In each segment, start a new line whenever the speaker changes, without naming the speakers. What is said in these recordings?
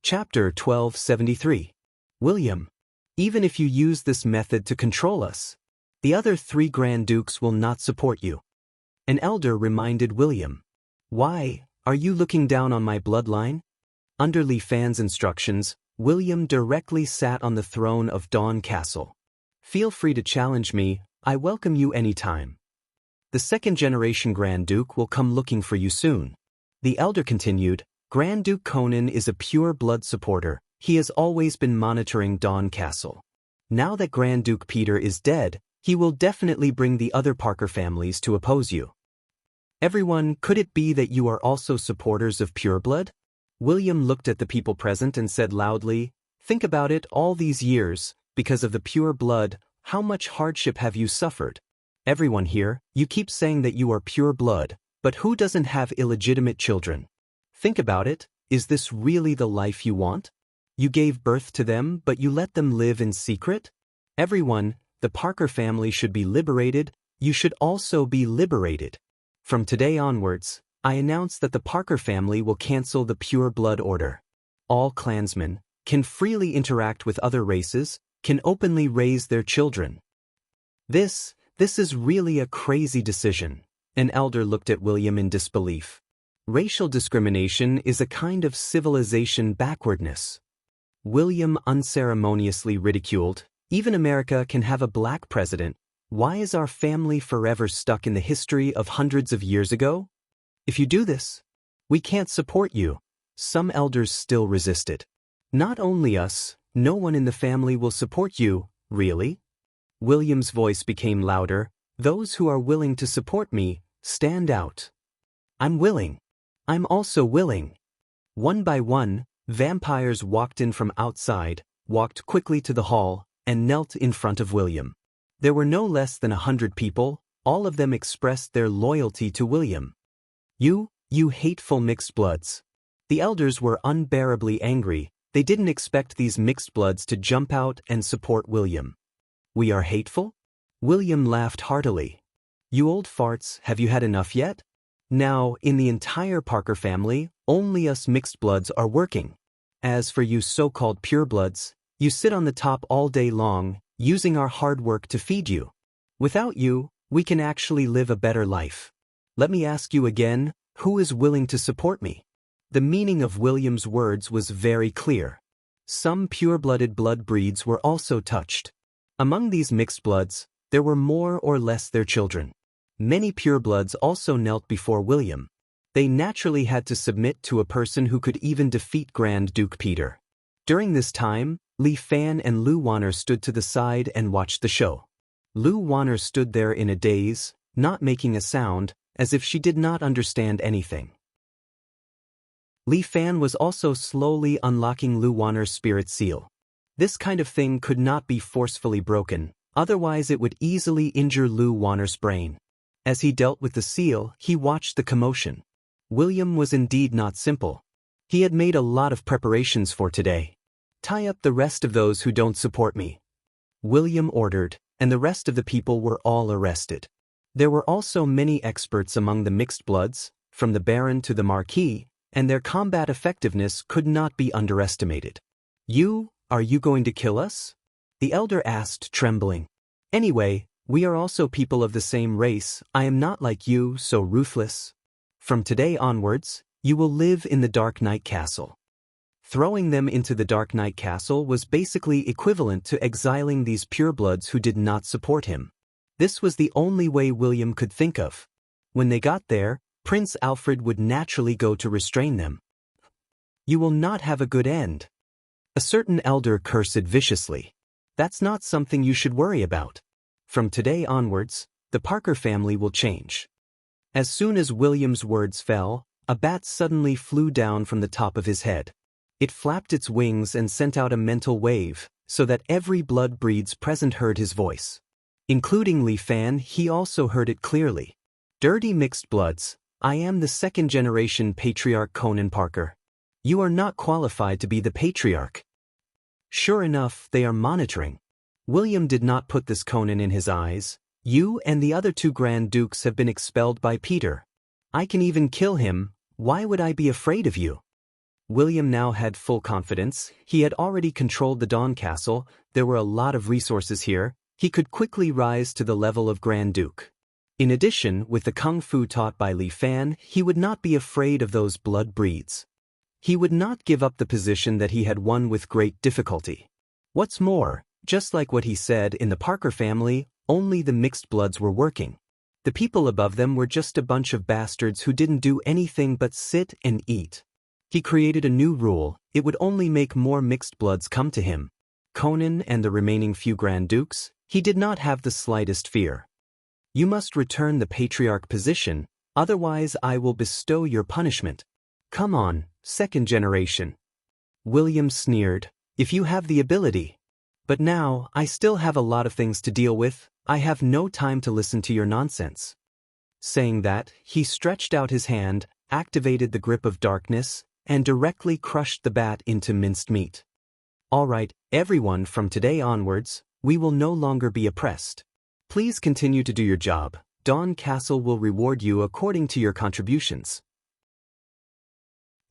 Chapter 1273. William, even if you use this method to control us, the other 3 Grand Dukes will not support you. An elder reminded William. Why, are you looking down on my bloodline? Under Li Fan's instructions, William directly sat on the throne of Dawn Castle. Feel free to challenge me, I welcome you anytime. The 2nd-generation Grand Duke will come looking for you soon. The elder continued, Grand Duke Conan is a pure blood supporter. He has always been monitoring Dawn Castle. Now that Grand Duke Peter is dead, he will definitely bring the other Parker families to oppose you. Everyone, could it be that you are also supporters of pure blood? William looked at the people present and said loudly, Think about it, all these years, because of the pure blood, how much hardship have you suffered? Everyone here, you keep saying that you are pure blood, but who doesn't have illegitimate children? Think about it, is this really the life you want? You gave birth to them, but you let them live in secret? Everyone, the Parker family should be liberated, you should also be liberated. From today onwards, I announce that the Parker family will cancel the pure blood order. All clansmen can freely interact with other races, can openly raise their children. This is really a crazy decision. An elder looked at William in disbelief. Racial discrimination is a kind of civilization backwardness. William unceremoniously ridiculed, even America can have a black president. Why is our family forever stuck in the history of hundreds of years ago? If you do this, we can't support you. Some elders still resisted. Not only us, no one in the family will support you, really? William's voice became louder. Those who are willing to support me, stand out. I'm willing. I'm also willing. One by one, vampires walked in from outside, walked quickly to the hall, and knelt in front of William. There were no less than 100 people, all of them expressed their loyalty to William. You hateful mixed bloods. The elders were unbearably angry. They didn't expect these mixed bloods to jump out and support William. We are hateful? William laughed heartily. You old farts, have you had enough yet? Now, in the entire Parker family, only us mixed bloods are working. As for you so-called purebloods, you sit on the top all day long, using our hard work to feed you. Without you, we can actually live a better life. Let me ask you again, who is willing to support me? The meaning of William's words was very clear. Some pure-blooded blood breeds were also touched. Among these mixed bloods, there were more or less their children. Many purebloods also knelt before William. They naturally had to submit to a person who could even defeat Grand Duke Peter. During this time, Li Fan and Lu Wanner stood to the side and watched the show. Lu Wanner stood there in a daze, not making a sound, as if she did not understand anything. Li Fan was also slowly unlocking Lu Wanner's spirit seal. This kind of thing could not be forcefully broken, otherwise it would easily injure Lu Wanner's brain. As he dealt with the seal, he watched the commotion. William was indeed not simple. He had made a lot of preparations for today. Tie up the rest of those who don't support me. William ordered, and the rest of the people were all arrested. There were also many experts among the mixed bloods, from the Baron to the Marquis, and their combat effectiveness could not be underestimated. Are you going to kill us? The elder asked, trembling. Anyway, we are also people of the same race. I am not like you, so ruthless. From today onwards, you will live in the Dark Knight Castle. Throwing them into the Dark Knight Castle was basically equivalent to exiling these purebloods who did not support him. This was the only way William could think of. When they got there, Prince Alfred would naturally go to restrain them. You will not have a good end. A certain elder cursed viciously. That's not something you should worry about. From today onwards, the Parker family will change. As soon as William's words fell, a bat suddenly flew down from the top of his head. It flapped its wings and sent out a mental wave, so that every blood breeds present heard his voice. Including Li Fan, he also heard it clearly. Dirty mixed bloods, I am the 2nd-generation patriarch Conan Parker. You are not qualified to be the patriarch. Sure enough, they are monitoring. William did not put this Conan in his eyes. You and the other 2 Grand Dukes have been expelled by Peter. I can even kill him. Why would I be afraid of you? William now had full confidence. He had already controlled the Dawn Castle, there were a lot of resources here, he could quickly rise to the level of Grand Duke. In addition, with the kung fu taught by Li Fan, he would not be afraid of those blood breeds. He would not give up the position that he had won with great difficulty. What's more, just like what he said in the Parker family, only the mixed bloods were working. The people above them were just a bunch of bastards who didn't do anything but sit and eat. He created a new rule, it would only make more mixed bloods come to him. Conan and the remaining few Grand Dukes, he did not have the slightest fear. You must return the patriarch position, otherwise I will bestow your punishment. Come on, second generation. William sneered, if you have the ability. But now, I still have a lot of things to deal with, I have no time to listen to your nonsense. Saying that, he stretched out his hand, activated the grip of darkness, and directly crushed the bat into minced meat. All right, everyone, from today onwards, we will no longer be oppressed. Please continue to do your job. Dawn Castle will reward you according to your contributions.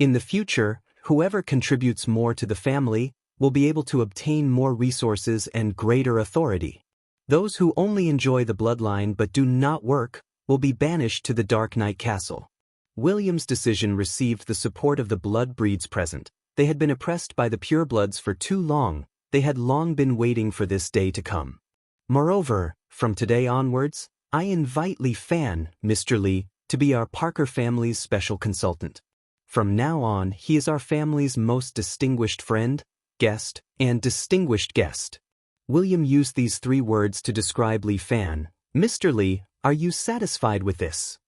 In the future, whoever contributes more to the family will be able to obtain more resources and greater authority. Those who only enjoy the bloodline but do not work will be banished to the Dark Knight Castle. William's decision received the support of the blood breeds present. They had been oppressed by the purebloods for too long, they had long been waiting for this day to come. Moreover, from today onwards, I invite Li Fan, Mr. Li, to be our Parker family's special consultant. From now on, he is our family's most distinguished friend, guest, and distinguished guest. William used these 3 words to describe Li Fan. Mr. Li, are you satisfied with this?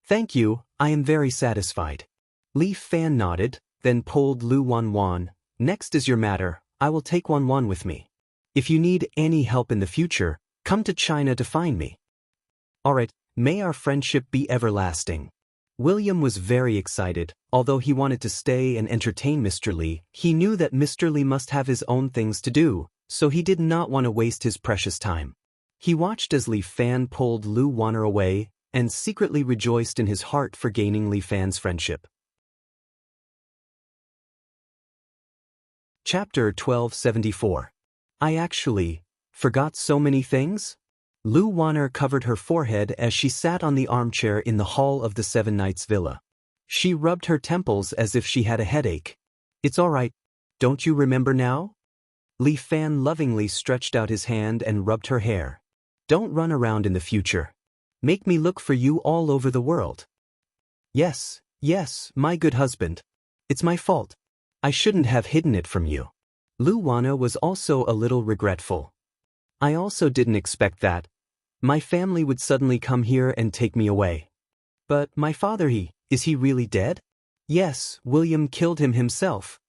Thank you, I am very satisfied. Li Fan nodded, then pulled Lu Wanwan. Next is your matter, I will take Wanwan with me. If you need any help in the future, come to China to find me. Alright, may our friendship be everlasting. William was very excited, although he wanted to stay and entertain Mr. Li, he knew that Mr. Li must have his own things to do, so he did not want to waste his precious time. He watched as Li Fan pulled Lu Wanner away, and secretly rejoiced in his heart for gaining Li Fan's friendship. Chapter 1274. I actually forgot so many things? Lu Wanner covered her forehead as she sat on the armchair in the hall of the Seven Knights Villa. She rubbed her temples as if she had a headache. It's all right. Don't you remember now? Li Fan lovingly stretched out his hand and rubbed her hair. Don't run around in the future. Make me look for you all over the world. Yes, my good husband. It's my fault. I shouldn't have hidden it from you. Lu Wanner was also a little regretful. I also didn't expect that. My family would suddenly come here and take me away. But my father, is he really dead? Yes, William killed him himself.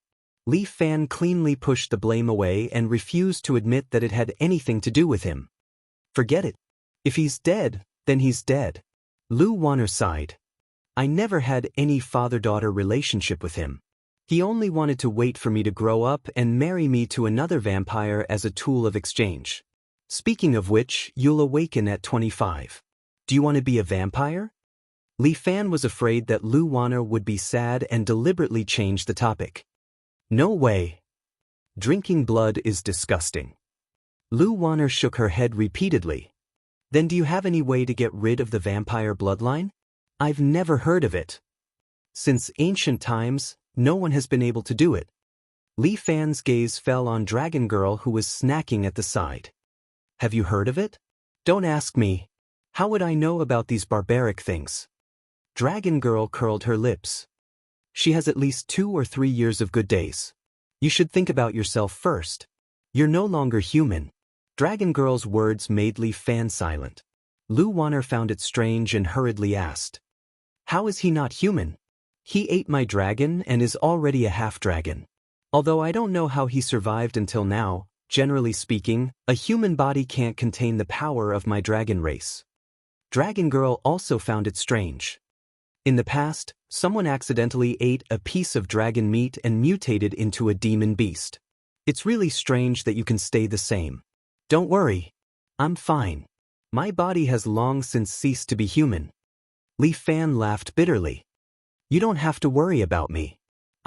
Li Fan cleanly pushed the blame away and refused to admit that it had anything to do with him. Forget it. If he's dead, then he's dead. Lu Wanner sighed. I never had any father-daughter relationship with him. He only wanted to wait for me to grow up and marry me to another vampire as a tool of exchange. Speaking of which, you'll awaken at 25. Do you want to be a vampire? Li Fan was afraid that Lu Wanner would be sad and deliberately changed the topic. No way. Drinking blood is disgusting. Lu Wanner shook her head repeatedly. Then do you have any way to get rid of the vampire bloodline? I've never heard of it. Since ancient times, no one has been able to do it. Li Fan's gaze fell on Dragon Girl who was snacking at the side. Have you heard of it? Don't ask me. How would I know about these barbaric things? Dragon Girl curled her lips. She has at least 2 or 3 years of good days. You should think about yourself first. You're no longer human. Dragon Girl's words made Li Fan silent. Lu Wanner found it strange and hurriedly asked. How is he not human? He ate my dragon and is already a half-dragon. Although I don't know how he survived until now, generally speaking, a human body can't contain the power of my dragon race. Dragon Girl also found it strange. In the past, someone accidentally ate a piece of dragon meat and mutated into a demon beast. It's really strange that you can stay the same. Don't worry. I'm fine. My body has long since ceased to be human. Li Fan laughed bitterly. You don't have to worry about me.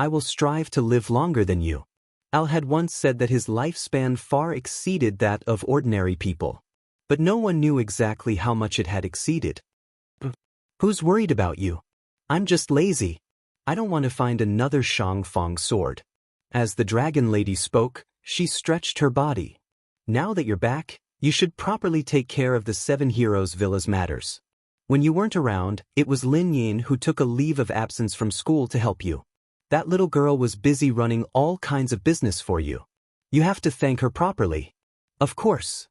I will strive to live longer than you. Al had once said that his lifespan far exceeded that of ordinary people. But no one knew exactly how much it had exceeded. Who's worried about you? I'm just lazy. I don't want to find another Shang Feng sword. As the dragon lady spoke, she stretched her body. Now that you're back, you should properly take care of the 7 Heroes Villa's matters. When you weren't around, it was Lin Yin who took a leave of absence from school to help you. That little girl was busy running all kinds of business for you. You have to thank her properly. Of course.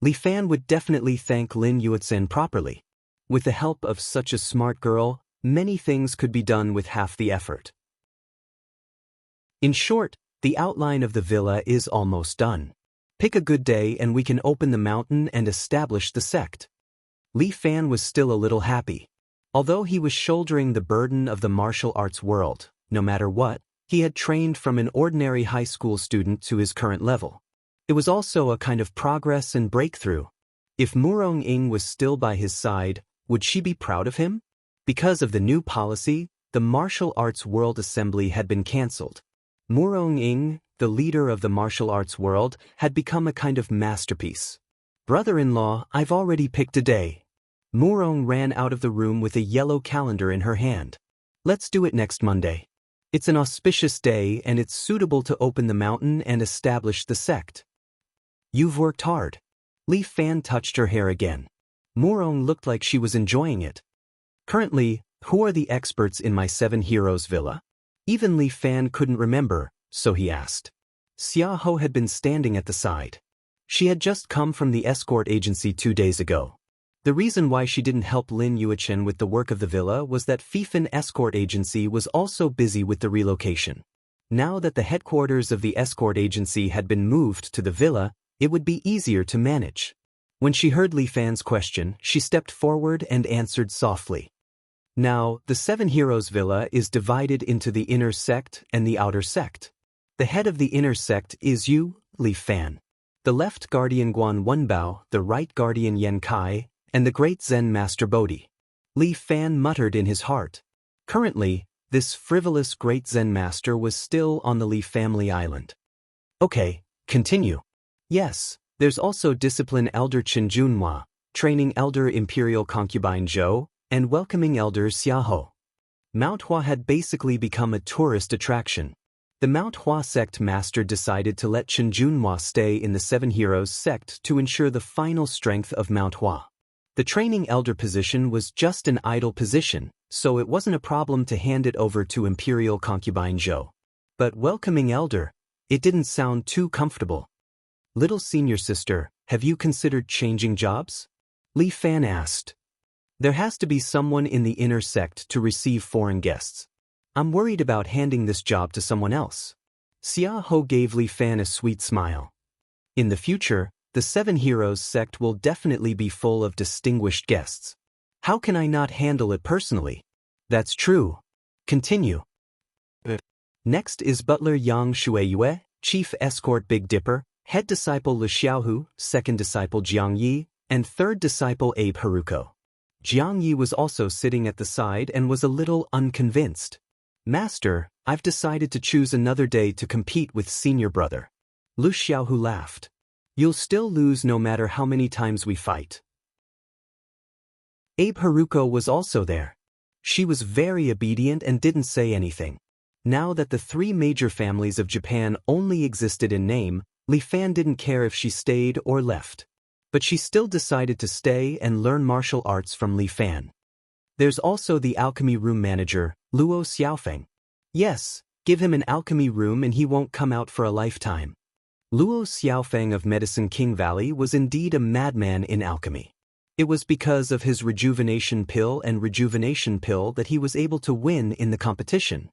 Li Fan would definitely thank Lin Yuetsen properly. With the help of such a smart girl, many things could be done with half the effort. In short, the outline of the villa is almost done. Pick a good day and we can open the mountain and establish the sect. Li Fan was still a little happy. Although he was shouldering the burden of the martial arts world, no matter what, he had trained from an ordinary high school student to his current level. It was also a kind of progress and breakthrough. If Murong Ing was still by his side, would she be proud of him? Because of the new policy, the Martial Arts World Assembly had been cancelled. Murong Ing, the leader of the martial arts world, had become a kind of masterpiece. Brother-in-law, I've already picked a day. Murong ran out of the room with a yellow calendar in her hand. Let's do it next Monday. It's an auspicious day and it's suitable to open the mountain and establish the sect. You've worked hard. Li Fan touched her hair again. Murong looked like she was enjoying it. Currently, who are the experts in my 7 Heroes villa? Even Li Fan couldn't remember, so he asked. Xia Ho had been standing at the side. She had just come from the escort agency 2 days ago. The reason why she didn't help Lin Yuechen with the work of the villa was that Fifan Escort Agency was also busy with the relocation. Now that the headquarters of the escort agency had been moved to the villa, it would be easier to manage. When she heard Li Fan's question, she stepped forward and answered softly. Now, the 7 Heroes Villa is divided into the inner sect and the outer sect. The head of the inner sect is you, Li Fan. The left guardian Guan Wenbao, the right guardian Yan Kai, and the great Zen Master Bodhi. Li Fan muttered in his heart. Currently, this frivolous great Zen Master was still on the Li family island. Okay, continue. Yes, there's also Discipline Elder Chen Junhua, Training Elder Imperial Concubine Zhou, and Welcoming Elder Xiaoho. Mount Hua had basically become a tourist attraction. The Mount Hua sect master decided to let Chen Junhua stay in the 7 Heroes sect to ensure the final strength of Mount Hua. The Training Elder position was just an idle position, so it wasn't a problem to hand it over to Imperial Concubine Zhou. But Welcoming Elder, it didn't sound too comfortable. Little senior sister, have you considered changing jobs? Li Fan asked. There has to be someone in the inner sect to receive foreign guests. I'm worried about handing this job to someone else. Xia Ho gave Li Fan a sweet smile. In the future, the 7 Heroes sect will definitely be full of distinguished guests. How can I not handle it personally? That's true. Continue. Next is Butler Yang Shueyue, Chief Escort Big Dipper, Head Disciple Li Xiaohu, Second Disciple Jiang Yi, and Third Disciple Abe Haruko. Jiang Yi was also sitting at the side and was a little unconvinced. Master, I've decided to choose another day to compete with senior brother. Lu Xiaohu laughed. You'll still lose no matter how many times we fight. Abe Haruko was also there. She was very obedient and didn't say anything. Now that the 3 major families of Japan only existed in name, Li Fan didn't care if she stayed or left. But she still decided to stay and learn martial arts from Li Fan. There's also the alchemy room manager, Luo Xiaofeng. Yes, give him an alchemy room and he won't come out for a lifetime. Luo Xiaofeng of Medicine King Valley was indeed a madman in alchemy. It was because of his rejuvenation pill and rejuvenation pill that he was able to win in the competition.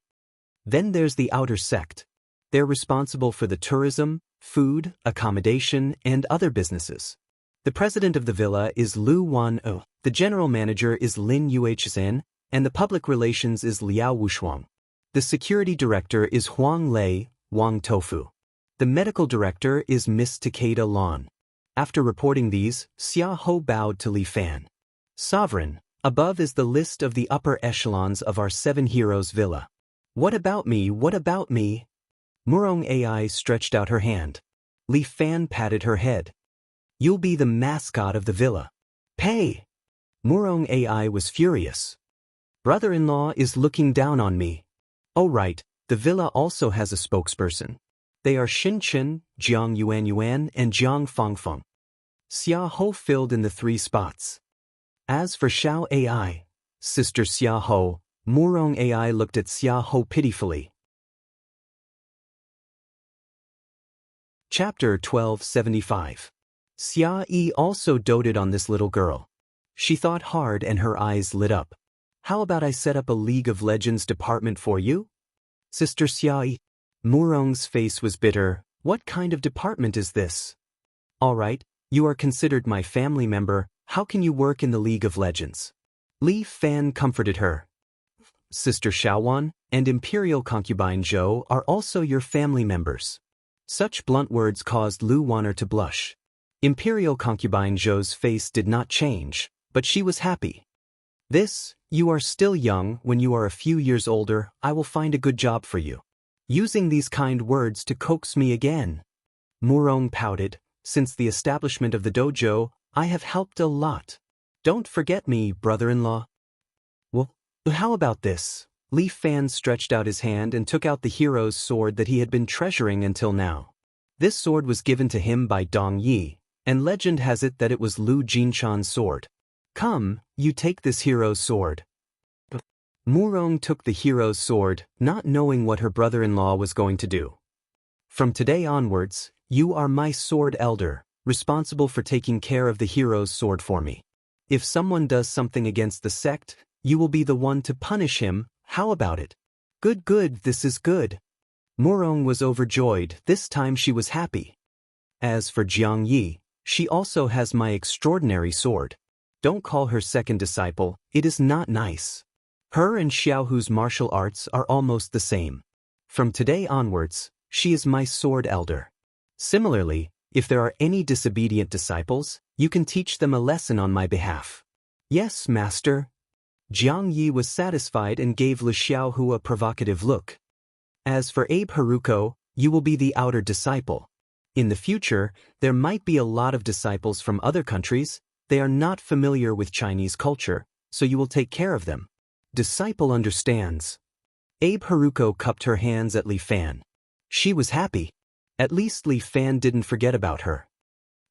Then there's the outer sect. They're responsible for the tourism, food, accommodation, and other businesses. The president of the villa is Lu Wan-o, the general manager is Lin Yuezhen, and the public relations is Liao Wushuang. The security director is Huang Lei, Wang Tofu. The medical director is Miss Takeda Lon. After reporting these, Xia Ho bowed to Li Fan. Sovereign, above is the list of the upper echelons of our 7 Heroes villa. What about me? What about me? Murong AI stretched out her hand. Li Fan patted her head. You'll be the mascot of the villa. Pay! Murong AI was furious. Brother-in-law is looking down on me. Oh right, the villa also has a spokesperson. They are Xin Chen, Jiang Yuan, and Jiang Fengfeng. Xia Ho filled in the 3 spots. As for Xiao AI, Sister Xia Ho, Murong AI looked at Xia Ho pitifully. Chapter 1275. Xia Yi also doted on this little girl. She thought hard and her eyes lit up. How about I set up a League of Legends department for you? Sister Xia Yi. Murong's face was bitter. What kind of department is this? All right, you are considered my family member. How can you work in the League of Legends? Li Fan comforted her. Sister Xiaowan and Imperial Concubine Zhou are also your family members. Such blunt words caused Lu Wanner to blush. Imperial Concubine Zhou's face did not change, but she was happy. You are still young. When you are a few years older, I will find a good job for you. Using these kind words to coax me again. Murong pouted. Since the establishment of the dojo, I have helped a lot. Don't forget me, brother-in-law. Well, how about this? Li Fan stretched out his hand and took out the hero's sword that he had been treasuring until now. This sword was given to him by Dong Yi, and legend has it that it was Lu Jinchan's sword. Come, you take this hero's sword. Murong took the hero's sword, not knowing what her brother-in-law was going to do. From today onwards, you are my sword elder, responsible for taking care of the hero's sword for me. If someone does something against the sect, you will be the one to punish him. How about it? Good, this is good. Murong was overjoyed. This time she was happy. As for Jiang Yi, she also has my extraordinary sword. Don't call her second disciple, it is not nice. Her and Xiaohu's martial arts are almost the same. From today onwards, she is my sword elder. Similarly, if there are any disobedient disciples, you can teach them a lesson on my behalf. Yes, master. Jiang Yi was satisfied and gave Lu Xiaohu a provocative look. As for Abe Haruko, you will be the outer disciple. In the future, there might be a lot of disciples from other countries. They are not familiar with Chinese culture, so you will take care of them. Disciple understands. Abe Haruko cupped her hands at Li Fan. She was happy. At least Li Fan didn't forget about her.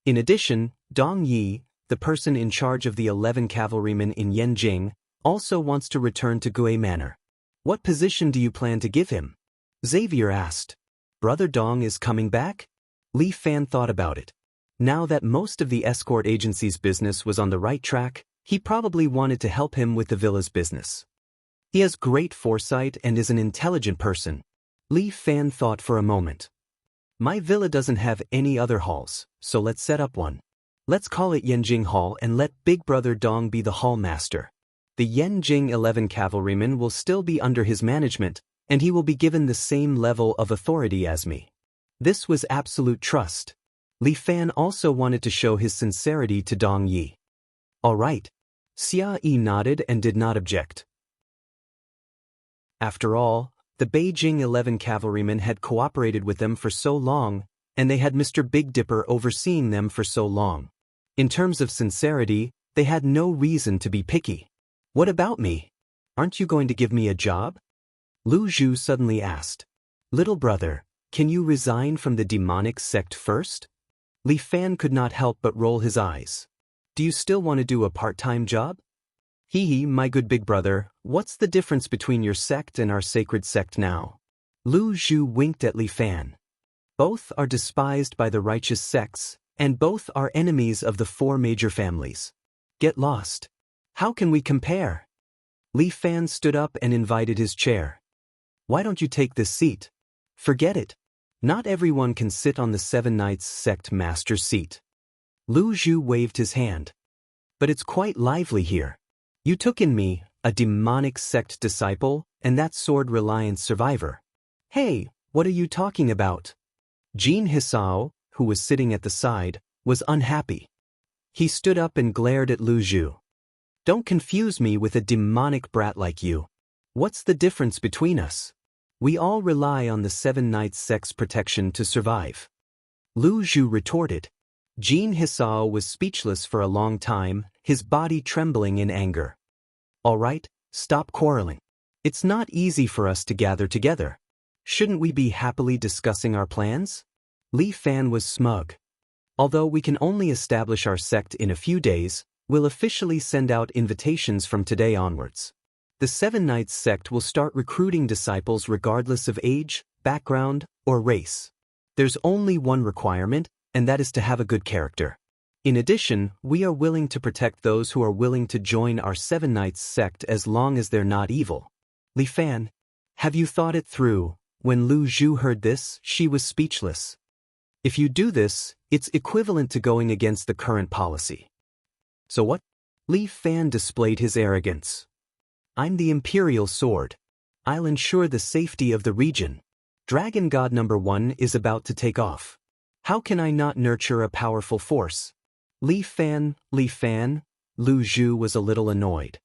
In addition, Dong Yi, the person in charge of the 11 cavalrymen in Yanjing, also wants to return to Gue Manor. What position do you plan to give him? Xavier asked. Brother Dong is coming back? Li Fan thought about it. Now that most of the escort agency's business was on the right track, he probably wanted to help him with the villa's business. He has great foresight and is an intelligent person. Li Fan thought for a moment. My villa doesn't have any other halls, so let's set up one. Let's call it Yanjing Hall and let Big Brother Dong be the hall master. The Yanjing 11 cavalrymen will still be under his management, and he will be given the same level of authority as me. This was absolute trust. Li Fan also wanted to show his sincerity to Dong Yi. All right. Xia Yi nodded and did not object. After all, the Beijing 11 cavalrymen had cooperated with them for so long, and they had Mr. Big Dipper overseeing them for so long. In terms of sincerity, they had no reason to be picky. What about me? Aren't you going to give me a job? Lu Zhu suddenly asked. Little brother, can you resign from the demonic sect first? Li Fan could not help but roll his eyes. Do you still want to do a part-time job? Hee, my good big brother, what's the difference between your sect and our sacred sect now? Lu Zhu winked at Li Fan. Both are despised by the righteous sects, and both are enemies of the 4 major families. Get lost. How can we compare? Li Fan stood up and invited his chair. Why don't you take this seat? Forget it. Not everyone can sit on the 7 Knights sect master's seat. Lu Zhu waved his hand. But it's quite lively here. You took in me, a demonic sect disciple, and that sword reliance survivor. Hey, what are you talking about? Jin Hisao, who was sitting at the side, was unhappy. He stood up and glared at Lu Zhu. Don't confuse me with a demonic brat like you. What's the difference between us? We all rely on the 7 Knights' sect's protection to survive. Lu Zhu retorted. Jin Hisao was speechless for a long time, his body trembling in anger. All right, stop quarreling. It's not easy for us to gather together. Shouldn't we be happily discussing our plans? Li Fan was smug. Although we can only establish our sect in a few days, we'll officially send out invitations from today onwards. The 7 Knights sect will start recruiting disciples regardless of age, background, or race. There's only one requirement, and that is to have a good character. In addition, we are willing to protect those who are willing to join our 7 Knights sect as long as they're not evil. Li Fan, have you thought it through? When Lu Zhu heard this, she was speechless. If you do this, it's equivalent to going against the current policy. So what? Li Fan displayed his arrogance. I'm the Imperial Sword. I'll ensure the safety of the region. Dragon God number 1 is about to take off. How can I not nurture a powerful force? Li Fan, Lu Zhu was a little annoyed.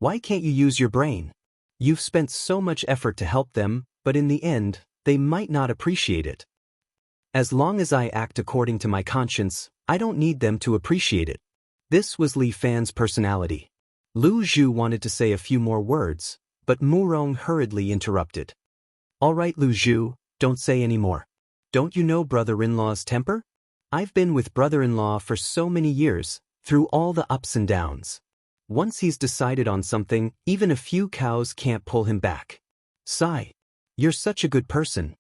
Why can't you use your brain? You've spent so much effort to help them, but in the end, they might not appreciate it. As long as I act according to my conscience, I don't need them to appreciate it. This was Li Fan's personality. Lu Zhu wanted to say a few more words, but Murong hurriedly interrupted. All right, Lu Zhu, don't say any more. Don't you know brother-in-law's temper? I've been with brother-in-law for so many years, through all the ups and downs. Once he's decided on something, even a few cows can't pull him back. Sigh. You're such a good person.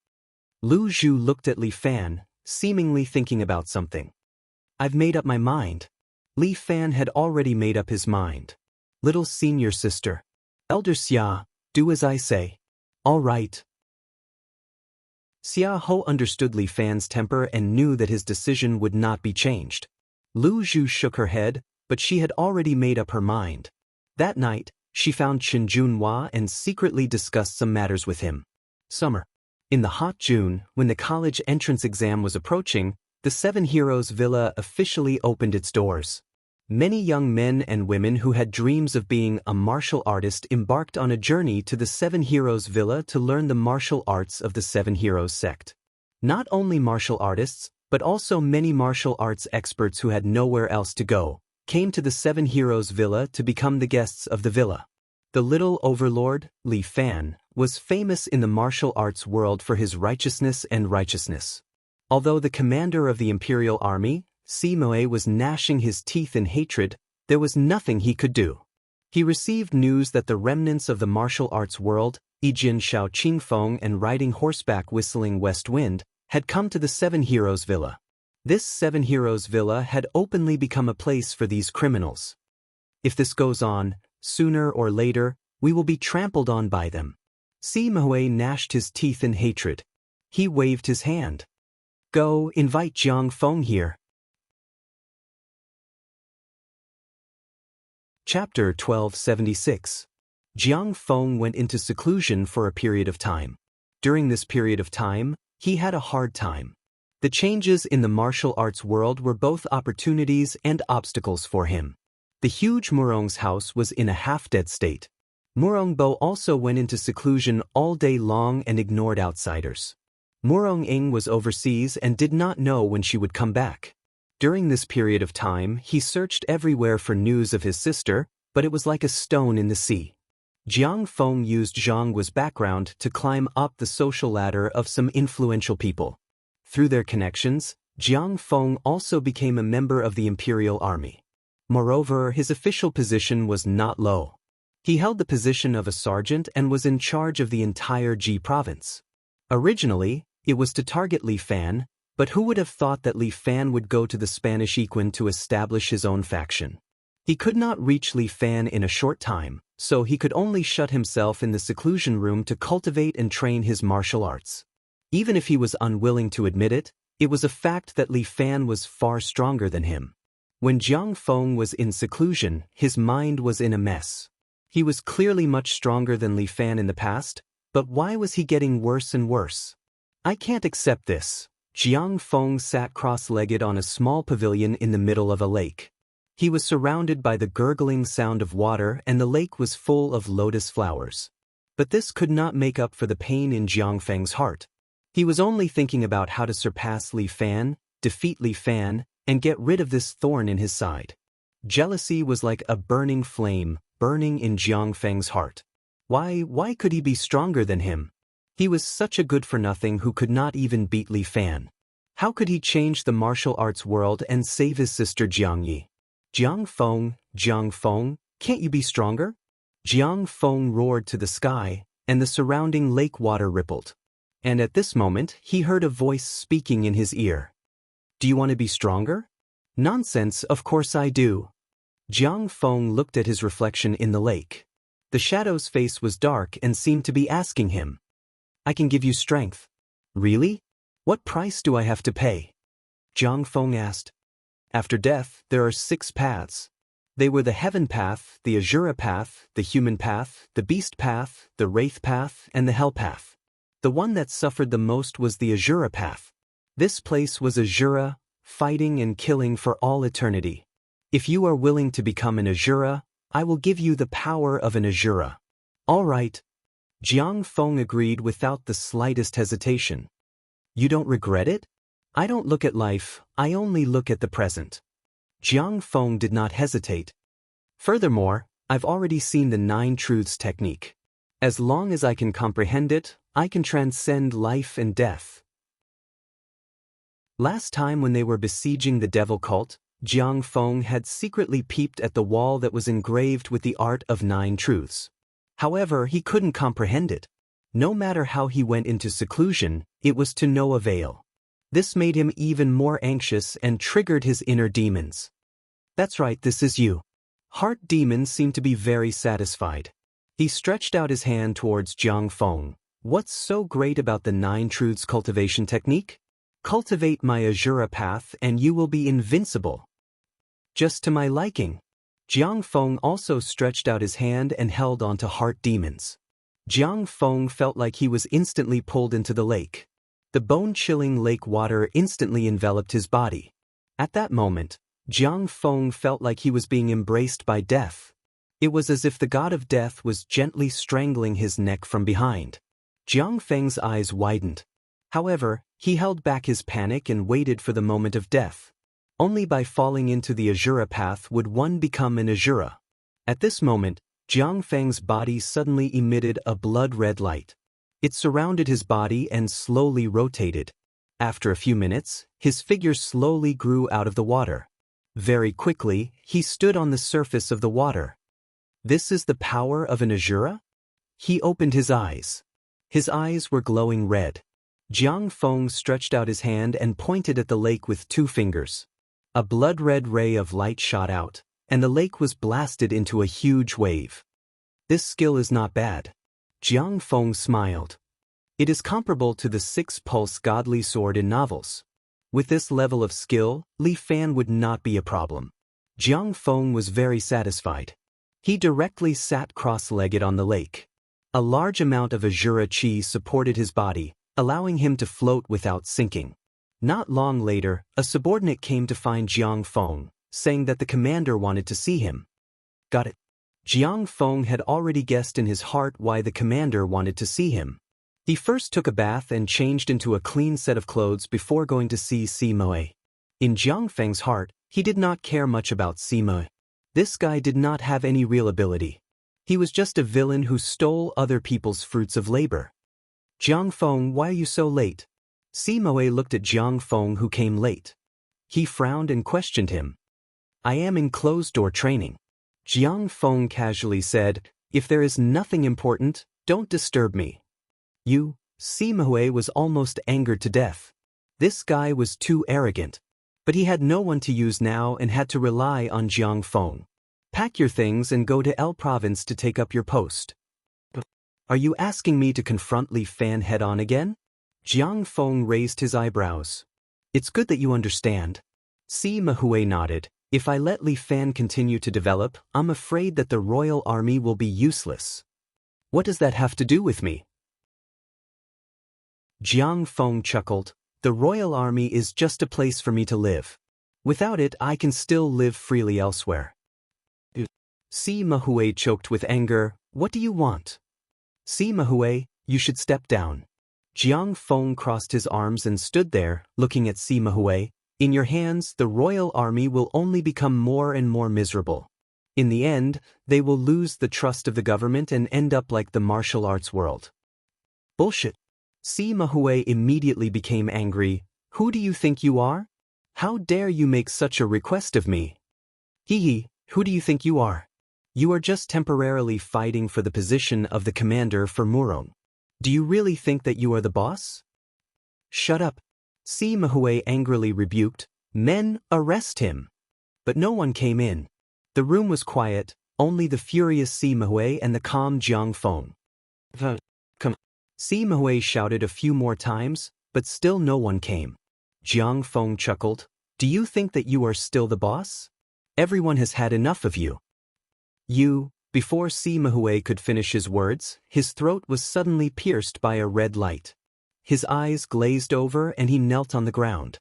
Lu Zhu looked at Li Fan, seemingly thinking about something. I've made up my mind. Li Fan had already made up his mind. Little senior sister. Elder Xia, do as I say. All right. Xia Ho understood Li Fan's temper and knew that his decision would not be changed. Lu Zhu shook her head, but she had already made up her mind. That night, she found Chen Junhua and secretly discussed some matters with him. Summer. In the hot June, when the college entrance exam was approaching, the 7 Heroes Villa officially opened its doors. Many young men and women who had dreams of being a martial artist embarked on a journey to the 7 Heroes Villa to learn the martial arts of the 7 Heroes sect. Not only martial artists, but also many martial arts experts who had nowhere else to go, came to the 7 Heroes Villa to become the guests of the villa. The little overlord, Li Fan, was famous in the martial arts world for his righteousness and righteousness. Although the commander of the Imperial Army, Simoe, was gnashing his teeth in hatred, there was nothing he could do. He received news that the remnants of the martial arts world, Yijin Shao Qingfeng and riding horseback whistling West Wind, had come to the 7 Heroes Villa. This 7 Heroes Villa had openly become a place for these criminals. If this goes on, sooner or later, we will be trampled on by them. Simoe gnashed his teeth in hatred. He waved his hand. Go, invite Jiang Feng here. Chapter 1276. Jiang Feng went into seclusion for a period of time. During this period of time, he had a hard time. The changes in the martial arts world were both opportunities and obstacles for him. The huge Murong's house was in a half-dead state. Murongbo also went into seclusion all day long and ignored outsiders. Murong Ing was overseas and did not know when she would come back. During this period of time, he searched everywhere for news of his sister, but it was like a stone in the sea. Jiang Feng used Zhang Guo's background to climb up the social ladder of some influential people. Through their connections, Jiang Feng also became a member of the Imperial Army. Moreover, his official position was not low. He held the position of a sergeant and was in charge of the entire Ji province. Originally, it was to target Li Fan, but who would have thought that Li Fan would go to the Spanish Equine to establish his own faction? He could not reach Li Fan in a short time, so he could only shut himself in the seclusion room to cultivate and train his martial arts. Even if he was unwilling to admit it, it was a fact that Li Fan was far stronger than him. When Jiang Feng was in seclusion, his mind was in a mess. He was clearly much stronger than Li Fan in the past, but why was he getting worse and worse? I can't accept this. Jiang Feng sat cross-legged on a small pavilion in the middle of a lake. He was surrounded by the gurgling sound of water and the lake was full of lotus flowers. But this could not make up for the pain in Jiang Feng's heart. He was only thinking about how to surpass Li Fan, defeat Li Fan, and get rid of this thorn in his side. Jealousy was like a burning flame, burning in Jiang Feng's heart. Why could he be stronger than him? He was such a good-for-nothing who could not even beat Li Fan. How could he change the martial arts world and save his sister Jiang Yi? Jiang Feng, can't you be stronger? Jiang Feng roared to the sky, and the surrounding lake water rippled. And at this moment, he heard a voice speaking in his ear. Do you want to be stronger? Nonsense, of course I do. Jiang Feng looked at his reflection in the lake. The shadow's face was dark and seemed to be asking him. I can give you strength. Really? What price do I have to pay? Jiang Feng asked. After death, there are 6 paths. They were the heaven path, the Azura path, the human path, the beast path, the wraith path, and the hell path. The one that suffered the most was the Azura path. This place was Azura, fighting and killing for all eternity. If you are willing to become an Azura, I will give you the power of an Azura. All right. Jiang Feng agreed without the slightest hesitation. You don't regret it? I don't look at life, I only look at the present. Jiang Feng did not hesitate. Furthermore, I've already seen the 9 truths technique. As long as I can comprehend it, I can transcend life and death. Last time when they were besieging the devil cult, Jiang Feng had secretly peeped at the wall that was engraved with the art of 9 truths. However, he couldn't comprehend it. No matter how he went into seclusion, it was to no avail. This made him even more anxious and triggered his inner demons. That's right, this is you. Heart demon seemed to be very satisfied. He stretched out his hand towards Jiang Feng. What's so great about the 9 truths cultivation technique? Cultivate my Azura path and you will be invincible. Just to my liking. Jiang Feng also stretched out his hand and held onto heart demons. Jiang Feng felt like he was instantly pulled into the lake. The bone-chilling lake water instantly enveloped his body. At that moment, Jiang Feng felt like he was being embraced by death. It was as if the god of death was gently strangling his neck from behind. Jiang Feng's eyes widened. However, he held back his panic and waited for the moment of death. Only by falling into the Azura path would one become an Azura. At this moment, Jiang Feng's body suddenly emitted a blood-red light. It surrounded his body and slowly rotated. After a few minutes, his figure slowly grew out of the water. Very quickly, he stood on the surface of the water. This is the power of an Azura? He opened his eyes. His eyes were glowing red. Jiang Feng stretched out his hand and pointed at the lake with 2 fingers. A blood-red ray of light shot out, and the lake was blasted into a huge wave. This skill is not bad. Jiang Feng smiled. It is comparable to the 6-pulse godly sword in novels. With this level of skill, Li Fan would not be a problem. Jiang Feng was very satisfied. He directly sat cross-legged on the lake. A large amount of Azura chi supported his body, allowing him to float without sinking. Not long later, a subordinate came to find Jiang Feng, saying that the commander wanted to see him. Got it. Jiang Feng had already guessed in his heart why the commander wanted to see him. He first took a bath and changed into a clean set of clothes before going to see Simoe. In Jiang Feng's heart, he did not care much about Simoe. This guy did not have any real ability. He was just a villain who stole other people's fruits of labor. Jiang Feng, why are you so late? Simoe looked at Jiang Feng who came late. He frowned and questioned him. I am in closed-door training. Jiang Feng casually said, if there is nothing important, don't disturb me. You, Simoe was almost angered to death. This guy was too arrogant. But he had no one to use now and had to rely on Jiang Feng. Pack your things and go to L province to take up your post. Are you asking me to confront Li Fan head-on again? Jiang Feng raised his eyebrows. It's good that you understand. Simoe nodded. If I let Li Fan continue to develop, I'm afraid that the royal army will be useless. What does that have to do with me? Jiang Feng chuckled. The royal army is just a place for me to live. Without it, I can still live freely elsewhere. Simoe choked with anger. What do you want? Sima Hui, you should step down. Jiang Feng crossed his arms and stood there, looking at Sima Hui. In your hands, the royal army will only become more and more miserable. In the end, they will lose the trust of the government and end up like the martial arts world. Bullshit. Sima Hui immediately became angry. Who do you think you are? How dare you make such a request of me? Hee, who do you think you are? You are just temporarily fighting for the position of the commander for Murong. Do you really think that you are the boss? Shut up. Sima Hui angrily rebuked. Men, arrest him. But no one came in. The room was quiet, only the furious Sima Hui and the calm Jiang Feng. Come. Sima Hui shouted a few more times, but still no one came. Jiang Feng chuckled. Do you think that you are still the boss? Everyone has had enough of you. Before Sima Hui could finish his words, his throat was suddenly pierced by a red light. His eyes glazed over and he knelt on the ground.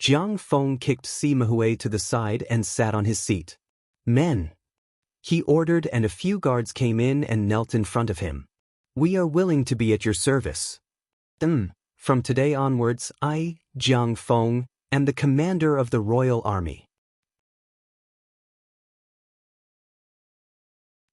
Jiang Feng kicked Sima Hui to the side and sat on his seat. Men, he ordered, and a few guards came in and knelt in front of him. We are willing to be at your service. From today onwards, I, Jiang Feng, am the commander of the royal army.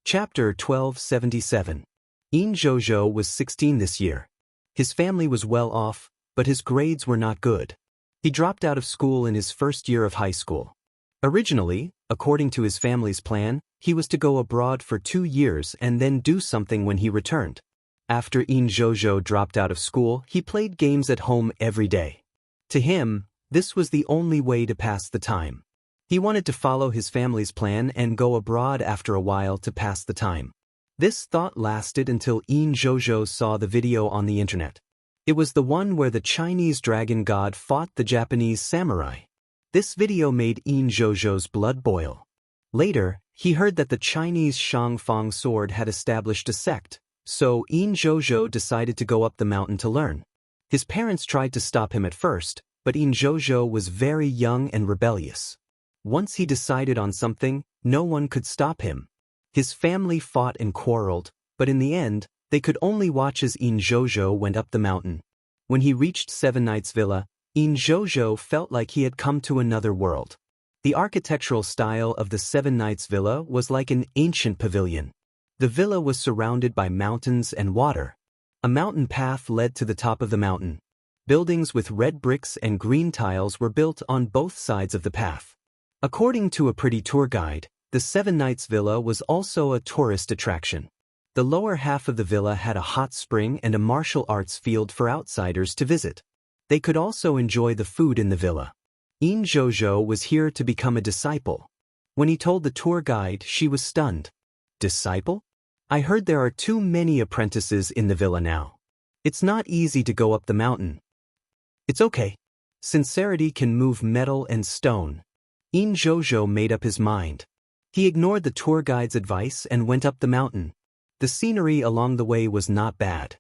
Chapter 1277. Yin Zhozhou was 16 this year. His family was well off, but his grades were not good. He dropped out of school in his first year of high school. Originally, according to his family's plan, he was to go abroad for 2 years and then do something when he returned. After Yin Zhozhou dropped out of school, he played games at home every day. To him, this was the only way to pass the time. He wanted to follow his family's plan and go abroad after a while to pass the time. This thought lasted until Yin Zhozhou saw the video on the internet. It was the one where the Chinese dragon god fought the Japanese samurai. This video made Yin Zhozhou's blood boil. Later, he heard that the Chinese Shangfang sword had established a sect, so Yin Zhozhou decided to go up the mountain to learn. His parents tried to stop him at first, but Yin Zhozhou was very young and rebellious. Once he decided on something, no one could stop him. His family fought and quarreled, but in the end, they could only watch as Yin Zhozhou went up the mountain. When he reached Seven Knights Villa, Yin Zhozhou felt like he had come to another world. The architectural style of the Seven Knights Villa was like an ancient pavilion. The villa was surrounded by mountains and water. A mountain path led to the top of the mountain. Buildings with red bricks and green tiles were built on both sides of the path. According to a pretty tour guide, the Seven Knights Villa was also a tourist attraction. The lower half of the villa had a hot spring and a martial arts field for outsiders to visit. They could also enjoy the food in the villa. Yin Zhozhou was here to become a disciple. When he told the tour guide, she was stunned. Disciple? I heard there are too many apprentices in the villa now. It's not easy to go up the mountain. It's okay. Sincerity can move metal and stone. Yin Zhozhou made up his mind. He ignored the tour guide's advice and went up the mountain. The scenery along the way was not bad.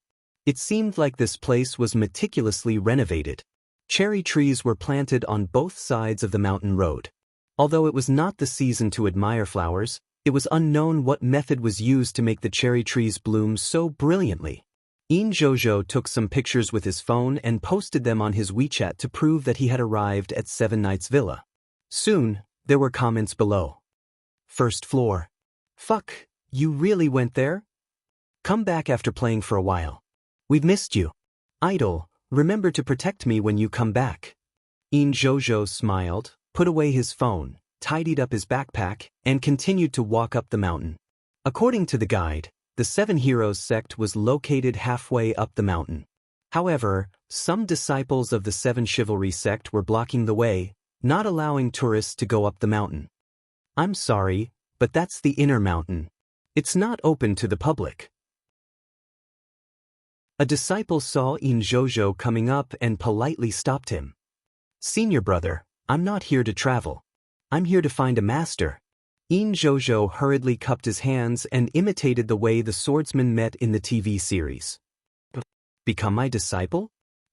It seemed like this place was meticulously renovated. Cherry trees were planted on both sides of the mountain road. Although it was not the season to admire flowers, it was unknown what method was used to make the cherry trees bloom so brilliantly. Yin Zhozhou took some pictures with his phone and posted them on his WeChat to prove that he had arrived at Seven Knights Villa. Soon, there were comments below. First floor. Fuck, you really went there? Come back after playing for a while. We've missed you. Idol, remember to protect me when you come back. Yin Zhozhou smiled, put away his phone, tidied up his backpack, and continued to walk up the mountain. According to the guide, the Seven Heroes sect was located halfway up the mountain. However, some disciples of the Seven Chivalry sect were blocking the way, not allowing tourists to go up the mountain. I'm sorry, but that's the inner mountain. It's not open to the public. A disciple saw Yin Zhozhou coming up and politely stopped him. Senior brother, I'm not here to travel. I'm here to find a master. Yin Zhozhou hurriedly cupped his hands and imitated the way the swordsmen met in the TV series. Become my disciple?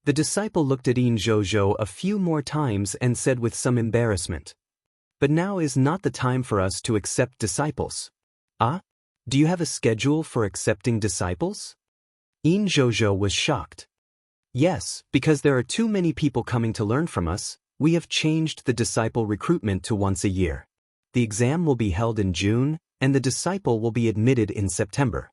The disciple looked at Yin Zhozhou a few more times and said with some embarrassment. But now is not the time for us to accept disciples. Ah? Do you have a schedule for accepting disciples? Yin Zhozhou was shocked. Yes, because there are too many people coming to learn from us, we have changed the disciple recruitment to once a year. The exam will be held in June, and the disciple will be admitted in September.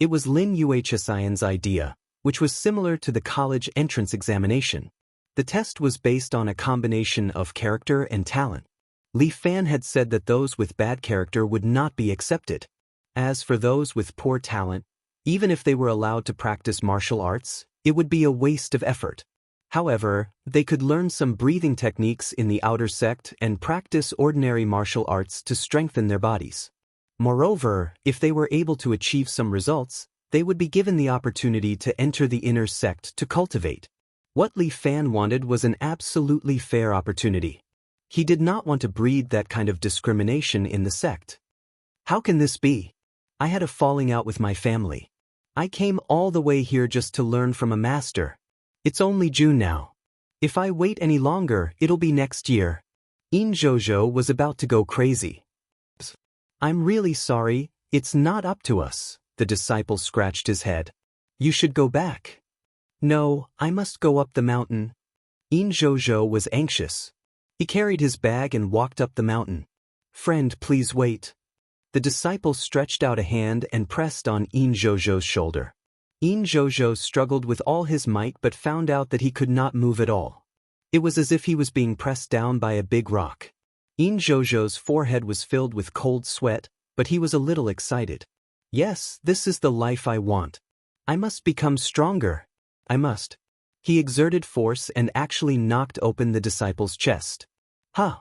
It was Lin Yuhsian's idea, which was similar to the college entrance examination. The test was based on a combination of character and talent. Li Fan had said that those with bad character would not be accepted. As for those with poor talent, even if they were allowed to practice martial arts, it would be a waste of effort. However, they could learn some breathing techniques in the outer sect and practice ordinary martial arts to strengthen their bodies. Moreover, if they were able to achieve some results, they would be given the opportunity to enter the inner sect to cultivate. What Li Fan wanted was an absolutely fair opportunity. He did not want to breed that kind of discrimination in the sect. How can this be? I had a falling out with my family. I came all the way here just to learn from a master. It's only June now. If I wait any longer, it'll be next year. Yin Zhozhou was about to go crazy. I'm really sorry, it's not up to us, the disciple scratched his head. You should go back. No, I must go up the mountain. Yin Zhozhou was anxious. He carried his bag and walked up the mountain. Friend, please wait. The disciple stretched out a hand and pressed on Yin Zhozhou's shoulder. Yin Zhozhou struggled with all his might but found out that he could not move at all. It was as if he was being pressed down by a big rock. Yin Zhozhou's forehead was filled with cold sweat, but he was a little excited. Yes, this is the life I want. I must become stronger. I must. He exerted force and actually knocked open the disciple's chest. Huh.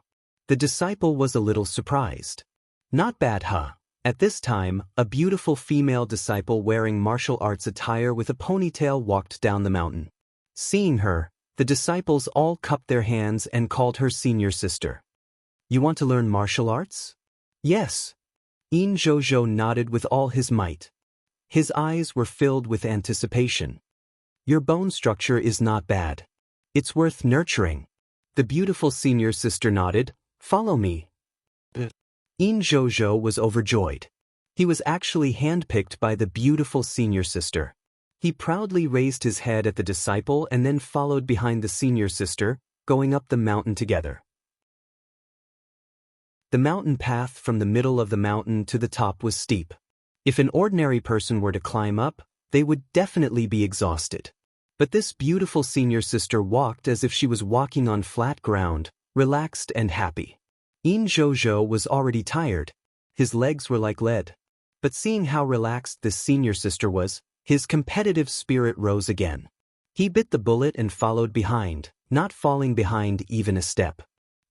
The disciple was a little surprised. Not bad, huh? At this time, a beautiful female disciple wearing martial arts attire with a ponytail walked down the mountain. Seeing her, the disciples all cupped their hands and called her senior sister. You want to learn martial arts? Yes. Yin Zhozhou nodded with all his might. His eyes were filled with anticipation. Your bone structure is not bad. It's worth nurturing. The beautiful senior sister nodded. Follow me. Yin Zhozhou was overjoyed. He was actually handpicked by the beautiful senior sister. He proudly raised his head at the disciple and then followed behind the senior sister, going up the mountain together. The mountain path from the middle of the mountain to the top was steep. If an ordinary person were to climb up, they would definitely be exhausted. But this beautiful senior sister walked as if she was walking on flat ground, relaxed and happy. Yin Zhozhou was already tired. His legs were like lead. But seeing how relaxed this senior sister was, his competitive spirit rose again. He bit the bullet and followed behind, not falling behind even a step.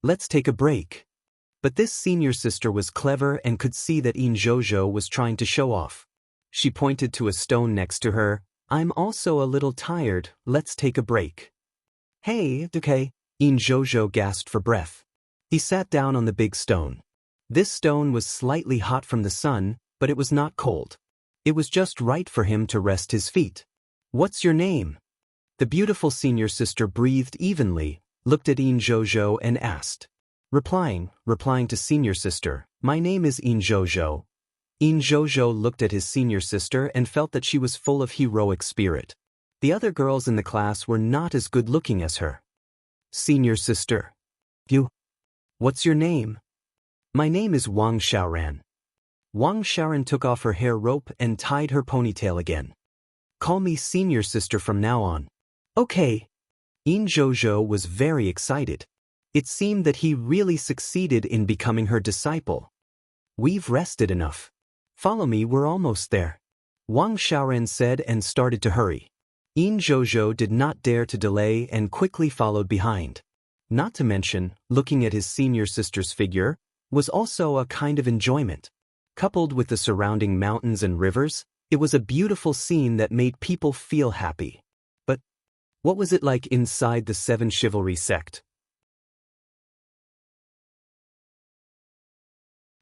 Let's take a break. But this senior sister was clever and could see that Yin Zhozhou was trying to show off. She pointed to a stone next to her. I'm also a little tired, let's take a break. Hey, okay, Yin Zhozhou gasped for breath. He sat down on the big stone. This stone was slightly hot from the sun, but it was not cold. It was just right for him to rest his feet. What's your name? The beautiful senior sister breathed evenly, looked at Yin Zhozhou and asked. Replying to senior sister, my name is Yin Zhozhou. Yin Zhozhou looked at his senior sister and felt that she was full of heroic spirit. The other girls in the class were not as good looking as her. Senior sister. You. What's your name? My name is Wang Xiaoran. Wang Xiaoran took off her hair rope and tied her ponytail again. Call me senior sister from now on. Okay. Yin Zhozhou was very excited. It seemed that he really succeeded in becoming her disciple. We've rested enough. Follow me, we're almost there. Wang Xiaoran said and started to hurry. Yin Zhozhou did not dare to delay and quickly followed behind. Not to mention, looking at his senior sister's figure was also a kind of enjoyment. Coupled with the surrounding mountains and rivers, it was a beautiful scene that made people feel happy. But what was it like inside the Seven Chivalry sect?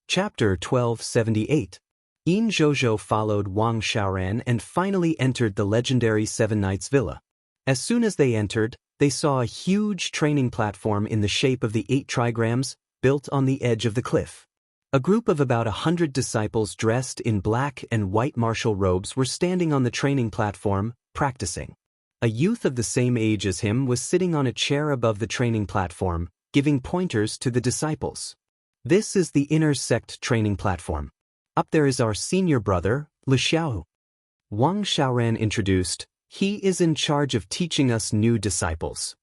Chapter 1278. Yin Zhozhou followed Wang Xiaoran and finally entered the legendary Seven Knights Villa. As soon as they entered, they saw a huge training platform in the shape of the 8 trigrams, built on the edge of the cliff. A group of about 100 disciples dressed in black and white martial robes were standing on the training platform, practicing. A youth of the same age as him was sitting on a chair above the training platform, giving pointers to the disciples. This is the inner sect training platform. Up there is our senior brother, Li Xiao. Wang Xiaoran introduced. He is in charge of teaching us new disciples.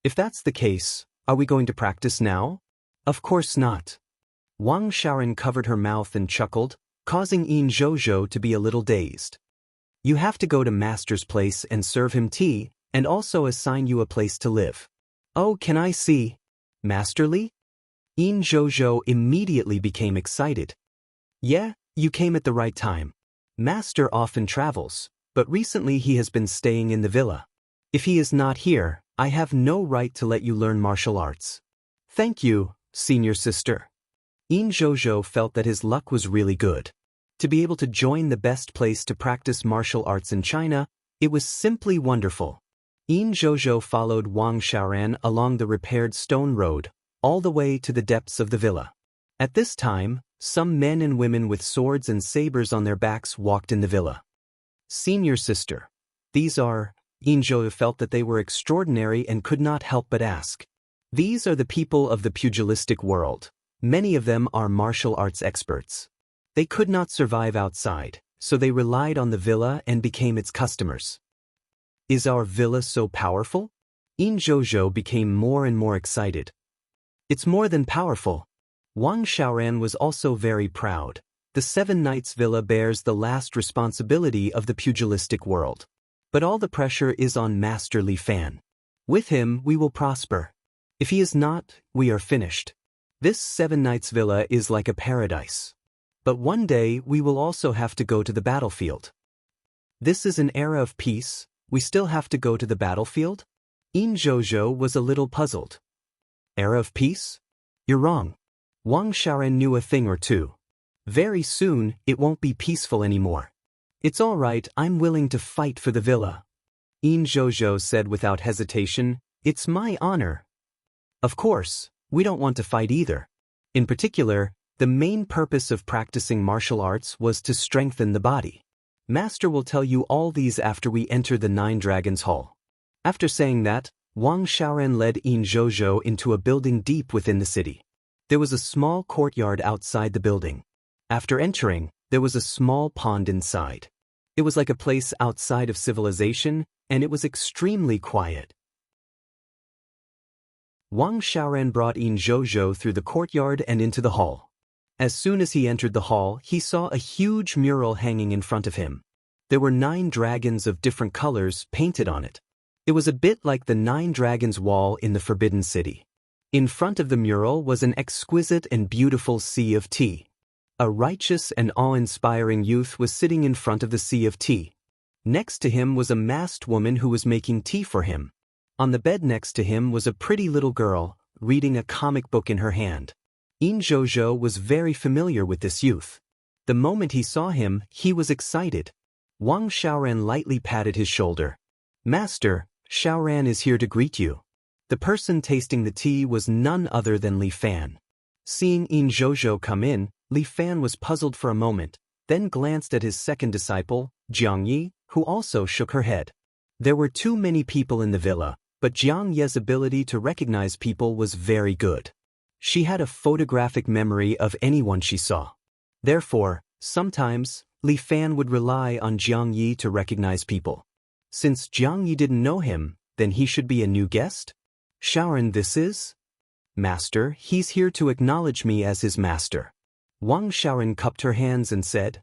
If that's the case, are we going to practice now? Of course not. Wang Xiaoran covered her mouth and chuckled, causing Yin Zhozhou to be a little dazed. You have to go to Master's place and serve him tea, and also assign you a place to live. Oh, can I see? Master Li? Yin Zhozhou immediately became excited. Yeah, you came at the right time. Master often travels, but recently he has been staying in the villa. If he is not here, I have no right to let you learn martial arts. Thank you, senior sister. Yin Zhozhou felt that his luck was really good. To be able to join the best place to practice martial arts in China, it was simply wonderful. Yin Zhozhou followed Wang Xiaoran along the repaired stone road, all the way to the depths of the villa. At this time, some men and women with swords and sabers on their backs walked in the villa. Senior sister. These are. Yin Zhozhou felt that they were extraordinary and could not help but ask. These are the people of the pugilistic world. Many of them are martial arts experts. They could not survive outside, so they relied on the villa and became its customers. Is our villa so powerful? Yin Zhozhou became more and more excited. It's more than powerful. Wang Xiaoran was also very proud. The Seven Knights Villa bears the last responsibility of the pugilistic world. But all the pressure is on Master Li Fan. With him, we will prosper. If he is not, we are finished. This Seven Knights Villa is like a paradise. But one day, we will also have to go to the battlefield. This is an era of peace. We still have to go to the battlefield? Yin Zhozhou was a little puzzled. Era of peace? You're wrong. Wang Xiaoran knew a thing or two. Very soon, it won't be peaceful anymore. It's all right, I'm willing to fight for the villa. Yin Zhozhou said without hesitation, it's my honor. Of course, we don't want to fight either. In particular, the main purpose of practicing martial arts was to strengthen the body. Master will tell you all these after we enter the Nine Dragons Hall. After saying that, Wang Xiaoran led Yin Zhozhou into a building deep within the city. There was a small courtyard outside the building. After entering, there was a small pond inside. It was like a place outside of civilization, and it was extremely quiet. Wang Xiaoran brought Yin Zhozhou through the courtyard and into the hall. As soon as he entered the hall, he saw a huge mural hanging in front of him. There were 9 dragons of different colors painted on it. It was a bit like the 9 Dragons Wall in the Forbidden City. In front of the mural was an exquisite and beautiful sea of tea. A righteous and awe-inspiring youth was sitting in front of the sea of tea. Next to him was a masked woman who was making tea for him. On the bed next to him was a pretty little girl, reading a comic book in her hand. Yin Zhozhou was very familiar with this youth. The moment he saw him, he was excited. Wang Xiaoran lightly patted his shoulder. Master, Xiaoran is here to greet you. The person tasting the tea was none other than Li Fan. Seeing Yin Zhozhou come in, Li Fan was puzzled for a moment, then glanced at his second disciple, Jiang Yi, who also shook her head. There were too many people in the villa, but Jiang Ye's ability to recognize people was very good. She had a photographic memory of anyone she saw. Therefore, sometimes, Li Fan would rely on Jiang Yi to recognize people. Since Jiang Yi didn't know him, then he should be a new guest? Xiaoran, this is? Master, he's here to acknowledge me as his master. Wang Xiaoran cupped her hands and said,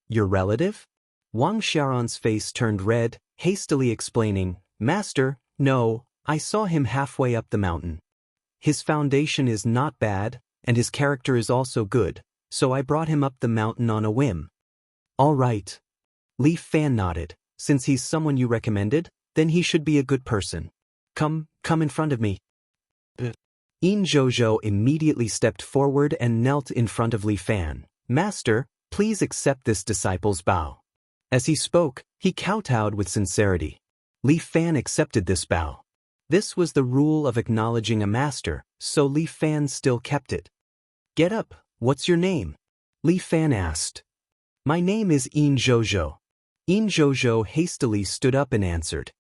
Your relative? Wang Xiaoran's face turned red, hastily explaining, Master, no, I saw him halfway up the mountain. His foundation is not bad, and his character is also good, so I brought him up the mountain on a whim. All right. Li Fan nodded. Since he's someone you recommended, then he should be a good person. Come in front of me. Yin Zhozhou immediately stepped forward and knelt in front of Li Fan. Master, please accept this disciple's bow. As he spoke, he kowtowed with sincerity. Li Fan accepted this bow. This was the rule of acknowledging a master, so Li Fan still kept it. Get up, what's your name? Li Fan asked. My name is Yin Zhozhou. Yin Zhozhou hastily stood up and answered.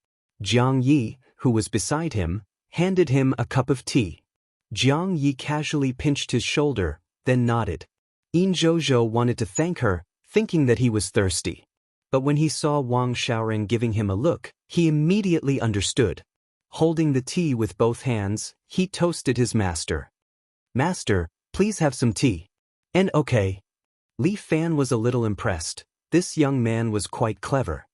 Jiang Yi, who was beside him, handed him a cup of tea. Jiang Yi casually pinched his shoulder, then nodded. Yin Zhozhou wanted to thank her, thinking that he was thirsty. But when he saw Wang Xiaoran giving him a look, he immediately understood. Holding the tea with both hands, he toasted his master. Master, please have some tea. And okay. Li Fan was a little impressed. This young man was quite clever.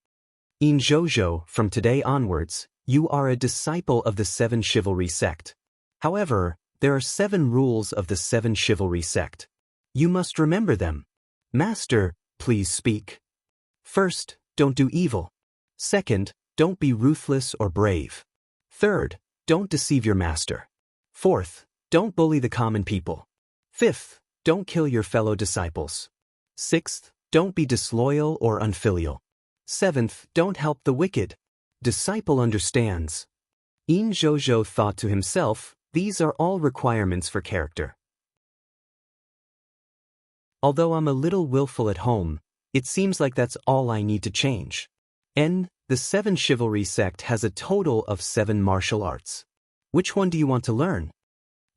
Yin Zhozhou, from today onwards, you are a disciple of the 7 Chivalry sect. However, there are 7 rules of the 7 Chivalry sect. You must remember them. Master, please speak. First, don't do evil. Second, don't be ruthless or brave. Third, don't deceive your master. Fourth, don't bully the common people. Fifth, don't kill your fellow disciples. Sixth, don't be disloyal or unfilial. Seventh, don't help the wicked. Disciple understands. Yin Zhozhou thought to himself, these are all requirements for character. Although I'm a little willful at home, it seems like that's all I need to change. The 7 Chivalry sect has a total of 7 martial arts. Which one do you want to learn?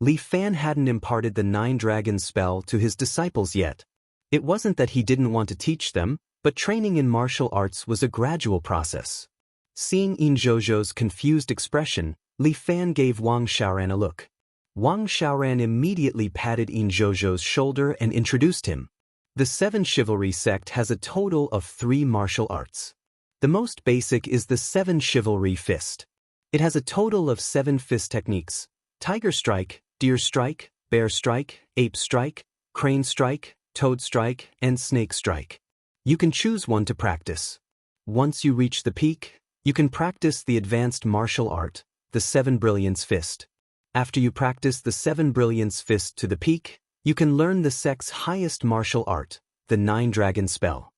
Li Fan hadn't imparted the 9 Dragons spell to his disciples yet. It wasn't that he didn't want to teach them, but training in martial arts was a gradual process. Seeing Yin Zhozhou's confused expression, Li Fan gave Wang Xiaoran a look. Wang Xiaoran immediately patted Yin Zhozhou's shoulder and introduced him. The 7 Chivalry sect has a total of 3 martial arts. The most basic is the 7 Chivalry fist. It has a total of 7 fist techniques: tiger strike, deer strike, bear strike, ape strike, crane strike, toad strike, and snake strike. You can choose one to practice. Once you reach the peak, you can practice the advanced martial art, the 7 Brilliance fist. After you practice the 7 Brilliance fist to the peak, you can learn the sect's highest martial art, the 9 Dragon spell.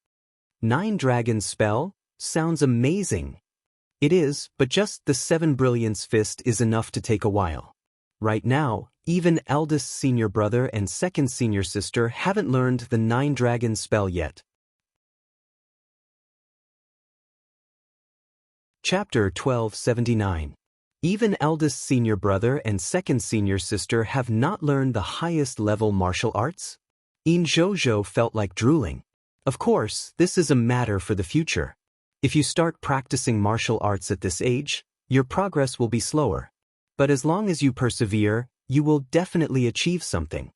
9 Dragon spell? Sounds amazing. It is, but just the 7 Brilliance fist is enough to take a while. Right now, even eldest senior brother and second senior sister haven't learned the 9 Dragon spell yet. Chapter 1279. Even eldest senior brother and second senior sister have not learned the highest level martial arts? Yin Zhozhou felt like drooling. Of course, this is a matter for the future. If you start practicing martial arts at this age, your progress will be slower. But as long as you persevere, you will definitely achieve something.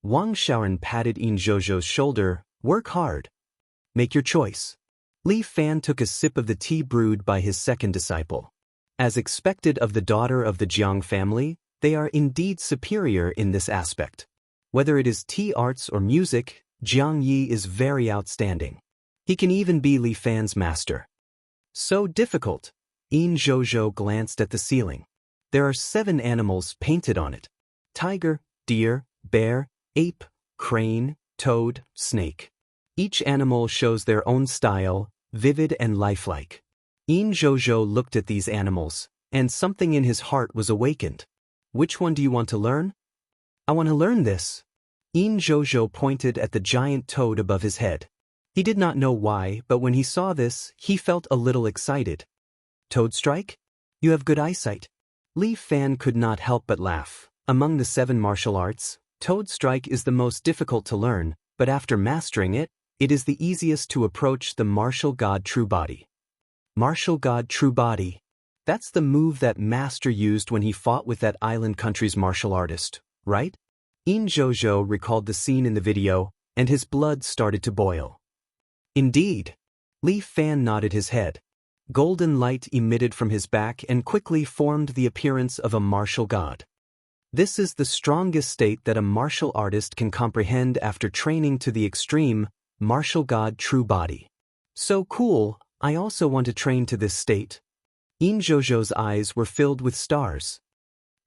Wang Xiaoran patted Yin Zhozhou's shoulder. Work hard. Make your choice. Li Fan took a sip of the tea brewed by his second disciple. As expected of the daughter of the Jiang family, they are indeed superior in this aspect. Whether it is tea arts or music, Jiang Yi is very outstanding. He can even be Li Fan's master. So difficult. Yin Zhozhou glanced at the ceiling. There are 7 animals painted on it: tiger, deer, bear, ape, crane, toad, snake. Each animal shows their own style, vivid and lifelike. Yin Zhozhou looked at these animals, and something in his heart was awakened. Which one do you want to learn? I want to learn this. Yin Zhozhou pointed at the giant toad above his head. He did not know why, but when he saw this, he felt a little excited. Toad strike? You have good eyesight. Li Fan could not help but laugh. Among the 7 martial arts, toad strike is the most difficult to learn, but after mastering it, it is the easiest to approach the martial god True Body. Martial god True Body. That's the move that Master used when he fought with that island country's martial artist, right? Yin Zhozhou recalled the scene in the video, and his blood started to boil. Indeed. Li Fan nodded his head. Golden light emitted from his back and quickly formed the appearance of a martial god. This is the strongest state that a martial artist can comprehend after training to the extreme, martial god True Body. So cool, I also want to train to this state. Yin Zhozhou's eyes were filled with stars.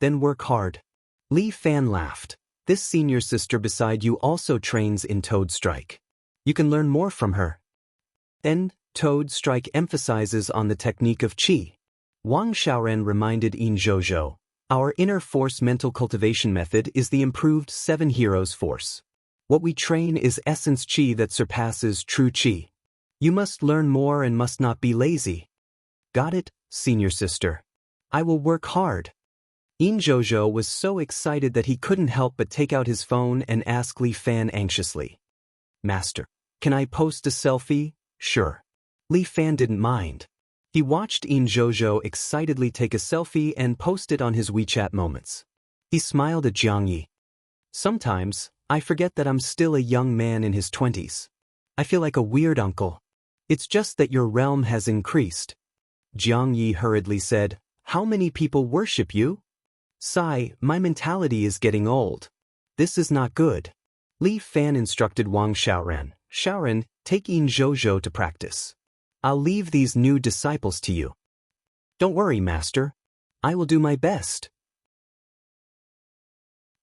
Then work hard. Li Fan laughed. This senior sister beside you also trains in Toad Strike. You can learn more from her. Then, Toad Strike emphasizes on the technique of Qi. Wang Xiaoran reminded Yin Zhozhou, our inner force mental cultivation method is the improved 7 heroes force. What we train is essence Qi that surpasses true Qi. You must learn more and must not be lazy. Got it, senior sister. I will work hard. Jojo was so excited that he couldn't help but take out his phone and ask Li Fan anxiously. Master, can I post a selfie? Sure. Li Fan didn't mind. He watched Jojo excitedly take a selfie and post it on his WeChat moments. He smiled at Jiang Yi. Sometimes, I forget that I'm still a young man in his 20s. I feel like a weird uncle. It's just that your realm has increased. Jiang Yi hurriedly said, How many people worship you? Sigh, my mentality is getting old. This is not good. Li Fan instructed Wang Xiaoran, Xiaoran, take Jojo to practice. I'll leave these new disciples to you. Don't worry, master. I will do my best.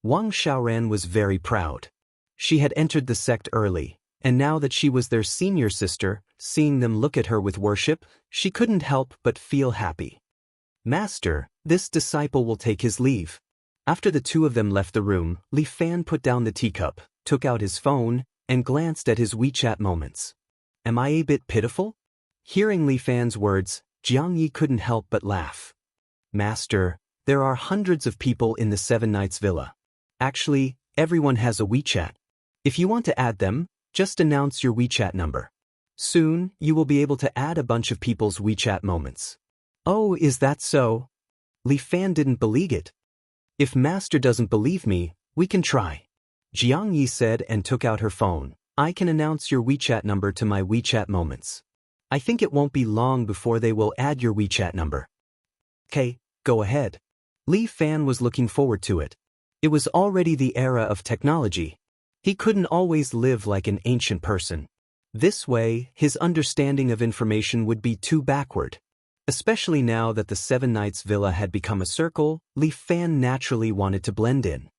Wang Xiaoran was very proud. She had entered the sect early, and now that she was their senior sister, seeing them look at her with worship, she couldn't help but feel happy. Master, this disciple will take his leave. After the two of them left the room, Li Fan put down the teacup, took out his phone, and glanced at his WeChat moments. Am I a bit pitiful? Hearing Li Fan's words, Jiang Yi couldn't help but laugh. Master, there are hundreds of people in the Seven Knights Villa. Actually, everyone has a WeChat. If you want to add them, just announce your WeChat number. Soon, you will be able to add a bunch of people's WeChat moments. Oh, is that so? Li Fan didn't believe it. If Master doesn't believe me, we can try. Jiang Yi said and took out her phone. I can announce your WeChat number to my WeChat moments. I think it won't be long before they will add your WeChat number. Okay, go ahead. Li Fan was looking forward to it. It was already the era of technology. He couldn't always live like an ancient person. This way, his understanding of information would be too backward. Especially now that the Seven Knights Villa had become a circle, Li Fan naturally wanted to blend in.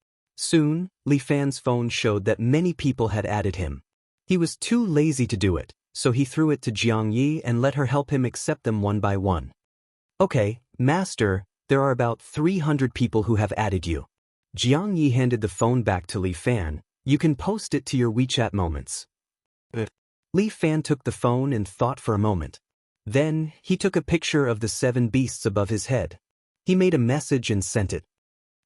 Soon, Li Fan's phone showed that many people had added him. He was too lazy to do it, so he threw it to Jiang Yi and let her help him accept them one by one. Okay, Master, there are about 300 people who have added you. Jiang Yi handed the phone back to Li Fan. You can post it to your WeChat moments. Li Fan took the phone and thought for a moment. Then, he took a picture of the 7 beasts above his head. He made a message and sent it.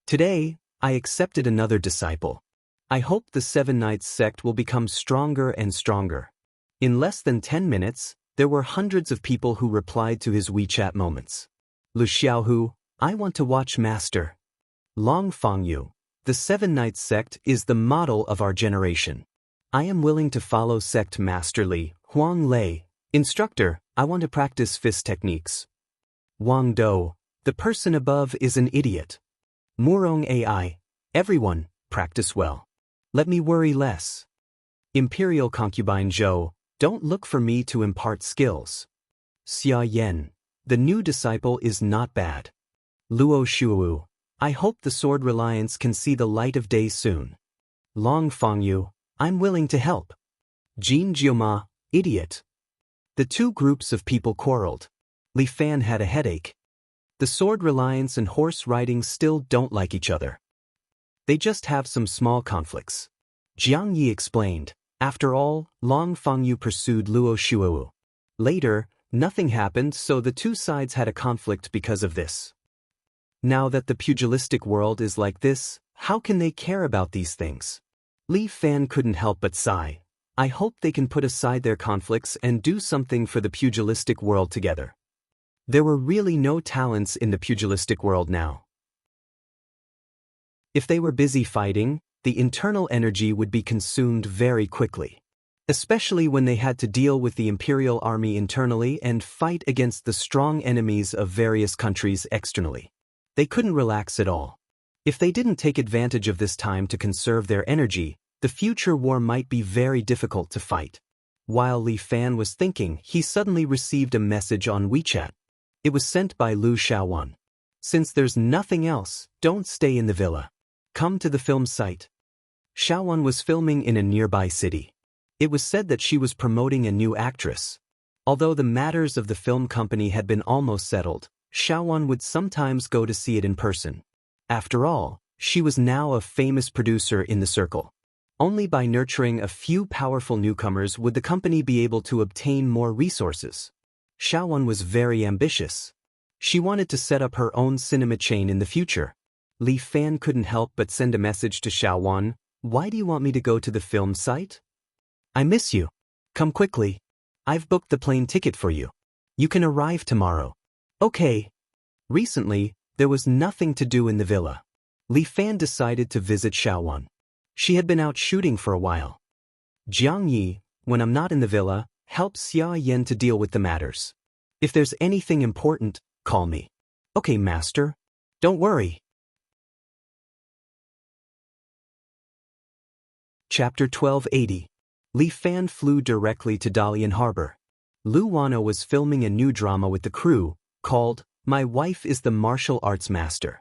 Today, I accepted another disciple. I hope the Seven Knights sect will become stronger and stronger. In less than 10 minutes, there were hundreds of people who replied to his WeChat moments. Lu Xiaohu, I want to watch Master. Long Fangyu, the Seven Knights sect is the model of our generation. I am willing to follow sect Master Li, Huang Lei. Instructor, I want to practice fist techniques. Wang Do, the person above is an idiot. Murong AI, everyone, practice well. Let me worry less. Imperial concubine Zhou, don't look for me to impart skills. Xia Yan, the new disciple is not bad. Luo Shuwu, I hope the Sword Reliance can see the light of day soon. Long Fangyu, I'm willing to help. Jin Jioma, idiot. The two groups of people quarreled. Li Fan had a headache. The Sword Reliance and horse riding still don't like each other. They just have some small conflicts. Jiang Yi explained. After all, Long Fangyu pursued Luo Shuo. Later, nothing happened, so the two sides had a conflict because of this. Now that the pugilistic world is like this, how can they care about these things? Li Fan couldn't help but sigh. I hope they can put aside their conflicts and do something for the pugilistic world together. There were really no talents in the pugilistic world now. If they were busy fighting, the internal energy would be consumed very quickly. Especially when they had to deal with the imperial army internally and fight against the strong enemies of various countries externally. They couldn't relax at all. If they didn't take advantage of this time to conserve their energy, the future war might be very difficult to fight. While Li Fan was thinking, he suddenly received a message on WeChat. It was sent by Lu Xiaowan. Since there's nothing else, don't stay in the villa. Come to the film site. Xiaowan was filming in a nearby city. It was said that she was promoting a new actress. Although the matters of the film company had been almost settled, Xiaowan would sometimes go to see it in person. After all, she was now a famous producer in the circle. Only by nurturing a few powerful newcomers would the company be able to obtain more resources. Xiaowan was very ambitious. She wanted to set up her own cinema chain in the future. Li Fan couldn't help but send a message to Xiaowan. Why do you want me to go to the film site? I miss you. Come quickly. I've booked the plane ticket for you. You can arrive tomorrow. Okay. Recently, there was nothing to do in the villa. Li Fan decided to visit Xiaowan. She had been out shooting for a while. Jiang Yi, when I'm not in the villa, help Xia Yan to deal with the matters. If there's anything important, call me. Okay, master. Don't worry. Chapter 1280. Li Fan flew directly to Dalian Harbor. Lu Wana was filming a new drama with the crew, called My Wife is the Martial Arts Master.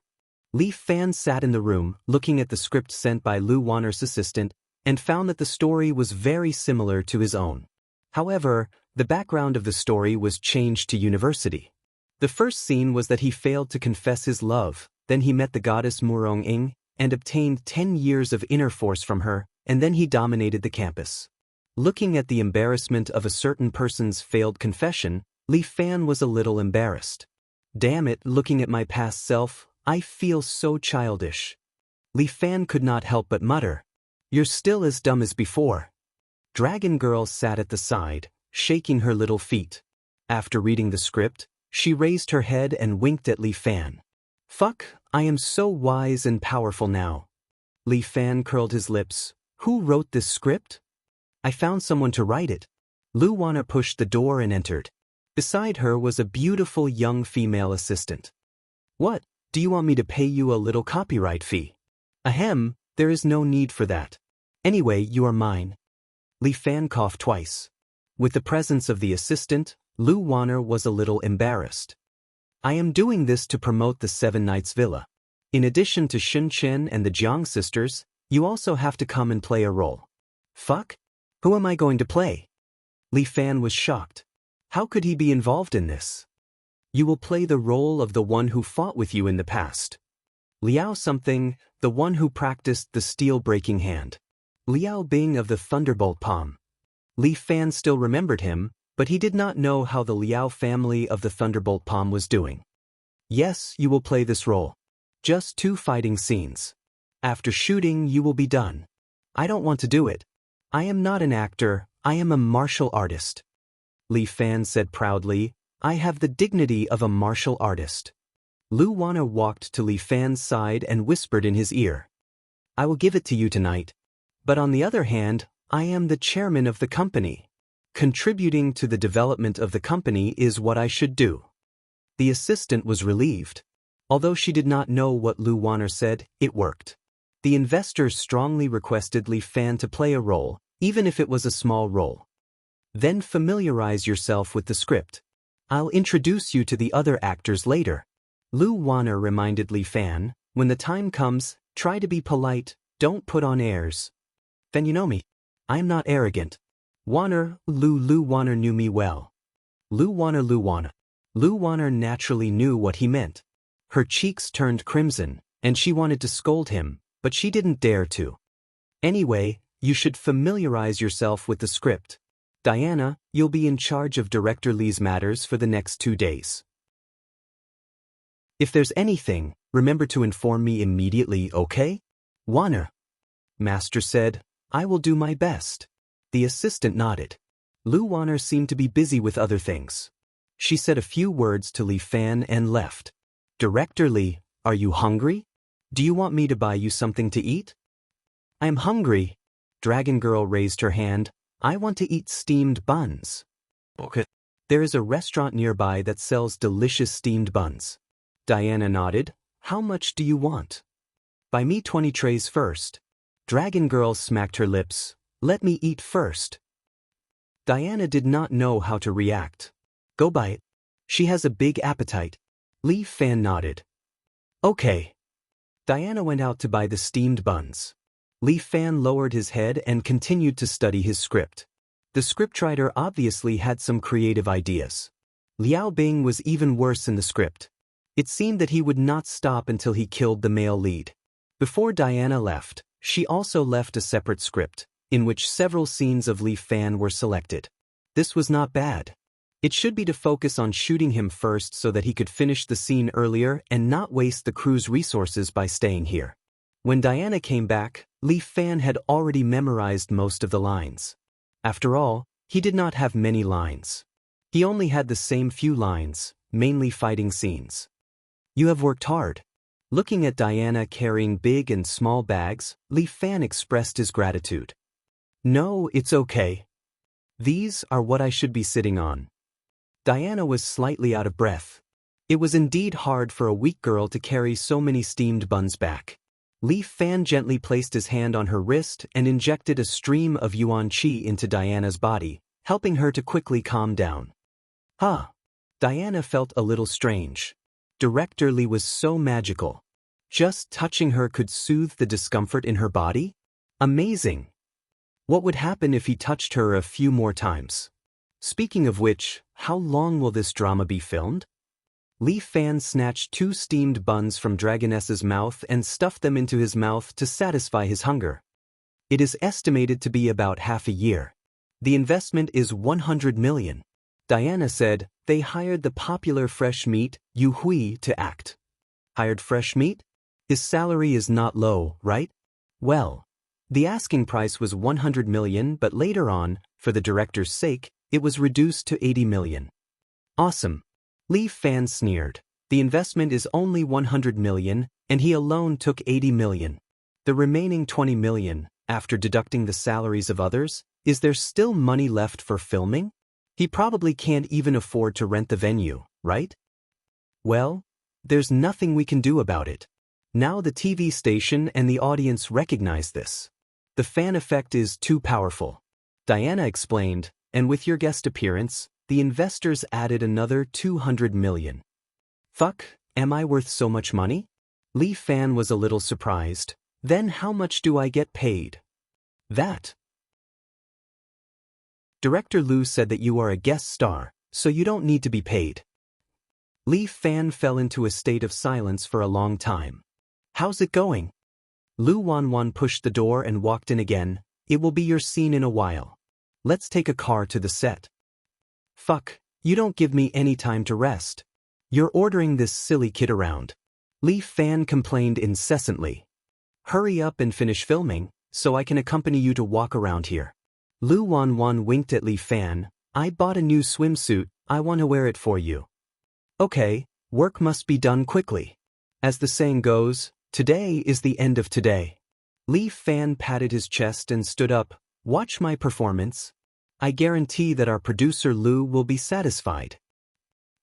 Li Fan sat in the room, looking at the script sent by Lu Wana's assistant, and found that the story was very similar to his own. However, the background of the story was changed to university. The first scene was that he failed to confess his love, then he met the goddess Murong Ing, and obtained 10 years of inner force from her, and then he dominated the campus. Looking at the embarrassment of a certain person's failed confession, Li Fan was a little embarrassed. Damn it, looking at my past self, I feel so childish. Li Fan could not help but mutter, You're still as dumb as before. Dragon Girl sat at the side, shaking her little feet. After reading the script, she raised her head and winked at Li Fan. Fuck, I am so wise and powerful now. Li Fan curled his lips. Who wrote this script? I found someone to write it. Lu Wana pushed the door and entered. Beside her was a beautiful young female assistant. What, do you want me to pay you a little copyright fee? Ahem, there is no need for that. Anyway, you are mine. Li Fan coughed twice. With the presence of the assistant, Lu Wana was a little embarrassed. I am doing this to promote the Seven Knights Villa. In addition to Shen Chen and the Jiang sisters, you also have to come and play a role. Fuck? Who am I going to play? Li Fan was shocked. How could he be involved in this? You will play the role of the one who fought with you in the past. Liao something, the one who practiced the steel-breaking hand. Liao Bing of the Thunderbolt Palm. Li Fan still remembered him, but he did not know how the Liao family of the Thunderbolt Palm was doing. Yes, you will play this role. Just 2 fighting scenes. After shooting, you will be done. I don't want to do it. I am not an actor, I am a martial artist. Li Fan said proudly, I have the dignity of a martial artist. Lu Wana walked to Li Fan's side and whispered in his ear. I will give it to you tonight. But on the other hand, I am the chairman of the company. Contributing to the development of the company is what I should do. The assistant was relieved. Although she did not know what Lu Wana said, it worked. The investors strongly requested Li Fan to play a role, even if it was a small role. Then familiarize yourself with the script. I'll introduce you to the other actors later. Lu Wana reminded Li Fan, when the time comes, try to be polite, don't put on airs. Then you know me. I'm not arrogant. Lu Wana knew me well. Lu Wana. Lu Wana naturally knew what he meant. Her cheeks turned crimson, and she wanted to scold him, but she didn't dare to. Anyway, you should familiarize yourself with the script. Diana, you'll be in charge of Director Li's matters for the next 2 days. If there's anything, remember to inform me immediately, okay? Wana. Master said, I will do my best. The assistant nodded. Lu Wana seemed to be busy with other things. She said a few words to Li Fan and left. Director Li, are you hungry? Do you want me to buy you something to eat? I am hungry. Dragon Girl raised her hand. I want to eat steamed buns. Okay. There is a restaurant nearby that sells delicious steamed buns. Diana nodded. How much do you want? Buy me 20 trays first. Dragon Girl smacked her lips. Let me eat first. Diana did not know how to react. Go buy it. She has a big appetite. Li Fan nodded. Okay. Diana went out to buy the steamed buns. Li Fan lowered his head and continued to study his script. The scriptwriter obviously had some creative ideas. Liao Bing was even worse in the script. It seemed that he would not stop until he killed the male lead. Before Diana left, She also left a separate script, in which several scenes of Li Fan were selected. This was not bad. It should be to focus on shooting him first so that he could finish the scene earlier and not waste the crew's resources by staying here. When Diana came back, Li Fan had already memorized most of the lines. After all, he did not have many lines. He only had the same few lines, mainly fighting scenes. You have worked hard. Looking at Diana carrying big and small bags, Li Fan expressed his gratitude. No, it's okay. These are what I should be sitting on. Diana was slightly out of breath. It was indeed hard for a weak girl to carry so many steamed buns back. Li Fan gently placed his hand on her wrist and injected a stream of yuan qi into Diana's body, helping her to quickly calm down. Huh. Diana felt a little strange. Director Li was so magical. Just touching her could soothe the discomfort in her body? Amazing. What would happen if he touched her a few more times? Speaking of which, how long will this drama be filmed? Li Fan snatched 2 steamed buns from Dragonessa's mouth and stuffed them into his mouth to satisfy his hunger. It is estimated to be about half a year. The investment is 100 million. Diana said they hired the popular fresh meat, Yu Hui, to act. Hired fresh meat? His salary is not low, right? Well, the asking price was 100 million, but later on, for the director's sake, it was reduced to 80 million. Awesome. Li Fan sneered. The investment is only 100 million, and he alone took 80 million. The remaining 20 million, after deducting the salaries of others, is there still money left for filming? He probably can't even afford to rent the venue, right? Well, there's nothing we can do about it. Now the TV station and the audience recognize this. The fan effect is too powerful. Diana explained, and with your guest appearance, the investors added another 200 million. Fuck, am I worth so much money? Li Fan was a little surprised. Then how much do I get paid? That. Director Lu said that you are a guest star, so you don't need to be paid. Li Fan fell into a state of silence for a long time. How's it going? Lu Wanwan pushed the door and walked in again. It will be your scene in a while. Let's take a car to the set. Fuck, you don't give me any time to rest. You're ordering this silly kid around. Li Fan complained incessantly. Hurry up and finish filming, so I can accompany you to walk around here. Lu Wanwan winked at Li Fan. I bought a new swimsuit, I want to wear it for you. Okay, work must be done quickly. As the saying goes, today is the end of today. Li Fan patted his chest and stood up. Watch my performance. I guarantee that our producer Lu will be satisfied.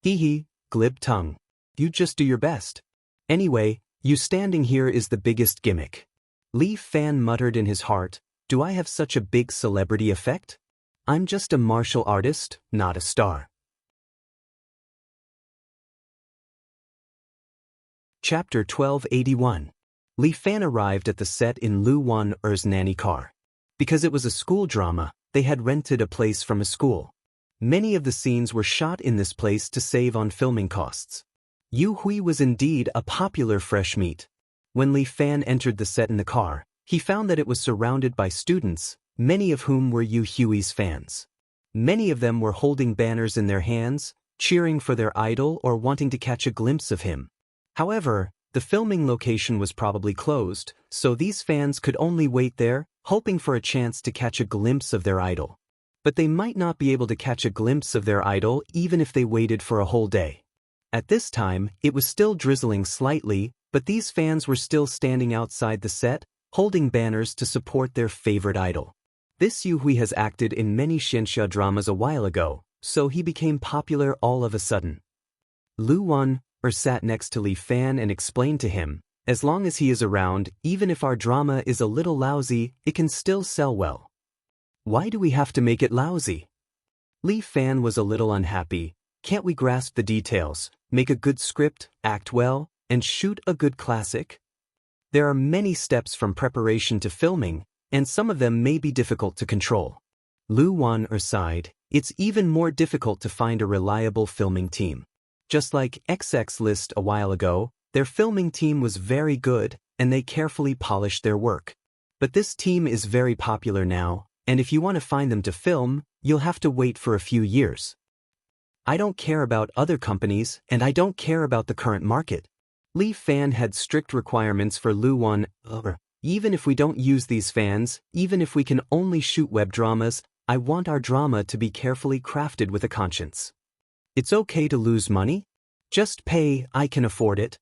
Hee hee, glib tongue. You just do your best. Anyway, you standing here is the biggest gimmick. Li Fan muttered in his heart, do I have such a big celebrity effect? I'm just a martial artist, not a star. Chapter 1281. Li Fan arrived at the set in Lu Wan Er's nanny car. Because it was a school drama, they had rented a place from a school. Many of the scenes were shot in this place to save on filming costs. Yu Hui was indeed a popular fresh meat. When Li Fan entered the set in the car, he found that it was surrounded by students, many of whom were Yu Hui's fans. Many of them were holding banners in their hands, cheering for their idol or wanting to catch a glimpse of him. However, the filming location was probably closed, so these fans could only wait there, hoping for a chance to catch a glimpse of their idol. But they might not be able to catch a glimpse of their idol even if they waited for a whole day. At this time, it was still drizzling slightly, but these fans were still standing outside the set, holding banners to support their favorite idol. This Yu Hui has acted in many Xianxia dramas a while ago, so he became popular all of a sudden. Lu Wan sat next to Li Fan and explained to him, as long as he is around, even if our drama is a little lousy, it can still sell well. Why do we have to make it lousy? Li Fan was a little unhappy. Can't we grasp the details, make a good script, act well, and shoot a good classic? There are many steps from preparation to filming, and some of them may be difficult to control. Lu Wan sighed, it's even more difficult to find a reliable filming team. Just like XX List a while ago, their filming team was very good, and they carefully polished their work. But this team is very popular now, and if you want to find them to film, you'll have to wait for a few years. I don't care about other companies, and I don't care about the current market. Li Fan had strict requirements for Luwan. Even if we don't use these fans, even if we can only shoot web dramas, I want our drama to be carefully crafted with a conscience. It's okay to lose money? Just pay, I can afford it.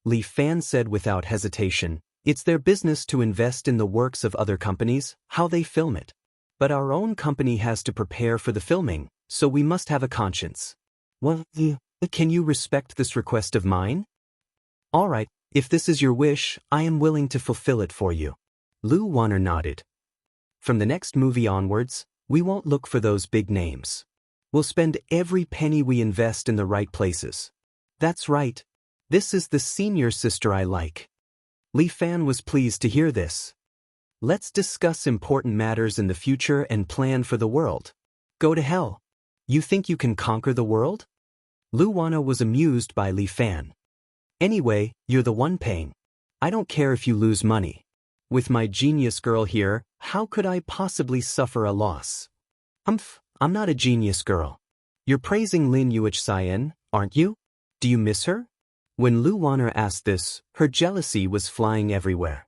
Li Fan said without hesitation. It's their business to invest in the works of other companies, how they film it. But our own company has to prepare for the filming, so we must have a conscience. Well, can you respect this request of mine? All right, if this is your wish, I am willing to fulfill it for you. Lu Wanner nodded. From the next movie onwards, we won't look for those big names. We'll spend every penny we invest in the right places. That's right. This is the senior sister I like. Li Fan was pleased to hear this. Let's discuss important matters in the future and plan for the world. Go to hell. You think you can conquer the world? Lu Wanner was amused by Li Fan. Anyway, you're the one paying. I don't care if you lose money. With my genius girl here, how could I possibly suffer a loss? I'm not a genius girl. You're praising Lin Yuichien, aren't you? Do you miss her? When Lu Wanner asked this, her jealousy was flying everywhere.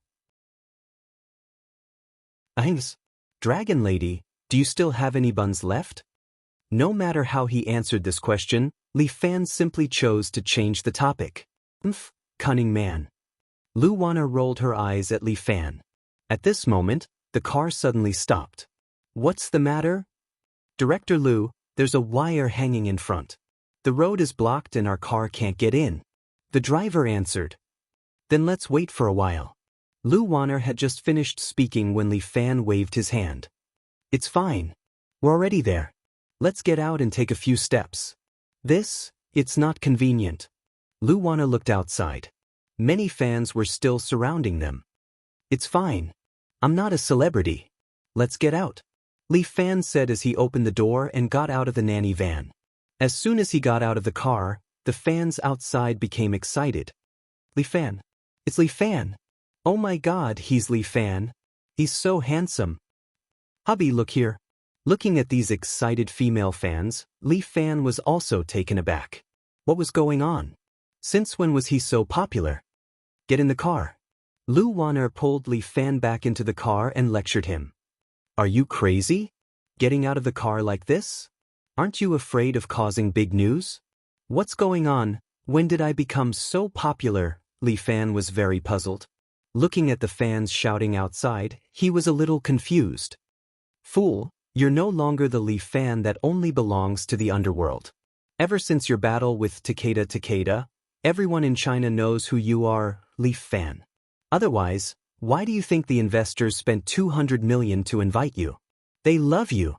Dragon Lady, do you still have any buns left? No matter how he answered this question, Li Fan simply chose to change the topic. Cunning man. Lu Wanner rolled her eyes at Li Fan. At this moment, the car suddenly stopped. What's the matter? Director Lu, there's a wire hanging in front. The road is blocked and our car can't get in. The driver answered. Then let's wait for a while. Lu Wanner had just finished speaking when Li Fan waved his hand. It's fine. We're already there. Let's get out and take a few steps. It's not convenient. Lu Wanner looked outside. Many fans were still surrounding them. It's fine. I'm not a celebrity. Let's get out. Li Fan said as he opened the door and got out of the nanny van. As soon as he got out of the car, the fans outside became excited. Li Fan. It's Li Fan. Oh my God, he's Li Fan. He's so handsome. Hubby, look here. Looking at these excited female fans, Li Fan was also taken aback. What was going on? Since when was he so popular? Get in the car. Lu Wanner pulled Li Fan back into the car and lectured him. Are you crazy? Getting out of the car like this? Aren't you afraid of causing big news? What's going on? When did I become so popular? Li Fan was very puzzled. Looking at the fans shouting outside, he was a little confused. Fool, you're no longer the Li Fan that only belongs to the underworld. Ever since your battle with Takeda, everyone in China knows who you are, Li Fan. Otherwise, why do you think the investors spent 200 million to invite you? They love you.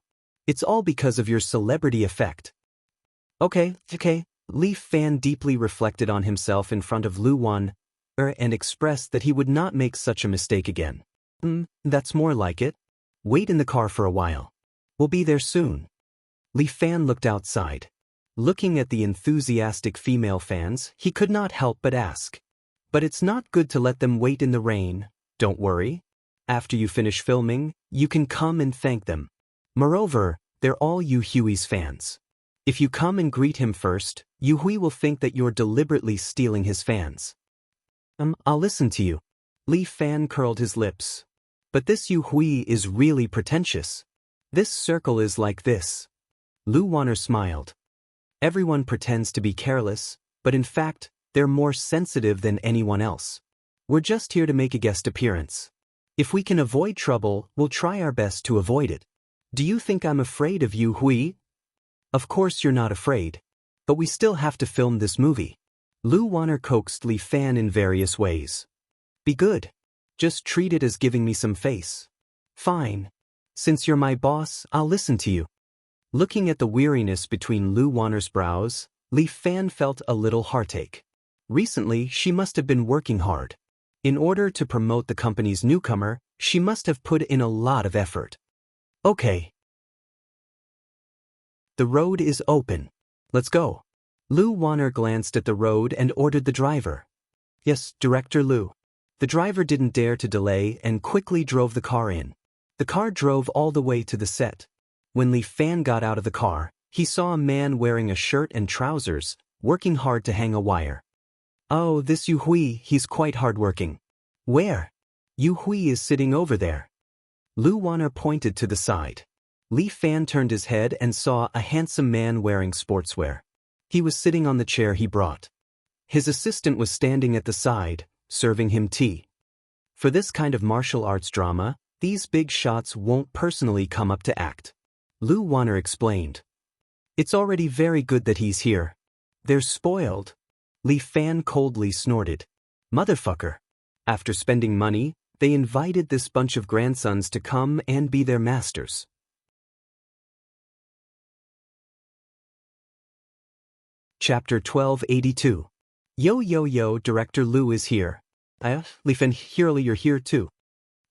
It's all because of your celebrity effect. Okay. Li Fan deeply reflected on himself in front of Lu Wanner and expressed that he would not make such a mistake again. That's more like it. Wait in the car for a while. We'll be there soon. Li Fan looked outside. Looking at the enthusiastic female fans, he could not help but ask. But it's not good to let them wait in the rain, don't worry. After you finish filming, you can come and thank them. Moreover, they're all Yu Hui's fans. If you come and greet him first, Yu Hui will think that you're deliberately stealing his fans. I'll listen to you. Li Fan curled his lips. But this Yu Hui is really pretentious. This circle is like this. Lu Wanner smiled. Everyone pretends to be careless, but in fact, they're more sensitive than anyone else. We're just here to make a guest appearance. If we can avoid trouble, we'll try our best to avoid it. Do you think I'm afraid of Yu Hui? Of course you're not afraid. But we still have to film this movie. Lu Wanner coaxed Li Fan in various ways. Be good. Just treat it as giving me some face. Fine. Since you're my boss, I'll listen to you. Looking at the weariness between Lu Wanner's brows, Li Fan felt a little heartache. Recently, she must have been working hard. In order to promote the company's newcomer, she must have put in a lot of effort. Okay. The road is open. Let's go. Lu Wanner glanced at the road and ordered the driver. Yes, Director Lu. The driver didn't dare to delay and quickly drove the car in. The car drove all the way to the set. When Li Fan got out of the car, he saw a man wearing a shirt and trousers, working hard to hang a wire. Oh, this Yu Hui, he's quite hardworking. Where? Yu Hui is sitting over there. Lu Wanner pointed to the side. Li Fan turned his head and saw a handsome man wearing sportswear. He was sitting on the chair he brought. His assistant was standing at the side, serving him tea. For this kind of martial arts drama, these big shots won't personally come up to act. Lu Wanner explained. It's already very good that he's here. They're spoiled. Li Fan coldly snorted. Motherfucker. After spending money, they invited this bunch of grandsons to come and be their masters. Chapter 1282. Yo, Director Lu is here. Li Fan, you're here too.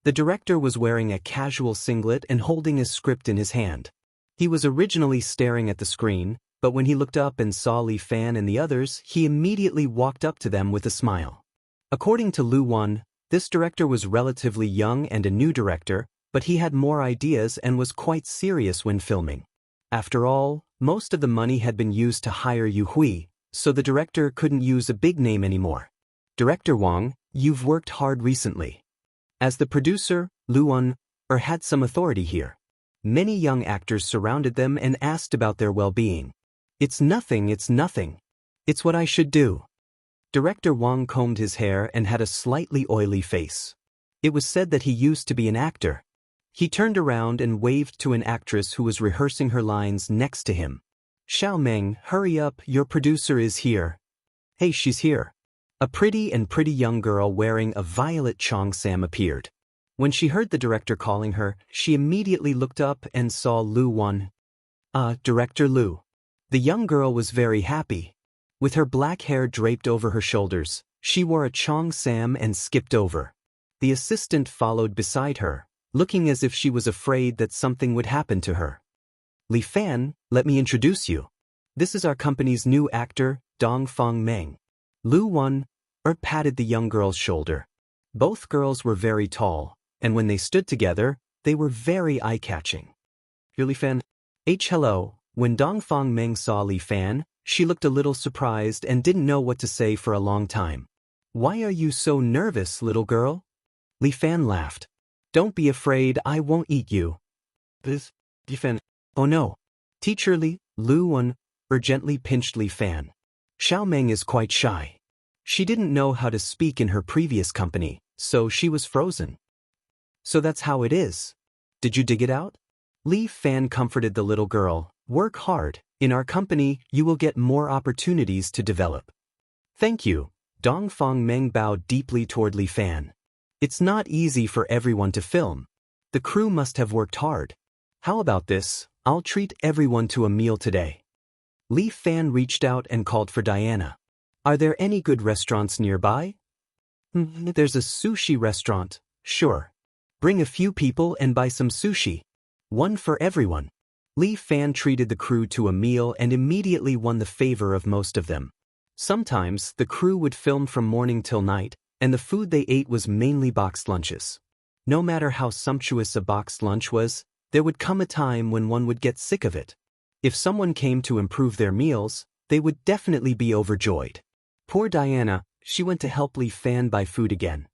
The director was wearing a casual singlet and holding a script in his hand. He was originally staring at the screen, but when he looked up and saw Li Fan and the others, he immediately walked up to them with a smile. According to Lu Wan, this director was relatively young and a new director, but he had more ideas and was quite serious when filming. After all, most of the money had been used to hire Yu Hui, so the director couldn't use a big name anymore. Director Wang, you've worked hard recently. As the producer, Lu Wan had some authority here. Many young actors surrounded them and asked about their well-being. It's nothing. It's what I should do. Director Wang combed his hair and had a slightly oily face. It was said that he used to be an actor. He turned around and waved to an actress who was rehearsing her lines next to him. Xiao Meng, hurry up, your producer is here. Hey, she's here. A pretty young girl wearing a violet cheongsam appeared. When she heard the director calling her, she immediately looked up and saw Lu Wan. Director Lu. The young girl was very happy. With her black hair draped over her shoulders, she wore a cheongsam and skipped over. The assistant followed beside her, looking as if she was afraid that something would happen to her. Li Fan, let me introduce you. This is our company's new actor, Dongfang Meng. Lu Wan patted the young girl's shoulder. Both girls were very tall, and when they stood together, they were very eye-catching. Li Fan. Hello. When Dongfang Meng saw Li Fan, she looked a little surprised and didn't know what to say for a long time. Why are you so nervous, little girl? Li Fan laughed. Don't be afraid, I won't eat you. Li Fan. Oh no. Teacher Lu Wan gently pinched Li Fan. Xiao Meng is quite shy. She didn't know how to speak in her previous company, so she was frozen. So that's how it is. Did you dig it out? Li Fan comforted the little girl. Work hard. In our company, you will get more opportunities to develop. Thank you. Dongfang Meng bowed deeply toward Li Fan. It's not easy for everyone to film. The crew must have worked hard. How about this? I'll treat everyone to a meal today. Li Fan reached out and called for Diana. Are there any good restaurants nearby? There's a sushi restaurant. Sure. Bring a few people and buy some sushi. One for everyone. Li Fan treated the crew to a meal and immediately won the favor of most of them. Sometimes, the crew would film from morning till night, and the food they ate was mainly boxed lunches. No matter how sumptuous a boxed lunch was, there would come a time when one would get sick of it. If someone came to improve their meals, they would definitely be overjoyed. Poor Diana, she went to help Li Fan buy food again.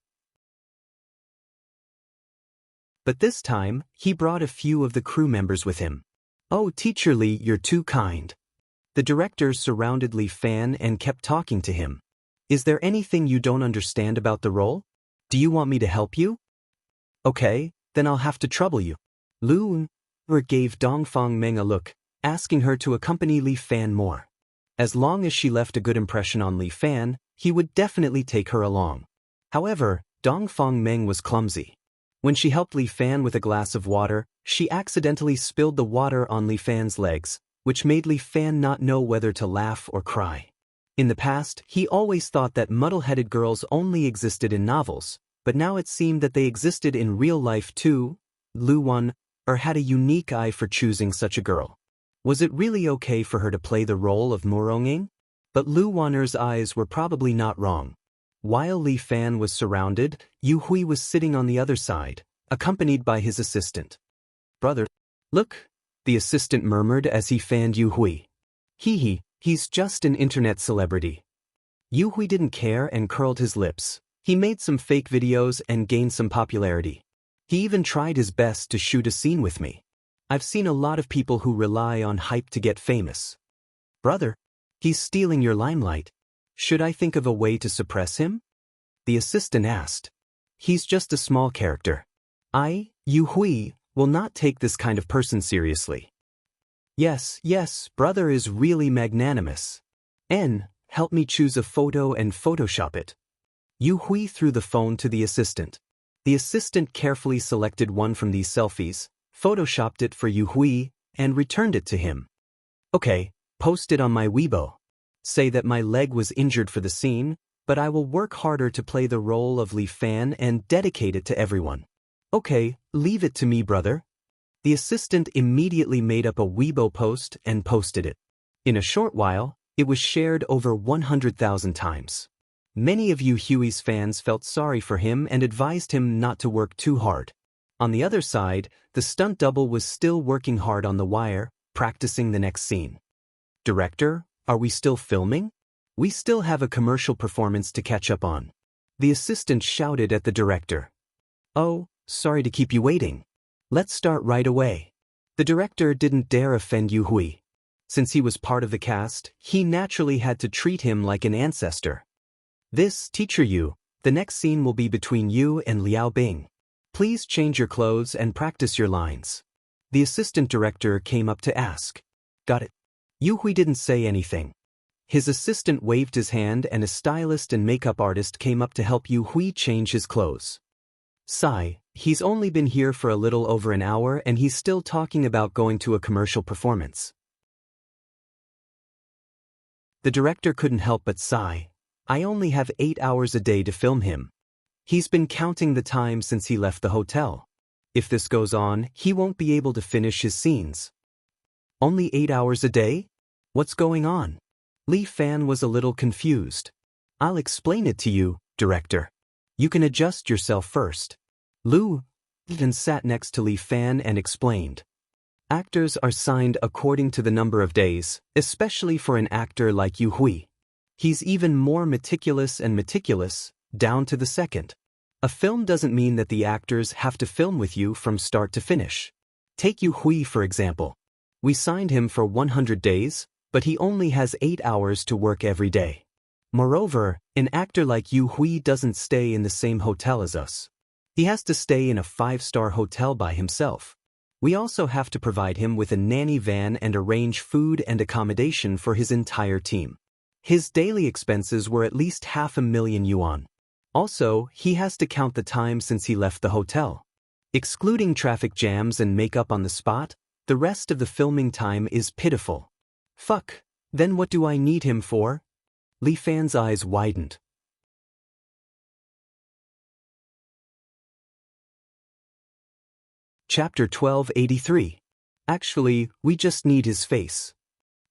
But this time, he brought a few of the crew members with him. Oh, Teacher Li, you're too kind. The directors surrounded Li Fan and kept talking to him. Is there anything you don't understand about the role? Do you want me to help you? Okay, then I'll have to trouble you. Lu gave Dongfang Meng a look, asking her to accompany Li Fan more. As long as she left a good impression on Li Fan, he would definitely take her along. However, Dongfang Meng was clumsy. When she helped Li Fan with a glass of water, she accidentally spilled the water on Li Fan's legs, which made Li Fan not know whether to laugh or cry. In the past, he always thought that muddle-headed girls only existed in novels, but now it seemed that they existed in real life too. Lu Wan had a unique eye for choosing such a girl. Was it really okay for her to play the role of Moronging? But Lu Wanner's eyes were probably not wrong. While Li Fan was surrounded, Yu Hui was sitting on the other side, accompanied by his assistant. "Brother, look," the assistant murmured as he fanned Yu Hui. He's just an internet celebrity." Yu Hui didn't care and curled his lips. He made some fake videos and gained some popularity. He even tried his best to shoot a scene with me. I've seen a lot of people who rely on hype to get famous. "Brother, he's stealing your limelight. Should I think of a way to suppress him?" the assistant asked. "He's just a small character. Yu Hui, will not take this kind of person seriously." Yes, brother is really magnanimous. Help me choose a photo and Photoshop it." Yu Hui threw the phone to the assistant. The assistant carefully selected one from these selfies, Photoshopped it for Yu Hui, and returned it to him. "Okay, post it on my Weibo. Say that my leg was injured for the scene, but I will work harder to play the role of Li Fan and dedicate it to everyone." "Okay, leave it to me, brother." The assistant immediately made up a Weibo post and posted it. In a short while, it was shared over 100,000 times. Many of Yu Hui's fans felt sorry for him and advised him not to work too hard. On the other side, the stunt double was still working hard on the wire, practicing the next scene. "Director, are we still filming? We still have a commercial performance to catch up on." The assistant shouted at the director. "Oh, sorry to keep you waiting. Let's start right away." The director didn't dare offend Yu Hui. Since he was part of the cast, he naturally had to treat him like an ancestor. "This, teacher Yu, the next scene will be between you and Liao Bing. Please change your clothes and practice your lines." The assistant director came up to ask. "Got it." Yu Hui didn't say anything. His assistant waved his hand and a stylist and makeup artist came up to help Yu Hui change his clothes. "Sigh, he's only been here for a little over an hour and he's still talking about going to a commercial performance." The director couldn't help but sigh. "I only have 8 hours a day to film him. He's been counting the time since he left the hotel. If this goes on, he won't be able to finish his scenes." "Only 8 hours a day? What's going on?" Li Fan was a little confused. "I'll explain it to you, director. You can adjust yourself first." Lu then sat next to Li Fan and explained. "Actors are signed according to the number of days, especially for an actor like Yu Hui. He's even more meticulous, down to the second. A film doesn't mean that the actors have to film with you from start to finish. Take Yu Hui for example. We signed him for 100 days, but he only has 8 hours to work every day. Moreover, an actor like Yu Hui doesn't stay in the same hotel as us. He has to stay in a 5-star hotel by himself. We also have to provide him with a nanny van and arrange food and accommodation for his entire team. His daily expenses were at least 500,000 yuan. Also, he has to count the time since he left the hotel. Excluding traffic jams and makeup on the spot, the rest of the filming time is pitiful." "Fuck, then what do I need him for?" Li Fan's eyes widened. Chapter 1283. Actually, we just need his face.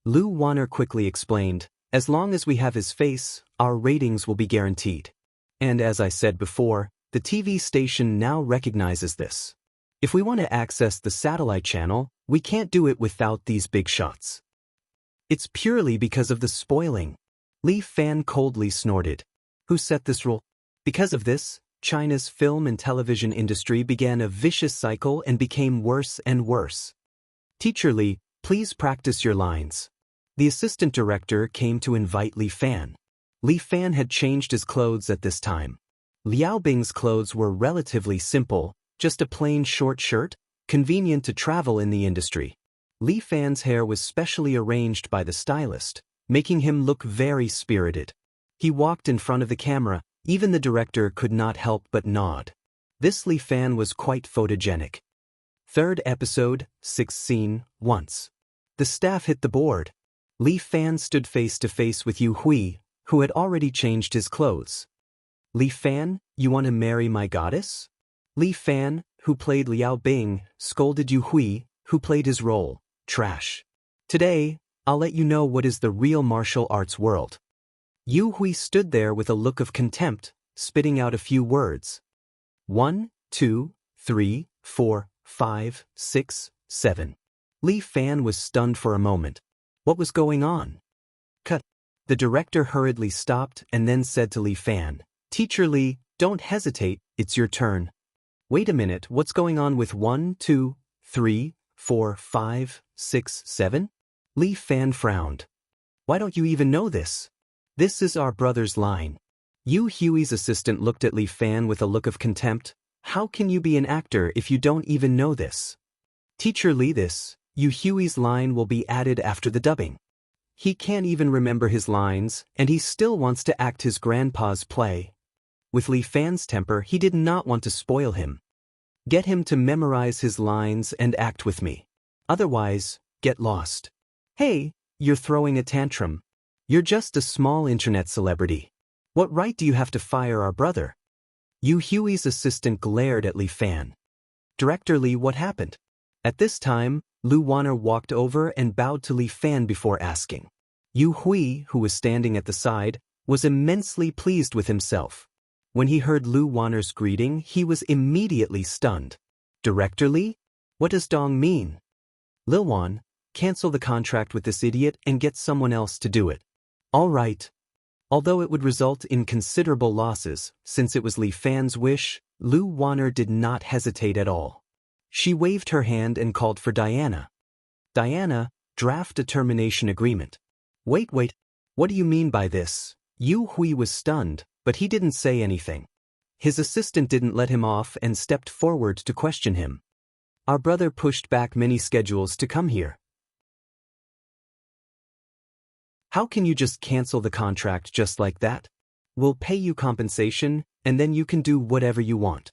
Lu Wanner quickly explained, "As long as we have his face, our ratings will be guaranteed. And as I said before, the TV station now recognizes this. If we want to access the satellite channel, we can't do it without these big shots. It's purely because of the spoiling." Li Fan coldly snorted. "Who set this rule?" Because of this, China's film and television industry began a vicious cycle and became worse and worse. "Teacher Li, please practice your lines." The assistant director came to invite Li Fan. Li Fan had changed his clothes at this time. Liao Bing's clothes were relatively simple, just a plain short shirt, convenient to travel in the industry. Li Fan's hair was specially arranged by the stylist, making him look very spirited. He walked in front of the camera, even the director could not help but nod. This Li Fan was quite photogenic. Third episode, 6th scene, once. The staff hit the board. Li Fan stood face to face with Yu Hui, who had already changed his clothes. "Li Fan, you want to marry my goddess?" Li Fan, who played Liao Bing, scolded Yu Hui, who played his role, trash. "Today, I'll let you know what is the real martial arts world." Yu Hui stood there with a look of contempt, spitting out a few words. 1, 2, 3, 4, 5, 6, 7. Li Fan was stunned for a moment. What was going on? Cut. The director hurriedly stopped and then said to Li Fan, "Teacher Li, don't hesitate, it's your turn." "Wait a minute, what's going on with 1, 2, 3, 4, 5, 6, 7? Li Fan frowned. "Why don't you even know this? This is our brother's line." Yu Hui's assistant looked at Li Fan with a look of contempt. "How can you be an actor if you don't even know this?" "Teacher Li, this Yu Hui's line will be added after the dubbing. He can't even remember his lines, and he still wants to act his grandpa's play." With Li Fan's temper, he did not want to spoil him. "Get him to memorize his lines and act with me. Otherwise, get lost." "Hey, you're throwing a tantrum. You're just a small internet celebrity. What right do you have to fire our brother?" Yu Hui's assistant glared at Li Fan. "Director Li, what happened?" At this time, Lu Wanner walked over and bowed to Li Fan before asking. Yu Hui, who was standing at the side, was immensely pleased with himself. When he heard Lu Wanner's greeting, he was immediately stunned. "Director Li? What does Dong mean?" "Lil Wan, cancel the contract with this idiot and get someone else to do it." "All right." Although it would result in considerable losses, since it was Li Fan's wish, Lu Wanner did not hesitate at all. She waved her hand and called for Diana. "Diana, draft a termination agreement." Wait, what do you mean by this?" Yu Hui was stunned, but he didn't say anything. His assistant didn't let him off and stepped forward to question him. "Our brother pushed back many schedules to come here. How can you just cancel the contract just like that? We'll pay you compensation, and then you can do whatever you want."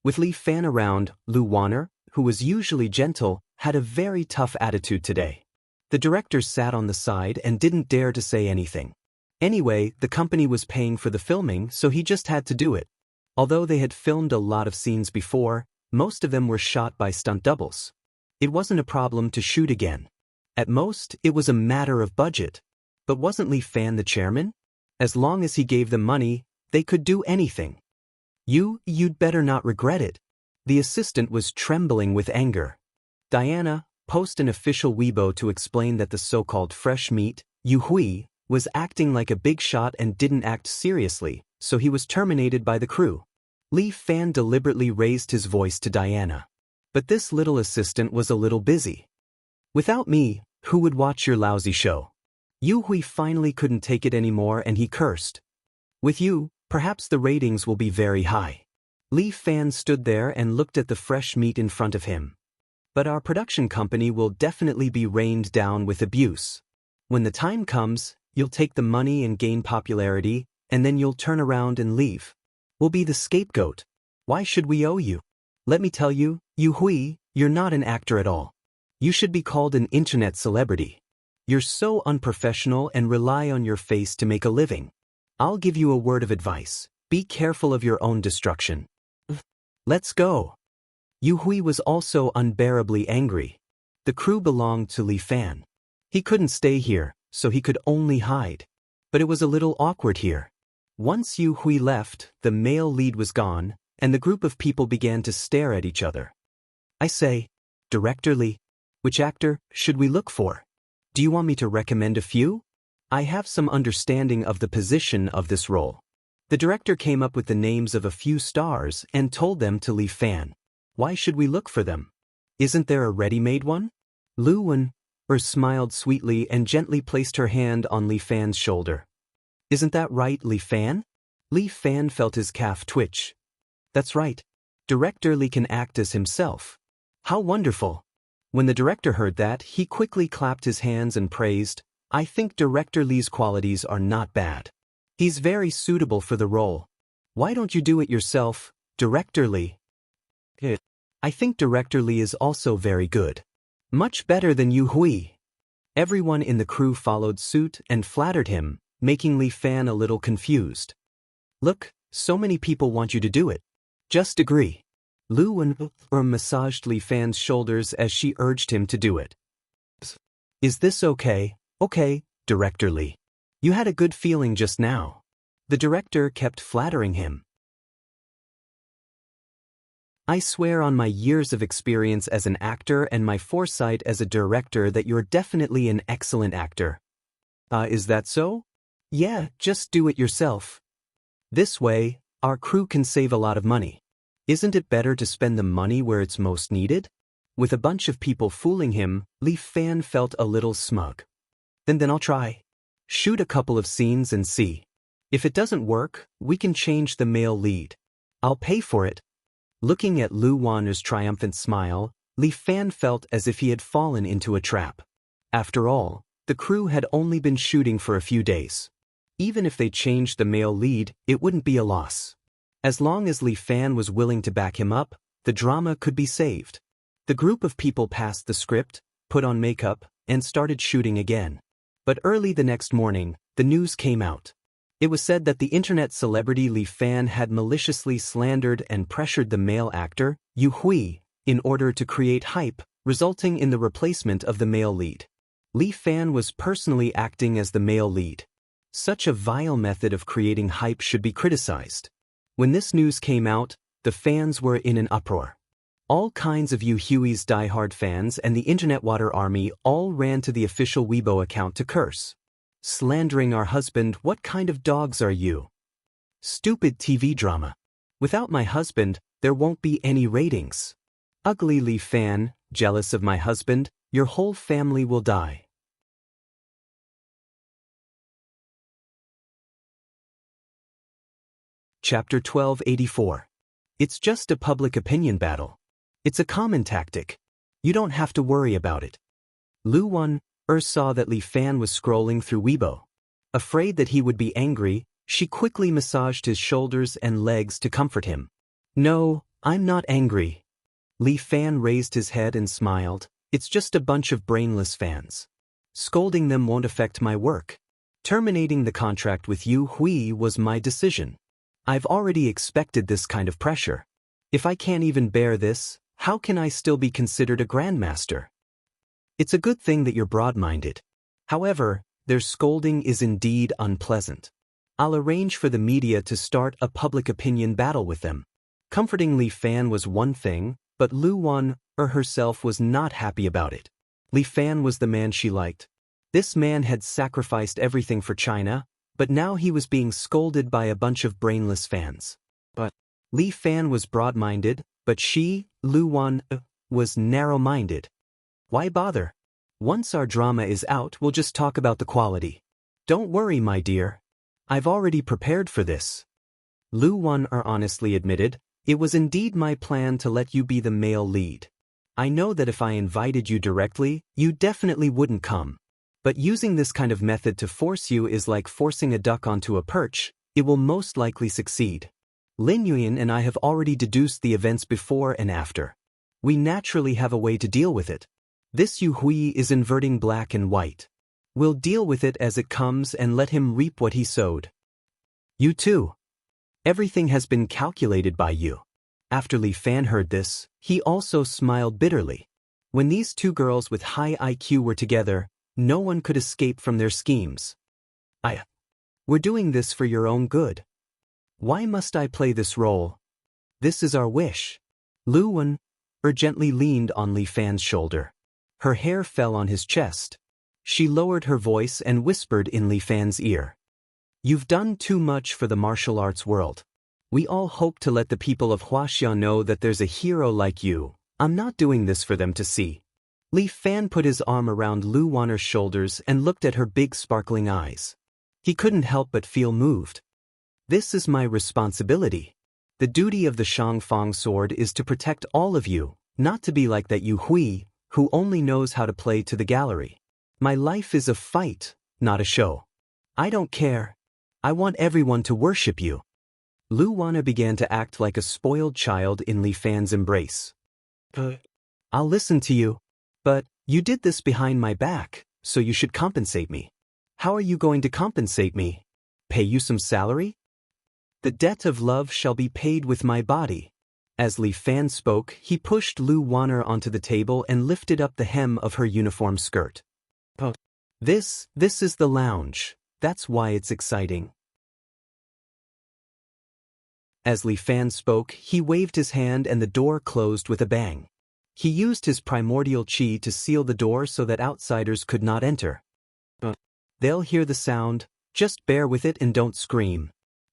With Li Fan around, Lu Wanner, who was usually gentle, had a very tough attitude today. The director sat on the side and didn't dare to say anything. Anyway, the company was paying for the filming, so he just had to do it. Although they had filmed a lot of scenes before, most of them were shot by stunt doubles. It wasn't a problem to shoot again. At most, it was a matter of budget. But wasn't Li Fan the chairman? As long as he gave them money, they could do anything. You'd better not regret it." The assistant was trembling with anger. "Diana, post an official Weibo to explain that the so-called fresh meat, Yu Hui, was acting like a big shot and didn't act seriously, so he was terminated by the crew." Li Fan deliberately raised his voice to Diana. But this little assistant was a little busy. "Without me, who would watch your lousy show?" Yu Hui finally couldn't take it anymore and he cursed. "With you, perhaps the ratings will be very high." Li Fan stood there and looked at the fresh meat in front of him. "But our production company will definitely be rained down with abuse. When the time comes, you'll take the money and gain popularity, and then you'll turn around and leave. We'll be the scapegoat. Why should we owe you? Let me tell you, Yu Hui, you're not an actor at all. You should be called an internet celebrity. You're so unprofessional and rely on your face to make a living. I'll give you a word of advice. Be careful of your own destruction. Let's go." Yu Hui was also unbearably angry. The crew belonged to Li Fan. He couldn't stay here, so he could only hide. But it was a little awkward here. Once Yu Hui left, the male lead was gone, and the group of people began to stare at each other. "I say, Director Li, which actor should we look for? Do you want me to recommend a few? I have some understanding of the position of this role." The director came up with the names of a few stars and told them to Li Fan. "Why should we look for them? Isn't there a ready-made one?" Lu Wan smiled sweetly and gently placed her hand on Li Fan's shoulder. "Isn't that right, Li Fan?" Li Fan felt his calf twitch. "That's right. Director Li can act as himself." "How wonderful." When the director heard that, he quickly clapped his hands and praised, "I think Director Li's qualities are not bad. He's very suitable for the role. Why don't you do it yourself, Director Li?" "I think Director Li is also very good. Much better than Yu Hui." Everyone in the crew followed suit and flattered him, making Li Fan a little confused. "Look, so many people want you to do it. Just agree." Lu Wan massaged Li Fan's shoulders as she urged him to do it. "Is this okay?" "Okay, Director Li." You had a good feeling just now. The director kept flattering him. I swear on my years of experience as an actor and my foresight as a director that you're definitely an excellent actor. Is that so? Yeah, just do it yourself. This way, our crew can save a lot of money. Isn't it better to spend the money where it's most needed? With a bunch of people fooling him, Li Fan felt a little smug. Then I'll try. Shoot a couple of scenes and see. If it doesn't work, we can change the male lead. I'll pay for it. Looking at Lu Wan's triumphant smile, Li Fan felt as if he had fallen into a trap. After all, the crew had only been shooting for a few days. Even if they changed the male lead, it wouldn't be a loss. As long as Li Fan was willing to back him up, the drama could be saved. The group of people passed the script, put on makeup, and started shooting again. But early the next morning, the news came out. It was said that the internet celebrity Li Fan had maliciously slandered and pressured the male actor, Yu Hui, in order to create hype, resulting in the replacement of the male lead. Li Fan was personally acting as the male lead. Such a vile method of creating hype should be criticized. When this news came out, the fans were in an uproar. All kinds of Yu Hui's diehard fans and the internet water army all ran to the official Weibo account to curse. Slandering our husband, what kind of dogs are you? Stupid TV drama. Without my husband, there won't be any ratings. Ugly Li Fan, jealous of my husband, your whole family will die. Chapter 1284. It's just a public opinion battle. It's a common tactic. You don't have to worry about it. Lu Wan saw that Li Fan was scrolling through Weibo. Afraid that he would be angry, she quickly massaged his shoulders and legs to comfort him. No, I'm not angry. Li Fan raised his head and smiled. It's just a bunch of brainless fans. Scolding them won't affect my work. Terminating the contract with Yu Hui was my decision. I've already expected this kind of pressure. If I can't even bear this, how can I still be considered a grandmaster? It's a good thing that you're broad-minded. However, their scolding is indeed unpleasant. I'll arrange for the media to start a public opinion battle with them. Comforting Li Fan was one thing, but Lu Wan herself was not happy about it. Li Fan was the man she liked. This man had sacrificed everything for China, but now he was being scolded by a bunch of brainless fans. But Li Fan was broad-minded, but she, Lu Wan, was narrow-minded. Why bother? Once our drama is out, we'll just talk about the quality. Don't worry, my dear. I've already prepared for this. Lu Wan honestly admitted, it was indeed my plan to let you be the male lead. I know that if I invited you directly, you definitely wouldn't come. But using this kind of method to force you is like forcing a duck onto a perch. It will most likely succeed. Lin Yuan and I have already deduced the events before and after. We naturally have a way to deal with it. This Yu Hui is inverting black and white. We'll deal with it as it comes and let him reap what he sowed. You too. Everything has been calculated by you. After Li Fan heard this, he also smiled bitterly. When these two girls with high IQ were together, no one could escape from their schemes. We're doing this for your own good. Why must I play this role? This is our wish. Lu Wan gently leaned on Li Fan's shoulder. Her hair fell on his chest. She lowered her voice and whispered in Li Fan's ear. You've done too much for the martial arts world. We all hope to let the people of Huaxia know that there's a hero like you. I'm not doing this for them to see. Li Fan put his arm around Lu Wan's shoulders and looked at her big sparkling eyes. He couldn't help but feel moved. This is my responsibility. The duty of the Shangfang sword is to protect all of you, not to be like that Yu Hui, who only knows how to play to the gallery. My life is a fight, not a show. I don't care. I want everyone to worship you. Lu Wan began to act like a spoiled child in Li Fan's embrace. I'll listen to you. But you did this behind my back, so you should compensate me. How are you going to compensate me? Pay you some salary? The debt of love shall be paid with my body. As Li Fan spoke, he pushed Lu Wan onto the table and lifted up the hem of her uniform skirt. This is the lounge. That's why it's exciting. As Li Fan spoke, he waved his hand and the door closed with a bang. He used his primordial chi to seal the door so that outsiders could not enter. They'll hear the sound, just bear with it and don't scream.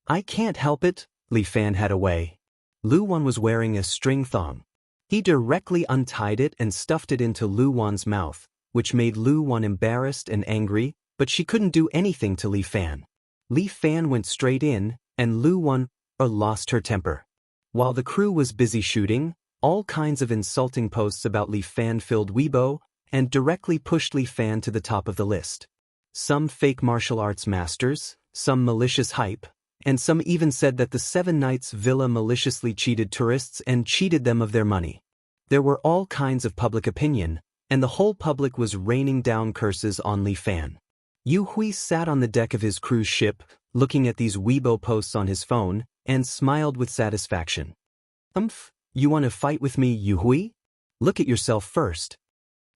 I can't help it, Li Fan had a way. Lu Wan was wearing a string thong. He directly untied it and stuffed it into Lu Wan's mouth, which made Lu Wan embarrassed and angry, but she couldn't do anything to Li Fan. Li Fan went straight in, and Lu Wan lost her temper. While the crew was busy shooting, all kinds of insulting posts about Li Fan filled Weibo and directly pushed Li Fan to the top of the list. Some fake martial arts masters, some malicious hype, and some even said that the Seven Knights Villa maliciously cheated tourists and cheated them of their money. There were all kinds of public opinion, and the whole public was raining down curses on Li Fan. Yu Hui sat on the deck of his cruise ship, looking at these Weibo posts on his phone, and smiled with satisfaction. You want to fight with me, Yu Hui? Look at yourself first.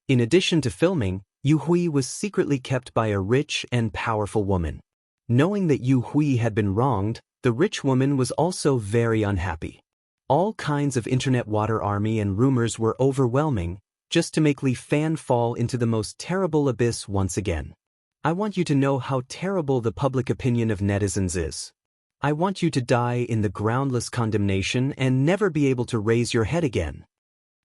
In addition to filming, Yu Hui was secretly kept by a rich and powerful woman. Knowing that Yu Hui had been wronged, the rich woman was also very unhappy. All kinds of internet water army and rumors were overwhelming, just to make Li Fan fall into the most terrible abyss once again. I want you to know how terrible the public opinion of netizens is. I want you to die in the groundless condemnation and never be able to raise your head again.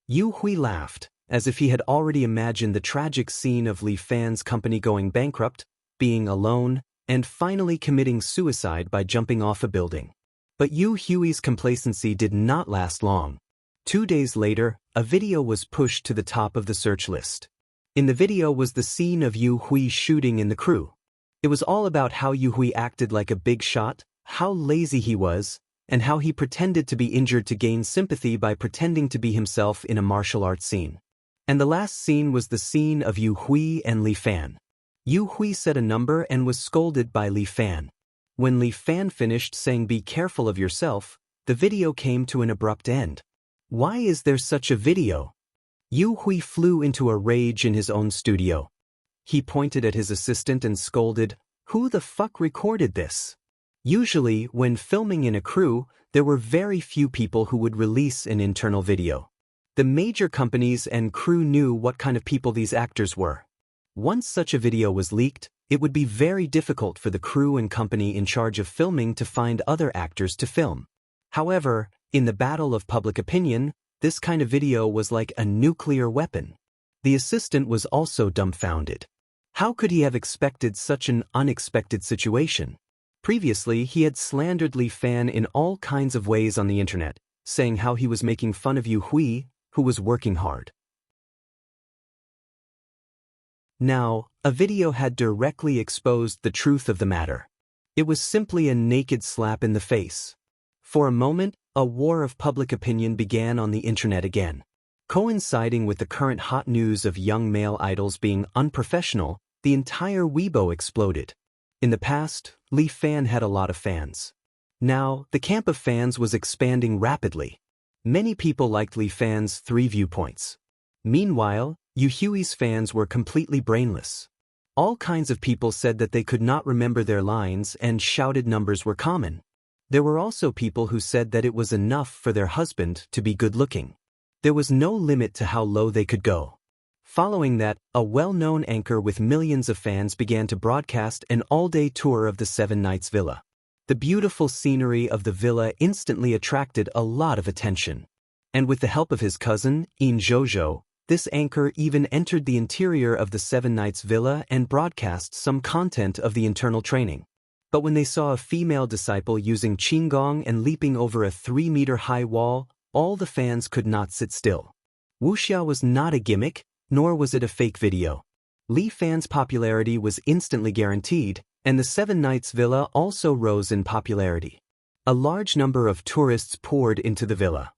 Yu Hui laughed, as if he had already imagined the tragic scene of Li Fan's company going bankrupt, being alone, and finally committing suicide by jumping off a building. But Yu Hui's complacency did not last long. 2 days later, a video was pushed to the top of the search list. In the video was the scene of Yu Hui shooting in the crew. It was all about how Yu Hui acted like a big shot, how lazy he was, and how he pretended to be injured to gain sympathy by pretending to be himself in a martial arts scene. And the last scene was the scene of Yu Hui and Li Fan. Yu Hui said a number and was scolded by Li Fan. When Li Fan finished saying "be careful of yourself," the video came to an abrupt end. Why is there such a video? Yu Hui flew into a rage in his own studio. He pointed at his assistant and scolded, "Who the fuck recorded this?" Usually, when filming in a crew, there were very few people who would release an internal video. The major companies and crew knew what kind of people these actors were. Once such a video was leaked, it would be very difficult for the crew and company in charge of filming to find other actors to film. However, in the battle of public opinion, this kind of video was like a nuclear weapon. The assistant was also dumbfounded. How could he have expected such an unexpected situation? Previously, he had slandered Li Fan in all kinds of ways on the internet, saying how he was making fun of Yu Hui, who was working hard. Now, a video had directly exposed the truth of the matter. It was simply a naked slap in the face. For a moment, a war of public opinion began on the internet again. Coinciding with the current hot news of young male idols being unprofessional, the entire Weibo exploded. In the past, Li Fan had a lot of fans. Now, the camp of fans was expanding rapidly. Many people liked Li Fan's 3 viewpoints. Meanwhile, Yu Hui's fans were completely brainless. All kinds of people said that they could not remember their lines and shouted numbers were common. There were also people who said that it was enough for their husband to be good-looking. There was no limit to how low they could go. Following that, a well-known anchor with millions of fans began to broadcast an all-day tour of the Seven Knights Villa. The beautiful scenery of the villa instantly attracted a lot of attention. And with the help of his cousin, In Jojo, this anchor even entered the interior of the Seven Knights Villa and broadcast some content of the internal training. But when they saw a female disciple using qigong and leaping over a 3-meter-high wall, all the fans could not sit still. Wuxia was not a gimmick, nor was it a fake video. Li Fan's popularity was instantly guaranteed, and the Seven Knights Villa also rose in popularity. A large number of tourists poured into the villa.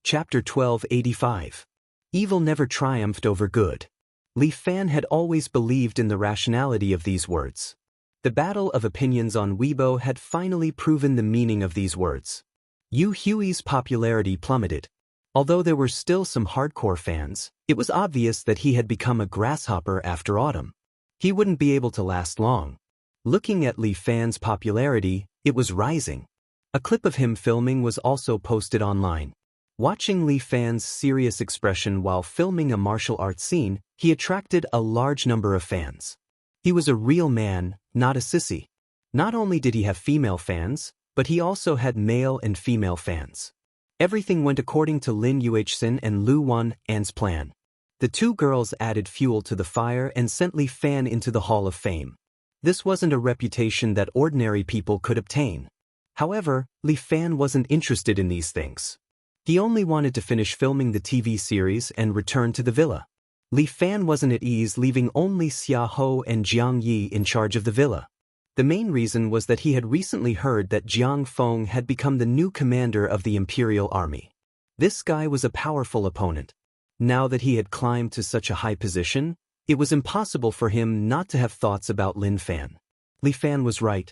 Chapter 1285. Evil never triumphed over good. Li Fan had always believed in the rationality of these words. The battle of opinions on Weibo had finally proven the meaning of these words. Yu Hui's popularity plummeted. Although there were still some hardcore fans, it was obvious that he had become a grasshopper after autumn. He wouldn't be able to last long. Looking at Li Fan's popularity, it was rising. A clip of him filming was also posted online. Watching Li Fan's serious expression while filming a martial arts scene, he attracted a large number of fans. He was a real man, not a sissy. Not only did he have female fans, but he also had male and female fans. Everything went according to Lin Yuhsin and Lu Wan's plan. The two girls added fuel to the fire and sent Li Fan into the Hall of Fame. This wasn't a reputation that ordinary people could obtain. However, Li Fan wasn't interested in these things. He only wanted to finish filming the TV series and return to the villa. Li Fan wasn't at ease leaving only Xia Ho and Jiang Yi in charge of the villa. The main reason was that he had recently heard that Jiang Feng had become the new commander of the Imperial Army. This guy was a powerful opponent. Now that he had climbed to such a high position, it was impossible for him not to have thoughts about Lin Fan. Li Fan was right.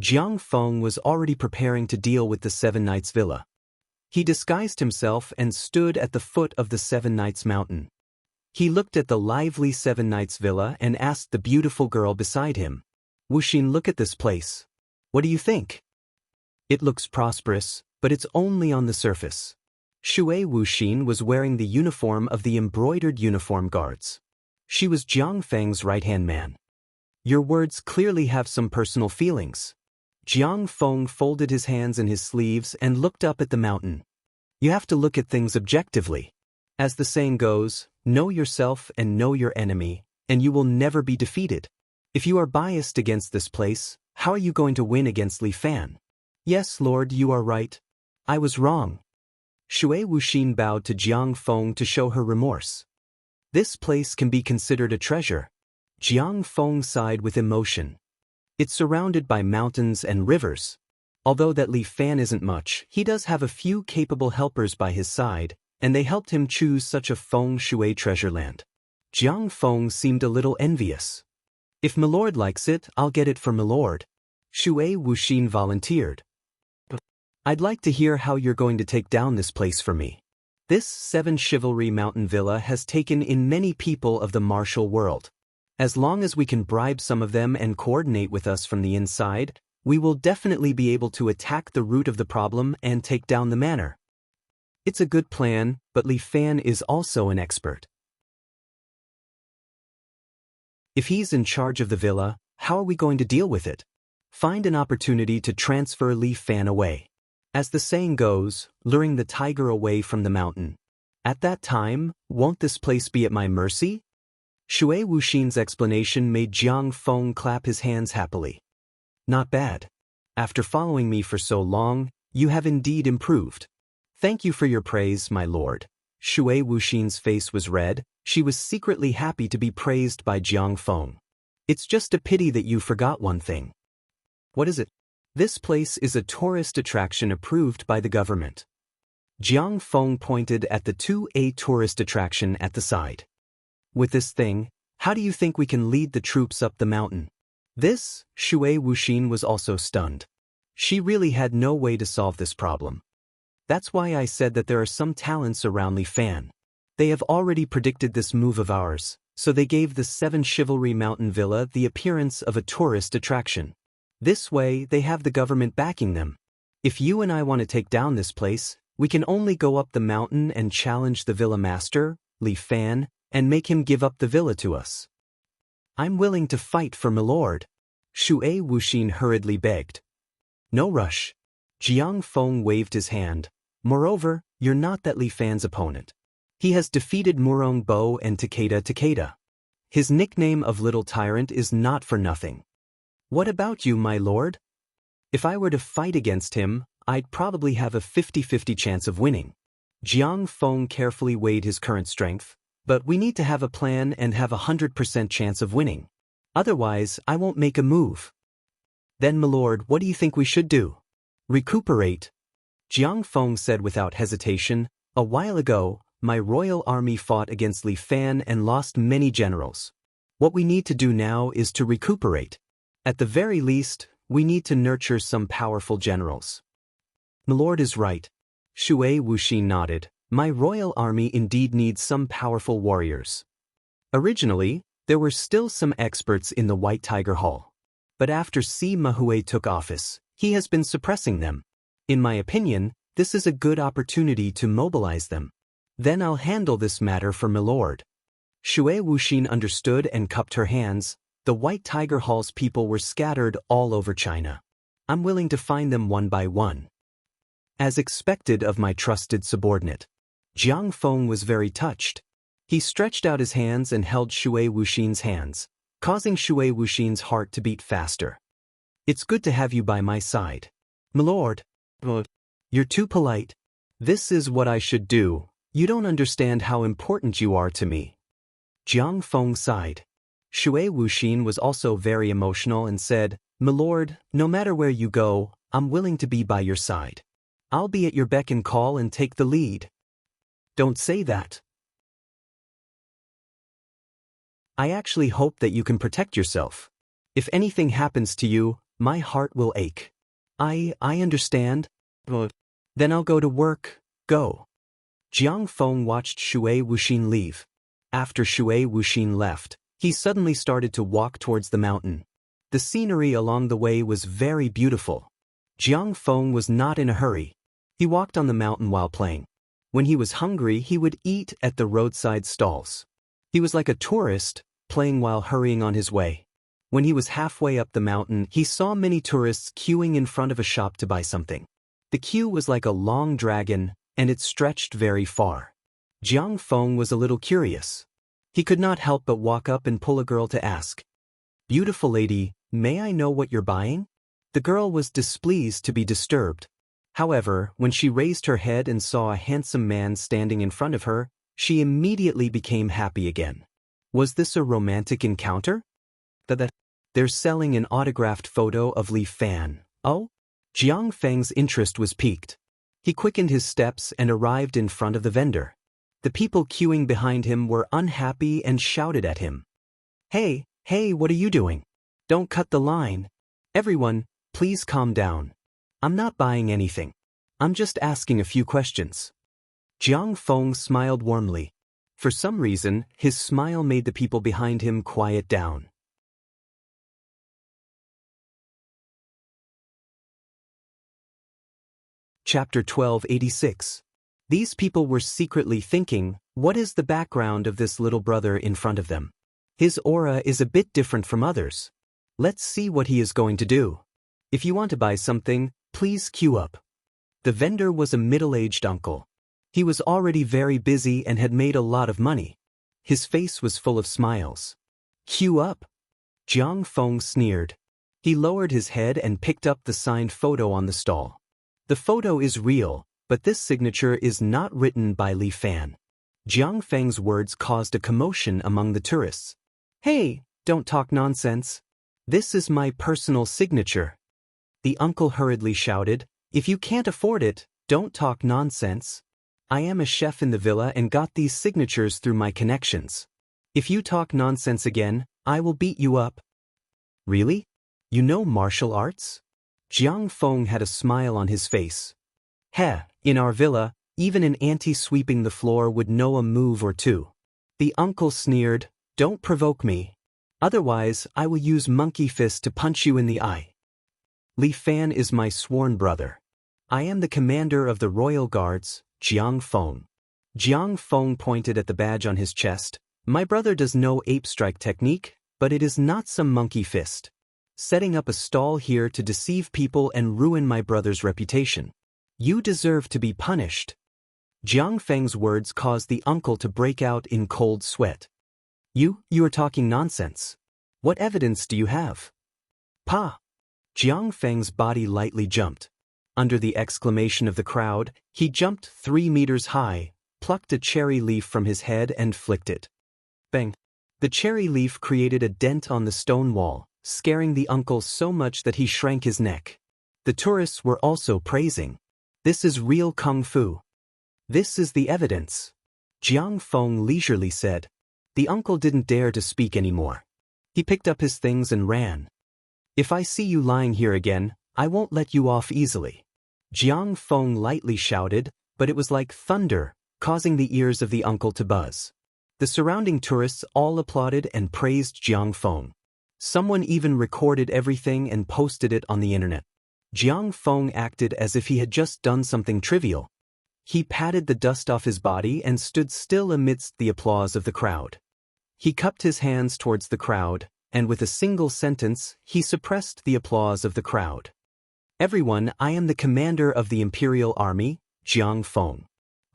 Jiang Feng was already preparing to deal with the Seven Knights Villa. He disguised himself and stood at the foot of the Seven Knights Mountain. He looked at the lively Seven Knights Villa and asked the beautiful girl beside him, "Wuxin, look at this place. What do you think? It looks prosperous, but it's only on the surface." Shui Wuxin was wearing the uniform of the embroidered uniform guards. She was Jiang Feng's right-hand man. "Your words clearly have some personal feelings." Jiang Feng folded his hands in his sleeves and looked up at the mountain. "You have to look at things objectively. As the saying goes, know yourself and know your enemy, and you will never be defeated. If you are biased against this place, how are you going to win against Li Fan?" "Yes, Lord, you are right. I was wrong." Shui Wuxin bowed to Jiang Feng to show her remorse. "This place can be considered a treasure." Jiang Feng sighed with emotion. "It's surrounded by mountains and rivers. Although that Li Fan isn't much, he does have a few capable helpers by his side, and they helped him choose such a feng shui treasure land." Jiang Feng seemed a little envious. "If Milord likes it, I'll get it for Milord." Shui Wuxin volunteered. "I'd like to hear how you're going to take down this place for me. This Seven Chivalry Mountain Villa has taken in many people of the martial world. As long as we can bribe some of them and coordinate with us from the inside, we will definitely be able to attack the root of the problem and take down the manor." It's a good plan, but Li Fan is also an expert. If he's in charge of the villa, how are we going to deal with it? Find an opportunity to transfer Li Fan away. As the saying goes, luring the tiger away from the mountain. At that time, won't this place be at my mercy? Shui Wuxin's explanation made Jiang Feng clap his hands happily. "Not bad. After following me for so long, you have indeed improved. Thank you for your praise, my lord." Shui Wuxin's face was red. She was secretly happy to be praised by Jiang Feng. "It's just a pity that you forgot one thing." "What is it?" "This place is a tourist attraction approved by the government." Jiang Feng pointed at the 2A tourist attraction at the side. "With this thing, how do you think we can lead the troops up the mountain?" This, Shui Wuxin was also stunned. She really had no way to solve this problem. "That's why I said that there are some talents around Li Fan. They have already predicted this move of ours, so they gave the Seven Chivalry Mountain Villa the appearance of a tourist attraction. This way, they have the government backing them. If you and I want to take down this place, we can only go up the mountain and challenge the villa master, Li Fan, and make him give up the villa to us." "I'm willing to fight for Milord," Shui Wuxin hurriedly begged. "No rush." Jiang Feng waved his hand. "Moreover, you're not that Li Fan's opponent. He has defeated Murong Bo and Takeda. His nickname of Little Tyrant is not for nothing. What about you, my lord? If I were to fight against him, I'd probably have a 50-50 chance of winning." Jiang Feng carefully weighed his current strength. "But we need to have a plan and have a 100% chance of winning. Otherwise, I won't make a move." "Then, milord, what do you think we should do?" "Recuperate." Jiang Feng said without hesitation, "A while ago, my royal army fought against Li Fan and lost many generals. What we need to do now is to recuperate. At the very least, we need to nurture some powerful generals." "Milord is right." Shui Wuxin nodded. My royal army indeed needs some powerful warriors. Originally, there were still some experts in the White Tiger Hall. But after Si Mahue took office, he has been suppressing them. In my opinion, this is a good opportunity to mobilize them. Then I'll handle this matter for Milord. Shui Wuxin understood and cupped her hands. The White Tiger Hall's people were scattered all over China. I'm willing to find them one by one. As expected of my trusted subordinate. Jiang Feng was very touched. He stretched out his hands and held Shui Wuxin's hands, causing Shui Wuxin's heart to beat faster. It's good to have you by my side. Milord. You're too polite. This is what I should do. You don't understand how important you are to me. Jiang Feng sighed. Shui Wuxin was also very emotional and said, Milord, no matter where you go, I'm willing to be by your side. I'll be at your beck and call and take the lead. Don't say that. I actually hope that you can protect yourself. If anything happens to you, my heart will ache. I understand. Then I'll go to work. Go. Jiang Feng watched Shui Wuxin leave. After Shui Wuxin left, he suddenly started to walk towards the mountain. The scenery along the way was very beautiful. Jiang Feng was not in a hurry. He walked on the mountain while playing. When he was hungry, he would eat at the roadside stalls. He was like a tourist, playing while hurrying on his way. When he was halfway up the mountain, he saw many tourists queuing in front of a shop to buy something. The queue was like a long dragon, and it stretched very far. Jiang Feng was a little curious. He could not help but walk up and pull a girl to ask, Beautiful lady, may I know what you're buying? The girl was displeased to be disturbed. However, when she raised her head and saw a handsome man standing in front of her, she immediately became happy again. Was this a romantic encounter? They're selling an autographed photo of Li Fan. Oh? Jiang Feng's interest was piqued. He quickened his steps and arrived in front of the vendor. The people queuing behind him were unhappy and shouted at him. Hey, what are you doing? Don't cut the line. Everyone, please calm down. I'm not buying anything. I'm just asking a few questions. Jiang Feng smiled warmly. For some reason, his smile made the people behind him quiet down. Chapter 1286. These people were secretly thinking, what is the background of this little brother in front of them? His aura is a bit different from others. Let's see what he is going to do. If you want to buy something, please queue up. The vendor was a middle-aged uncle. He was already very busy and had made a lot of money. His face was full of smiles. Queue up. Jiang Feng sneered. He lowered his head and picked up the signed photo on the stall. The photo is real, but this signature is not written by Li Fan. Jiang Feng's words caused a commotion among the tourists. Hey, don't talk nonsense. This is my personal signature. The uncle hurriedly shouted, If you can't afford it, don't talk nonsense. I am a chef in the villa and got these signatures through my connections. If you talk nonsense again, I will beat you up. Really? You know martial arts? Jiang Feng had a smile on his face. In our villa, even an auntie sweeping the floor would know a move or two. The uncle sneered, Don't provoke me. Otherwise, I will use monkey fist to punch you in the eye. Li Fan is my sworn brother. I am the commander of the royal guards, Jiang Feng. Jiang Feng pointed at the badge on his chest. My brother does know ape strike technique, but it is not some monkey fist. Setting up a stall here to deceive people and ruin my brother's reputation. You deserve to be punished. Jiang Feng's words caused the uncle to break out in cold sweat. You are talking nonsense. What evidence do you have? Pa! Jiang Feng's body lightly jumped. Under the exclamation of the crowd, he jumped 3 meters high, plucked a cherry leaf from his head and flicked it. Bang! The cherry leaf created a dent on the stone wall, scaring the uncle so much that he shrank his neck. The tourists were also praising. This is real kung fu. This is the evidence. Jiang Feng leisurely said. The uncle didn't dare to speak anymore. He picked up his things and ran. If I see you lying here again, I won't let you off easily. Jiang Feng lightly shouted, but it was like thunder, causing the ears of the uncle to buzz. The surrounding tourists all applauded and praised Jiang Feng. Someone even recorded everything and posted it on the internet. Jiang Feng acted as if he had just done something trivial. He patted the dust off his body and stood still amidst the applause of the crowd. He cupped his hands towards the crowd, and with a single sentence, he suppressed the applause of the crowd. "Everyone, I am the commander of the Imperial Army, Jiang Feng.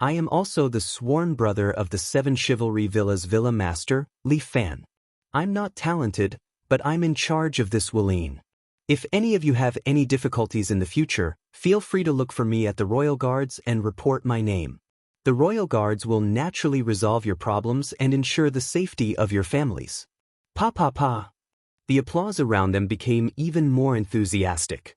I am also the sworn brother of the 7 Chivalry Villa's Villa Master, Li Fan. I'm not talented, but I'm in charge of this Wuline. If any of you have any difficulties in the future, feel free to look for me at the Royal Guards and report my name. The Royal Guards will naturally resolve your problems and ensure the safety of your families." Pa pa pa. The applause around them became even more enthusiastic.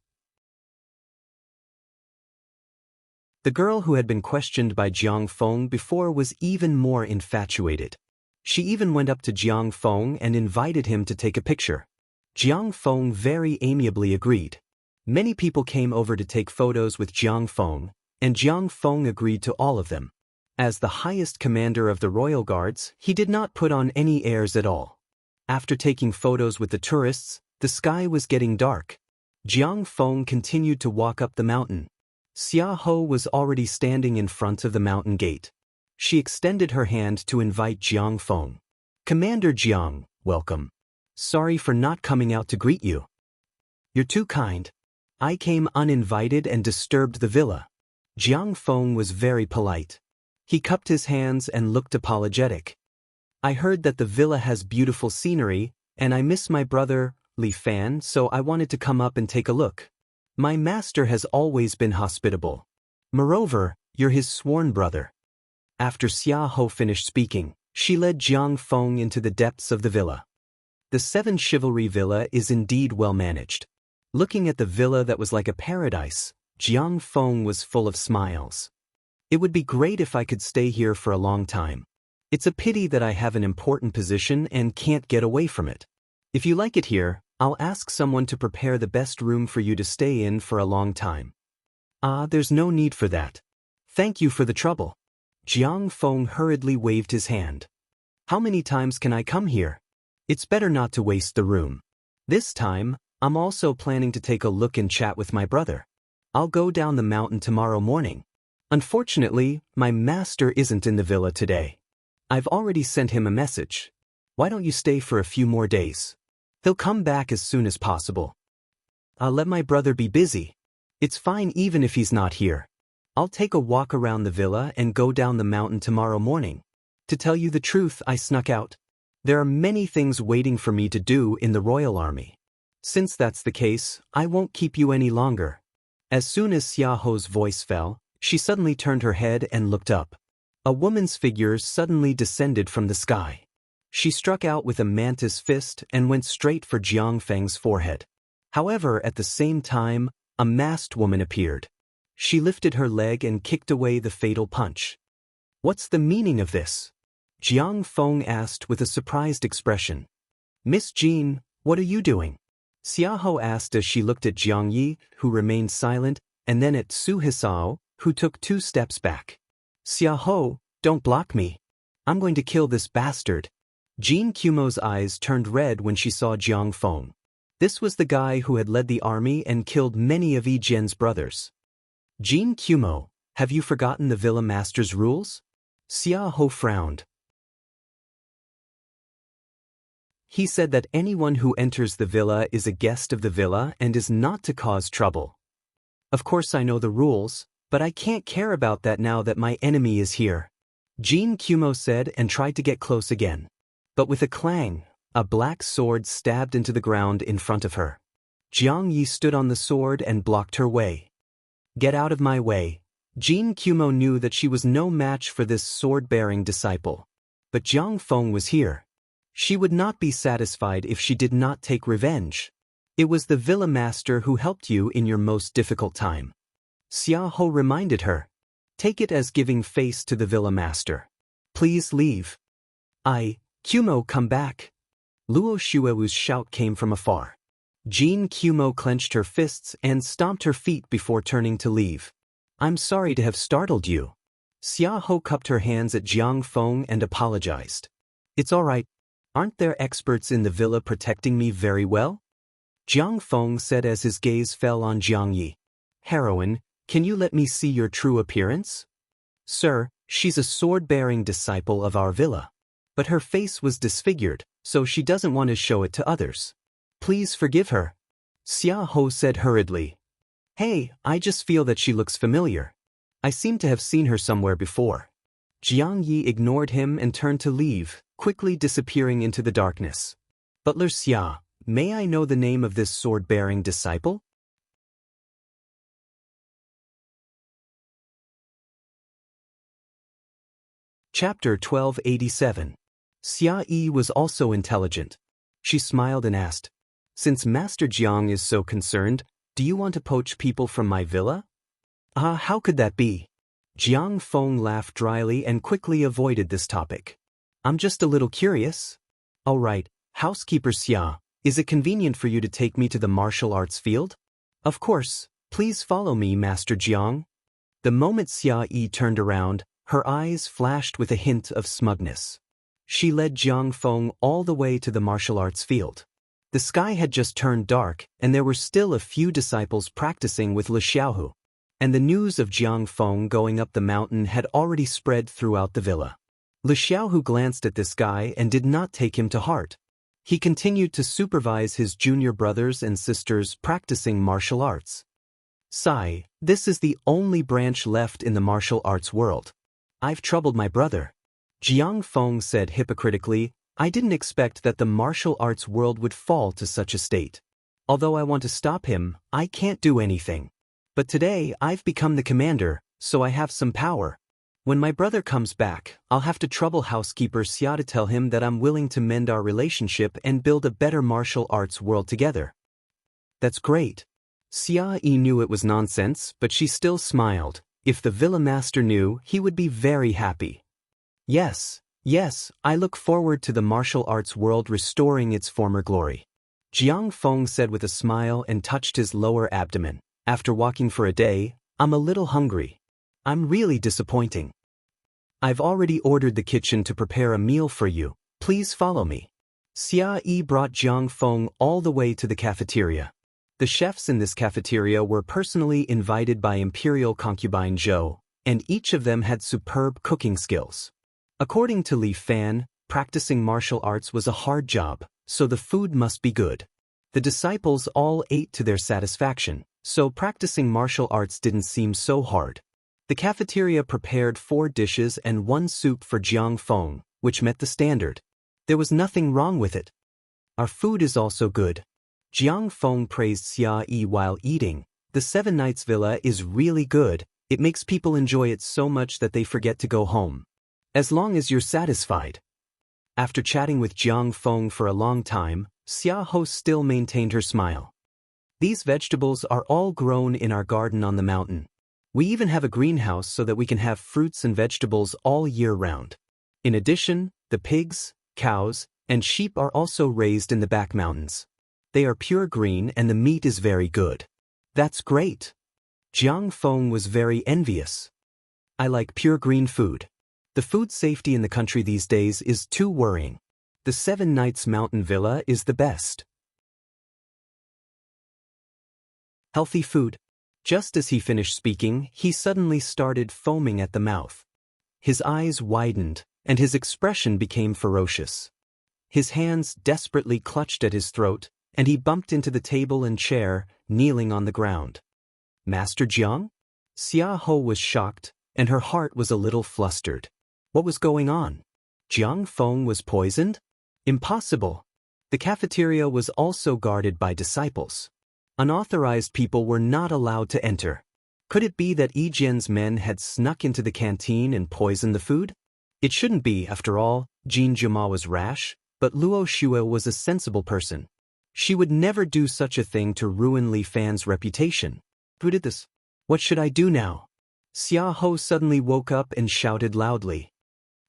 The girl who had been questioned by Jiang Feng before was even more infatuated. She even went up to Jiang Feng and invited him to take a picture. Jiang Feng very amiably agreed. Many people came over to take photos with Jiang Feng, and Jiang Feng agreed to all of them. As the highest commander of the Royal Guards, he did not put on any airs at all. After taking photos with the tourists, the sky was getting dark. Jiang Feng continued to walk up the mountain. Xia Ho was already standing in front of the mountain gate. She extended her hand to invite Jiang Feng. "Commander Jiang, welcome. Sorry for not coming out to greet you. You're too kind. I came uninvited and disturbed the villa." Jiang Feng was very polite. He cupped his hands and looked apologetic. "I heard that the villa has beautiful scenery, and I miss my brother, Li Fan, so I wanted to come up and take a look. My master has always been hospitable. Moreover, you're his sworn brother." After Xia Ho finished speaking, she led Jiang Feng into the depths of the villa. The 7 Chivalry Villa is indeed well managed. Looking at the villa that was like a paradise, Jiang Feng was full of smiles. "It would be great if I could stay here for a long time. It's a pity that I have an important position and can't get away from it. If you like it here, I'll ask someone to prepare the best room for you to stay in for a long time." There's no need for that. Thank you for the trouble." Jiang Feng hurriedly waved his hand. "How many times can I come here? It's better not to waste the room. This time, I'm also planning to take a look and chat with my brother. I'll go down the mountain tomorrow morning. Unfortunately, my master isn't in the villa today. I've already sent him a message. Why don't you stay for a few more days? He'll come back as soon as possible. I'll let my brother be busy. It's fine even if he's not here. I'll take a walk around the villa and go down the mountain tomorrow morning. To tell you the truth, I snuck out. There are many things waiting for me to do in the Royal Army. Since that's the case, I won't keep you any longer." As soon as Xia Ho's voice fell, she suddenly turned her head and looked up. A woman's figure suddenly descended from the sky. She struck out with a mantis fist and went straight for Jiang Feng's forehead. However, at the same time, a masked woman appeared. She lifted her leg and kicked away the fatal punch. "What's the meaning of this?" Jiang Feng asked with a surprised expression. "Miss Jean, what are you doing?" Xia Ho asked as she looked at Jiang Yi, who remained silent, and then at Su Hisao, who took 2 steps back. "Xia Ho, don't block me. I'm going to kill this bastard." Jean Kumo's eyes turned red when she saw Jiang Feng. This was the guy who had led the army and killed many of Yi Jian's brothers. "Jean Kumo, have you forgotten the Villa Master's rules?" Xia Ho frowned. "He said that anyone who enters the villa is a guest of the villa and is not to cause trouble. Of course I know the rules, but I can't care about that now that my enemy is here," Jean Kumo said and tried to get close again. But with a clang, a black sword stabbed into the ground in front of her. Jiang Yi stood on the sword and blocked her way. "Get out of my way." Jean Kumo knew that she was no match for this sword-bearing disciple. But Jiang Feng was here. She would not be satisfied if she did not take revenge. It was the Villa Master who helped you in your most difficult time. Xia Ho reminded her. "Take it as giving face to the Villa Master. Please leave." Kumo, come back." Luo Shuewu's shout came from afar. Jean Kumo clenched her fists and stomped her feet before turning to leave. "I'm sorry to have startled you." Xia Ho cupped her hands at Jiang Feng and apologized. It's all right. Aren't there experts in the villa protecting me very well? Jiang Feng said as his gaze fell on Jiang Yi. Heroine, can you let me see your true appearance? Sir, she's a sword-bearing disciple of our villa. But her face was disfigured, so she doesn't want to show it to others. Please forgive her. Xia Ho said hurriedly. Hey, I just feel that she looks familiar. I seem to have seen her somewhere before. Jiang Yi ignored him and turned to leave, quickly disappearing into the darkness. Butler Xia, may I know the name of this sword-bearing disciple? Chapter 1287. Xia Yi was also intelligent. She smiled and asked, Since Master Jiang is so concerned, do you want to poach people from my villa? How could that be? Jiang Feng laughed dryly and quickly avoided this topic. I'm just a little curious. All right, housekeeper Xia, is it convenient for you to take me to the martial arts field? Of course, please follow me, Master Jiang. The moment Xia Yi turned around, her eyes flashed with a hint of smugness. She led Jiang Feng all the way to the martial arts field. The sky had just turned dark, and there were still a few disciples practicing with Le Xiaohu. And the news of Jiang Feng going up the mountain had already spread throughout the villa. Le Xiaohu glanced at this guy and did not take him to heart. He continued to supervise his junior brothers and sisters practicing martial arts. Sigh, this is the only branch left in the martial arts world. I've troubled my brother. Jiang Feng said hypocritically, I didn't expect that the martial arts world would fall to such a state. Although I want to stop him, I can't do anything. But today I've become the commander, so I have some power. When my brother comes back, I'll have to trouble housekeeper Xia to tell him that I'm willing to mend our relationship and build a better martial arts world together. That's great. Xia Yi knew it was nonsense, but she still smiled. If the villa master knew, he would be very happy. Yes, I look forward to the martial arts world restoring its former glory. Jiang Feng said with a smile and touched his lower abdomen. After walking for a day, I'm a little hungry. I'm really disappointing. I've already ordered the kitchen to prepare a meal for you. Please follow me. Xia Yi brought Jiang Feng all the way to the cafeteria. The chefs in this cafeteria were personally invited by Imperial concubine Zhou, and each of them had superb cooking skills. According to Li Fan, practicing martial arts was a hard job, so the food must be good. The disciples all ate to their satisfaction, so practicing martial arts didn't seem so hard. The cafeteria prepared 4 dishes and 1 soup for Jiang Feng, which met the standard. There was nothing wrong with it. Our food is also good. Jiang Feng praised Xia Yi while eating. The 7 Nights Villa is really good. It makes people enjoy it so much that they forget to go home. As long as you're satisfied. After chatting with Jiang Feng for a long time, Xia Ho still maintained her smile. These vegetables are all grown in our garden on the mountain. We even have a greenhouse so that we can have fruits and vegetables all year round. In addition, the pigs, cows, and sheep are also raised in the back mountains. They are pure green and the meat is very good. That's great. Jiang Feng was very envious. I like pure green food. The food safety in the country these days is too worrying. The 7 Nights Mountain Villa is the best. Healthy food. Just as he finished speaking, he suddenly started foaming at the mouth. His eyes widened, and his expression became ferocious. His hands desperately clutched at his throat, and he bumped into the table and chair, kneeling on the ground. Master Jiang? Xia Ho was shocked, and her heart was a little flustered. What was going on? Jiang Feng was poisoned? Impossible. The cafeteria was also guarded by disciples. Unauthorized people were not allowed to enter. Could it be that Yi Jian's men had snuck into the canteen and poisoned the food? It shouldn't be, after all. Jin Juma was rash, but Luo Xue was a sensible person. She would never do such a thing to ruin Li Fan's reputation. Who did this? What should I do now? Xia Ho suddenly woke up and shouted loudly.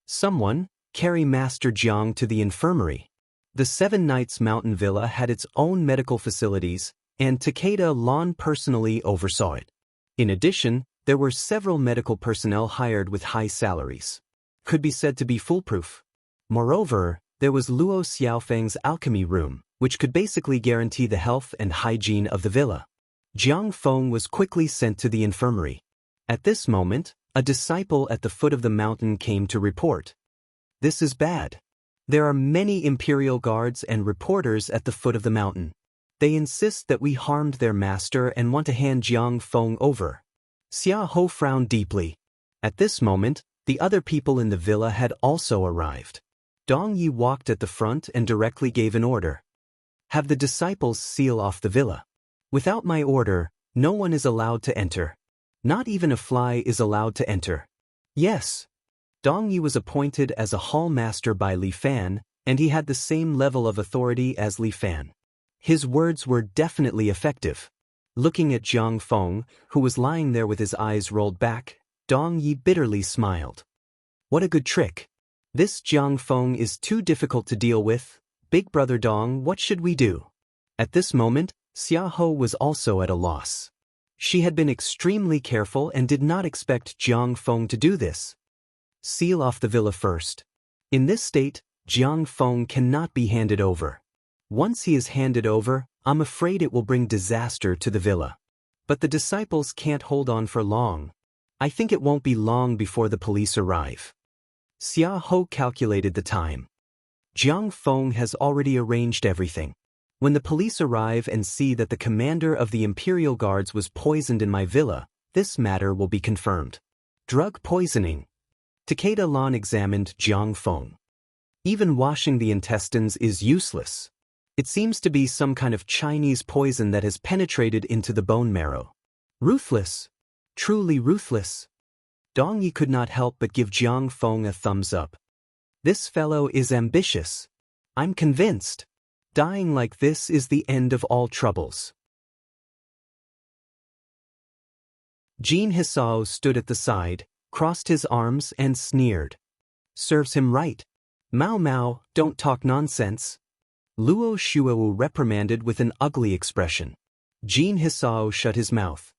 Someone, carry Master Jiang to the infirmary. The 7 Nights Mountain Villa had its own medical facilities, and Takeda Lon personally oversaw it. In addition, There were several medical personnel hired with high salaries. Could be said to be foolproof. Moreover, there was Luo Xiaofeng's alchemy room, which could basically guarantee the health and hygiene of the villa. Jiang Feng was quickly sent to the infirmary. At this moment, a disciple at the foot of the mountain came to report. This is bad. There are many imperial guards and reporters at the foot of the mountain. They insist that we harmed their master and want to hand Jiang Feng over. Xia Ho frowned deeply. At this moment, the other people in the villa had also arrived. Dong Yi walked at the front and directly gave an order. Have the disciples seal off the villa. Without my order, no one is allowed to enter. Not even a fly is allowed to enter. Yes. Dong Yi was appointed as a hall master by Li Fan, and he had the same level of authority as Li Fan. His words were definitely effective. Looking at Jiang Feng, who was lying there with his eyes rolled back, Dong Yi bitterly smiled. What a good trick. This Jiang Feng is too difficult to deal with. Big brother Dong, what should we do? At this moment, Xia Ho was also at a loss. She had been extremely careful and did not expect Jiang Feng to do this. Seal off the villa first. In this state, Jiang Feng cannot be handed over. Once he is handed over, I'm afraid it will bring disaster to the villa. But the disciples can't hold on for long. I think it won't be long before the police arrive. Xia Ho calculated the time. Jiang Feng has already arranged everything. When the police arrive and see that the commander of the Imperial Guards was poisoned in my villa, this matter will be confirmed. Drug poisoning. Takeda Lan examined Jiang Feng. Even washing the intestines is useless. It seems to be some kind of Chinese poison that has penetrated into the bone marrow. Ruthless. Truly ruthless. Dong Yi could not help but give Jiang Feng a thumbs up. This fellow is ambitious. I'm convinced. Dying like this is the end of all troubles. Jin Hisao stood at the side, crossed his arms and sneered. Serves him right. Mao Mao, don't talk nonsense. Luo Shuo reprimanded with an ugly expression. Jin Hisao shut his mouth.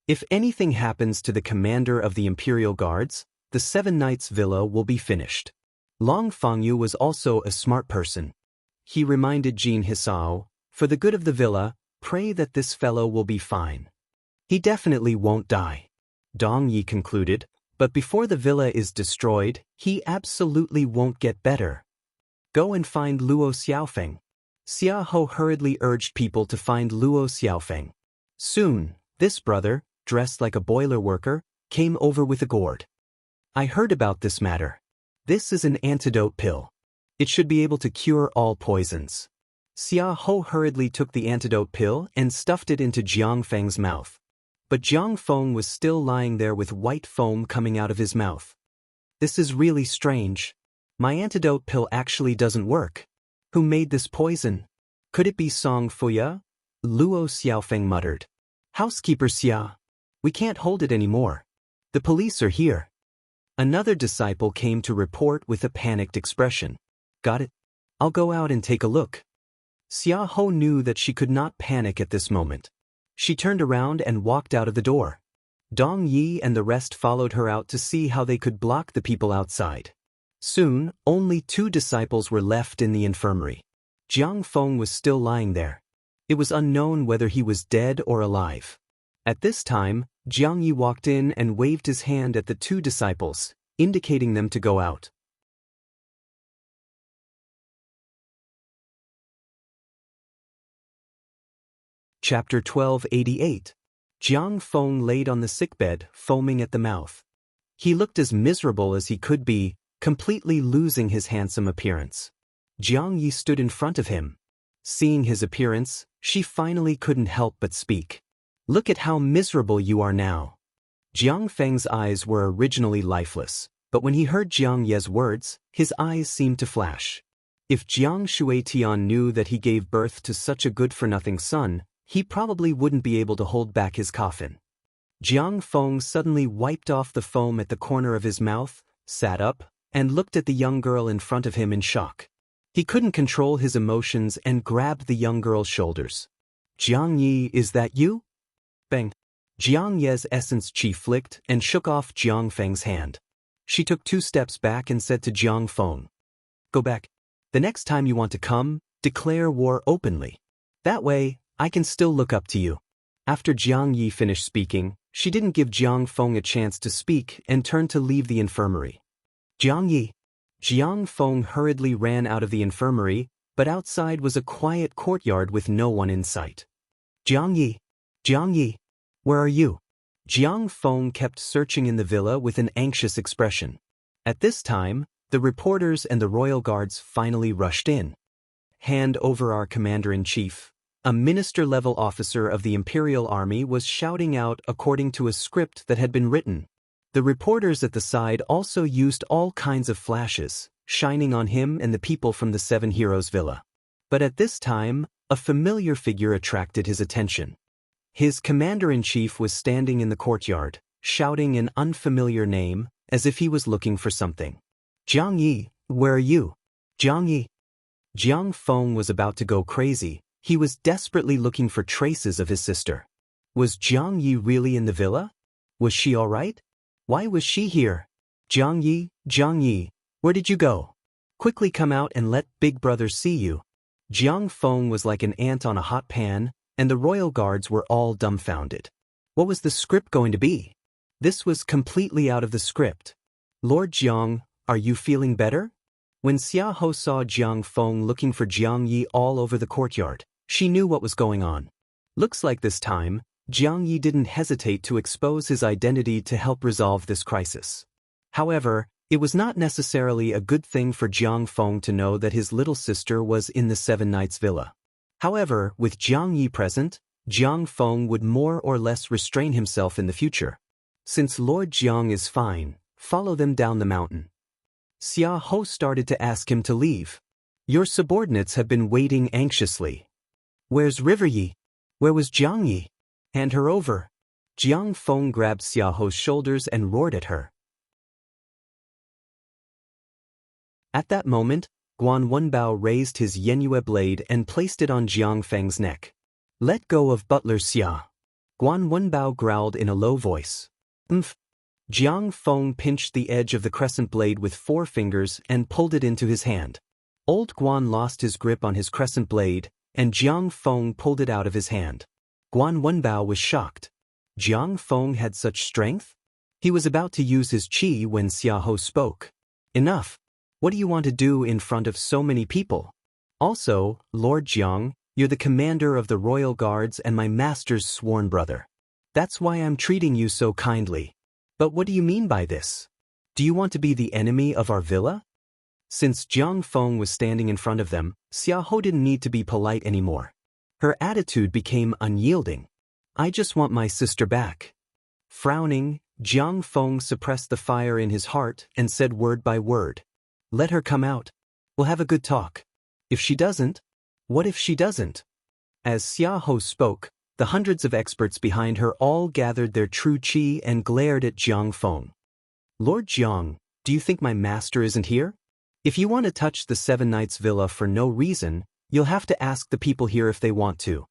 If anything happens to the commander of the Imperial Guards, the Seven Knights Villa will be finished. Long Fangyu was also a smart person. He reminded Jin Hisao, for the good of the villa, pray that this fellow will be fine. He definitely won't die. Dong Yi concluded, but before the villa is destroyed, he absolutely won't get better. Go and find Luo Xiaofeng. Xia Ho hurriedly urged people to find Luo Xiaofeng. Soon, this brother, dressed like a boiler worker, came over with a gourd. I heard about this matter. This is an antidote pill. It should be able to cure all poisons. Xia Ho hurriedly took the antidote pill and stuffed it into Jiang Feng's mouth. But Jiang Feng was still lying there with white foam coming out of his mouth. This is really strange. My antidote pill actually doesn't work. Who made this poison? Could it be Song Fuya? Luo Xiaofeng muttered. Housekeeper Xia. We can't hold it anymore. The police are here. Another disciple came to report with a panicked expression. Got it? I'll go out and take a look. Xia Ho knew that she could not panic at this moment. She turned around and walked out of the door. Dong Yi and the rest followed her out to see how they could block the people outside. Soon, only 2 disciples were left in the infirmary. Jiang Feng was still lying there. It was unknown whether he was dead or alive. At this time, Jiang Yi walked in and waved his hand at the 2 disciples, indicating them to go out. Chapter 1288. Jiang Feng laid on the sickbed, foaming at the mouth. He looked as miserable as he could be, completely losing his handsome appearance. Jiang Yi stood in front of him. Seeing his appearance, she finally couldn't help but speak. Look at how miserable you are now. Jiang Feng's eyes were originally lifeless, but when he heard Jiang Ye's words, his eyes seemed to flash. If Jiang Shuetian knew that he gave birth to such a good-for-nothing son, he probably wouldn't be able to hold back his coffin. Jiang Feng suddenly wiped off the foam at the corner of his mouth, sat up, and looked at the young girl in front of him in shock. He couldn't control his emotions and grabbed the young girl's shoulders. Jiang Yi, is that you? Bang. Jiang Ye's essence chi flicked and shook off Jiang Feng's hand. She took 2 steps back and said to Jiang Feng, "Go back. The next time you want to come, declare war openly. That way, I can still look up to you." After Jiang Yi finished speaking, she didn't give Jiang Feng a chance to speak and turned to leave the infirmary. "Jiang Yi." Jiang Feng hurriedly ran out of the infirmary, but outside was a quiet courtyard with no one in sight. "Jiang Yi. Jiang Yi. Where are you?" Jiang Feng kept searching in the villa with an anxious expression. At this time, the reporters and the royal guards finally rushed in. "Hand over our commander-in-chief." A minister-level officer of the Imperial Army was shouting out according to a script that had been written. The reporters at the side also used all kinds of flashes, shining on him and the people from the Seven Heroes Villa. But at this time, a familiar figure attracted his attention. His commander-in-chief was standing in the courtyard, shouting an unfamiliar name, as if he was looking for something. "Jiang Yi, where are you? Jiang Yi." Jiang Feng was about to go crazy. He was desperately looking for traces of his sister. Was Jiang Yi really in the villa? Was she all right? Why was she here? Jiang Yi, where did you go? Quickly come out and let Big Brother see you." Jiang Feng was like an ant on a hot pan, and the royal guards were all dumbfounded. What was the script going to be? This was completely out of the script. "Lord Jiang, are you feeling better?" When Xiaohou saw Jiang Feng looking for Jiang Yi all over the courtyard, she knew what was going on. Looks like this time, Jiang Yi didn't hesitate to expose his identity to help resolve this crisis. However, it was not necessarily a good thing for Jiang Feng to know that his little sister was in the Seven Knights Villa. However, with Jiang Yi present, Jiang Feng would more or less restrain himself in the future. "Since Lord Jiang is fine, follow them down the mountain." Xiaohou started to ask him to leave. "Your subordinates have been waiting anxiously." "Where's River Yi? Where was Jiang Yi? Hand her over." Jiang Feng grabbed Xiaohou's shoulders and roared at her. At that moment, Guan Wenbao raised his Yenyue blade and placed it on Jiang Feng's neck. "Let go of Butler Xia." Guan Wenbao growled in a low voice. "Umph." Jiang Feng pinched the edge of the crescent blade with 4 fingers and pulled it into his hand. Old Guan lost his grip on his crescent blade, and Jiang Feng pulled it out of his hand. Guan Wenbao was shocked. Jiang Feng had such strength? He was about to use his qi when Xiaohou spoke. "Enough. What do you want to do in front of so many people? Also, Lord Jiang, you're the commander of the royal guards and my master's sworn brother. That's why I'm treating you so kindly. But what do you mean by this? Do you want to be the enemy of our villa?" Since Jiang Feng was standing in front of them, Xiaohou didn't need to be polite anymore. Her attitude became unyielding. "I just want my sister back." Frowning, Jiang Feng suppressed the fire in his heart and said word by word. "Let her come out. We'll have a good talk. If she doesn't, what if she doesn't?" As Xiaohou spoke, the hundreds of experts behind her all gathered their true qi and glared at Jiang Feng. "Lord Jiang, do you think my master isn't here? If you want to touch the Seven Knights Villa for no reason, you'll have to ask the people here if they want to.